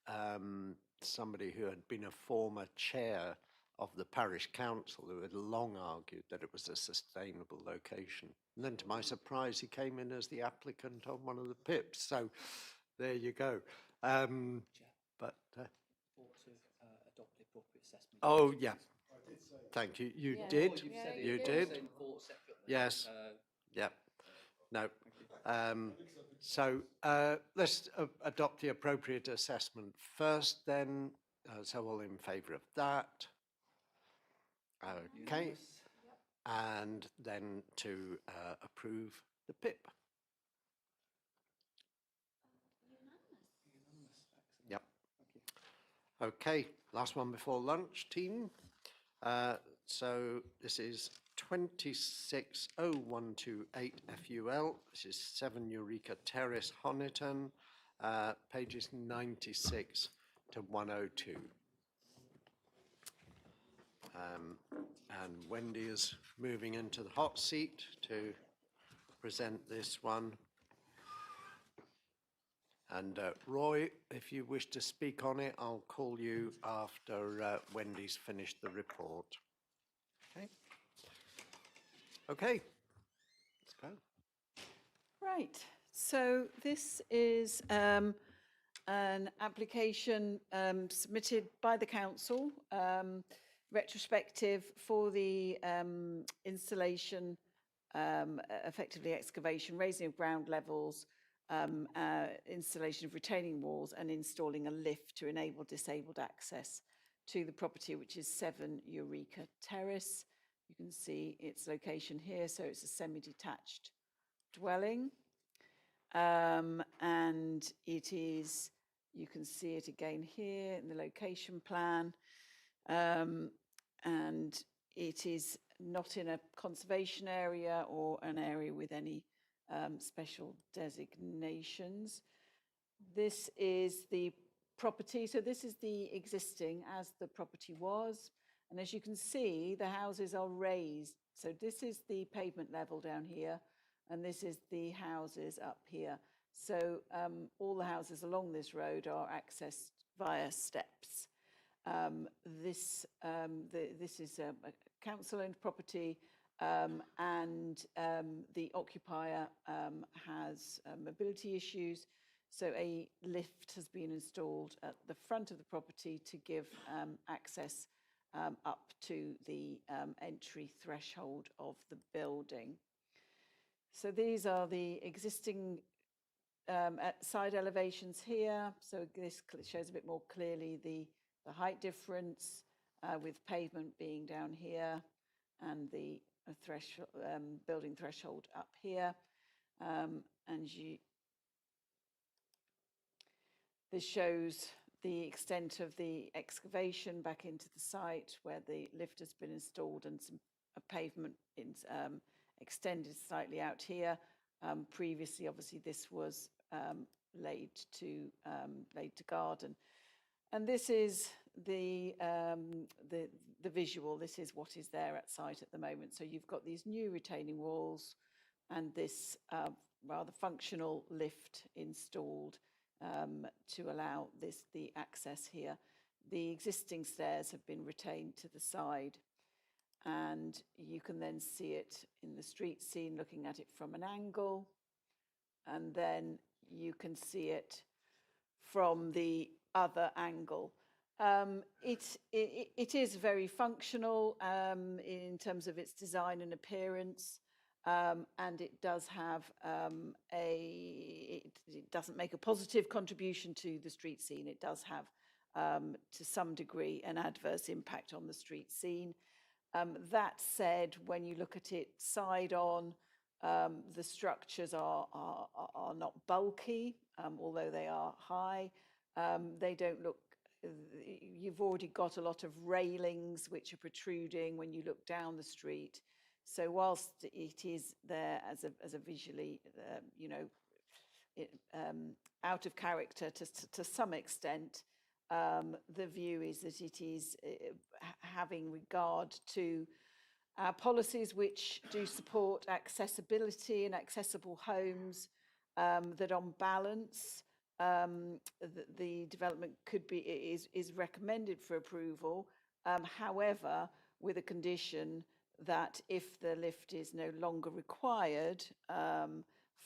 somebody who had been a former chair of the parish council, who had long argued that it was a sustainable location. And then to my surprise, he came in as the applicant on one of the PIPs. So there you go. But oh, yeah. Thank you. You did. You did. Yes. Yeah. No. So let's adopt the appropriate assessment first then. So all in favour of that. Okay. And then to approve the PIP. Yep. Okay, last one before lunch, team. So this is 260128 FUL. This is 7 Eureka Terrace, Honiton, pages 96 to 102. And Wendy is moving into the hot seat to present this one. And Roy, if you wish to speak on it, I'll call you after Wendy's finished the report. Okay. Okay. Let's go. Right. So this is an application submitted by the council, retrospective for the installation, effectively excavation, raising of ground levels, installation of retaining walls and installing a lift to enable disabled access to the property, which is 7 Eureka Terrace. You can see its location here, so it's a semi-detached dwelling. And it is, you can see it again here in the location plan. And it is not in a conservation area or an area with any special designations. This is the property, so this is the existing as the property was. And as you can see, the houses are raised. So this is the pavement level down here, and this is the houses up here. So all the houses along this road are accessed via steps. This is a council-owned property, and the occupier has mobility issues. So a lift has been installed at the front of the property to give access up to the entry threshold of the building. So these are the existing side elevations here. So this shows a bit more clearly the height difference with pavement being down here and the building threshold up here. This shows the extent of the excavation back into the site where the lift has been installed and some pavement extended slightly out here. Previously, obviously, this was laid to garden. And this is the visual. This is what is there at site at the moment. So you've got these new retaining walls and this rather functional lift installed. to allow the access here. The existing stairs have been retained to the side, and you can then see it in the street scene looking at it from an angle, and then you can see it from the other angle. It is very functional in terms of its design and appearance, and it does have it doesn't make a positive contribution to the street scene. It does have, to some degree, an adverse impact on the street scene. That said, when you look at it side on, the structures are not bulky, although they are high. They don't look, you've already got a lot of railings which are protruding when you look down the street. So whilst it is there as a visually, out of character to some extent, the view is that it is having regard to our policies which do support accessibility and accessible homes, that on balance, the development is recommended for approval. However, with a condition that if the lift is no longer required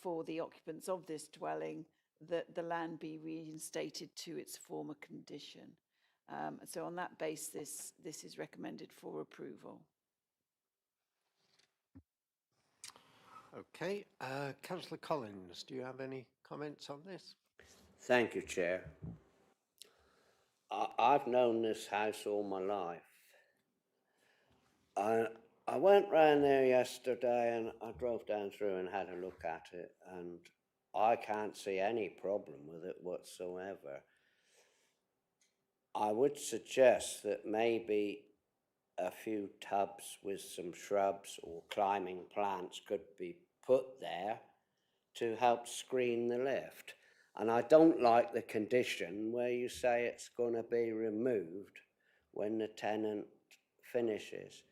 for the occupants of this dwelling, that the land be reinstated to its former condition. So on that basis, this is recommended for approval. Okay, Councillor Collins, do you have any comments on this? Thank you, Chair. I've known this house all my life. I went round there yesterday and I drove down through and had a look at it, and I can't see any problem with it whatsoever. I would suggest that maybe a few tubs with some shrubs or climbing plants could be put there to help screen the lift. And I don't like the condition where you say it's going to be removed when the tenant finishes.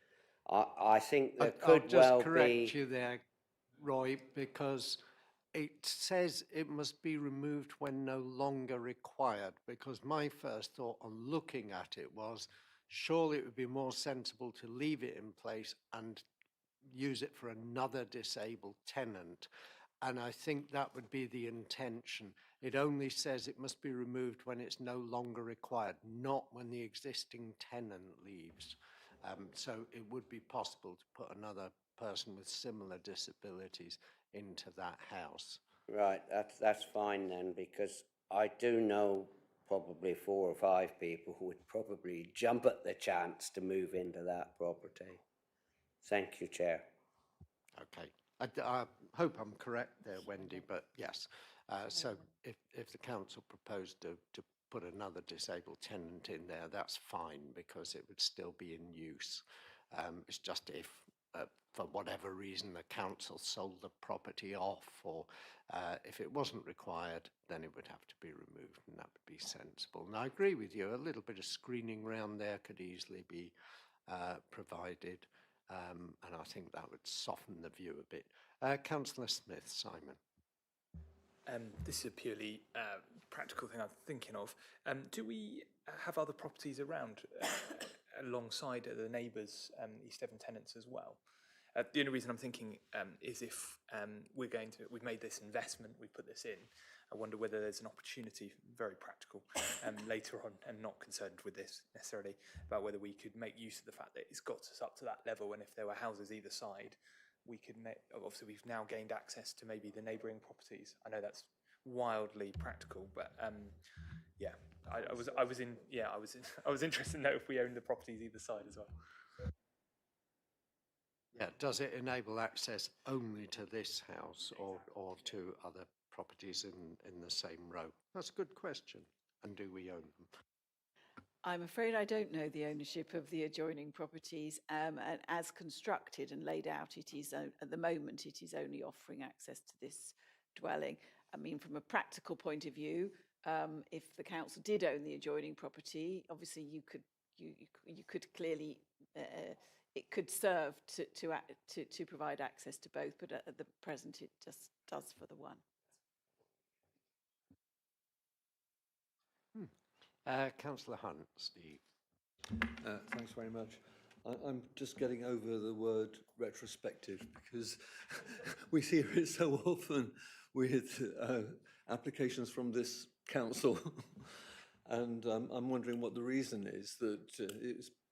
I think there could I'll just well correct be... you there, Roy, because it says it must be removed when no longer required, because my first thought on looking at it was, surely it would be more sensible to leave it in place and use it for another disabled tenant. And I think that would be the intention. It only says it must be removed when it's no longer required, not when the existing tenant leaves. So it would be possible to put another person with similar disabilities into that house. Right, that's fine then, because I do know probably 4 or 5 people who would probably jump at the chance to move into that property. Thank you, Chair. Okay. I hope I'm correct there, Wendy, but yes. So if the council proposed to put another disabled tenant in there, that's fine, because it would still be in use. It's just if, for whatever reason, the council sold the property off, or if it wasn't required, then it would have to be removed, and that would be sensible. And I agree with you, a little bit of screening round there could easily be provided. And I think that would soften the view a bit. Councillor Smith, Simon. This is a purely practical thing I'm thinking of. Do we have other properties around alongside the neighbours, East Devon tenants as well? The only reason I'm thinking is if we've made this investment, we put this in, I wonder whether there's an opportunity, very practical, later on, and not concerned with this necessarily, about whether we could make use of the fact that it's got us up to that level, and if there were houses either side, we could make, obviously we've now gained access to maybe the neighbouring properties. I know that's wildly practical, but yeah, I was interested to know if we own the properties either side as well. Yeah, does it enable access only to this house or to other properties in the same row? That's a good question. And do we own them? I'm afraid I don't know the ownership of the adjoining properties. And as constructed and laid out, it is at the moment it is only offering access to this dwelling. I mean, from a practical point of view, if the council did own the adjoining property, obviously you could clearly it could serve to provide access to both, but at the present it just does for the one. Councillor Hunt, Steve. Thanks very much. I'm just getting over the word retrospective because we hear it so often with applications from this council. And I'm wondering what the reason is that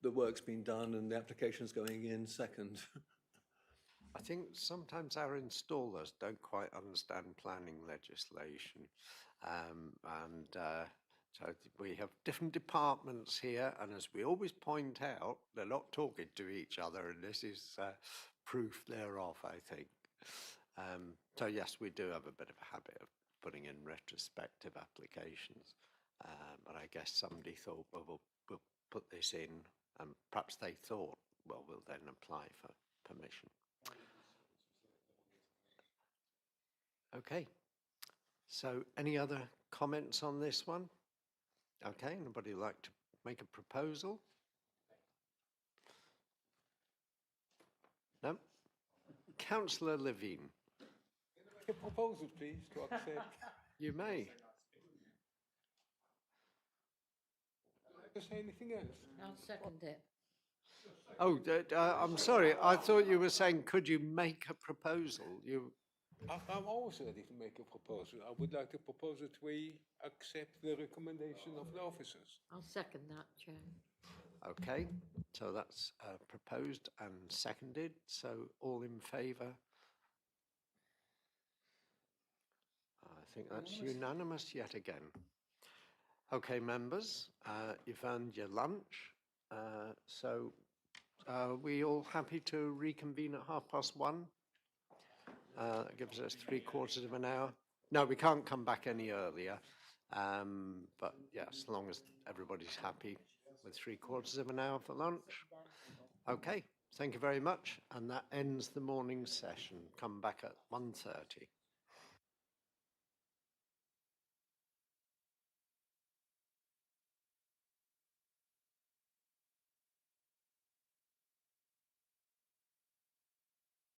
the work's been done and the application's going in second. I think sometimes our installers don't quite understand planning legislation. So we have different departments here, and as we always point out, they're not talking to each other, and this is proof thereof, I think. So yes, we do have a bit of a habit of putting in retrospective applications, but I guess somebody thought, well, we'll put this in, and perhaps they thought, well, we'll then apply for permission. Okay, so any other comments on this one? Okay, anybody like to make a proposal? No? Councillor Levine. Make a proposal, please, to accept. You may. Would you like to say anything else? I'll second it. Oh, I'm sorry, I thought you were saying, could you make a proposal? I'm always ready to make a proposal. I would like to propose that we accept the recommendation of the officers. I'll second that, Chair. Okay, so that's proposed and seconded, so all in favour? I think that's unanimous yet again. Okay, members, you've earned your lunch, so are we all happy to reconvene at 1:30? That gives us 3/4 of an hour. No, we can't come back any earlier. But yeah, as long as everybody's happy with 3/4 of an hour for lunch. Okay, thank you very much. And that ends the morning session. Come back at 1:30.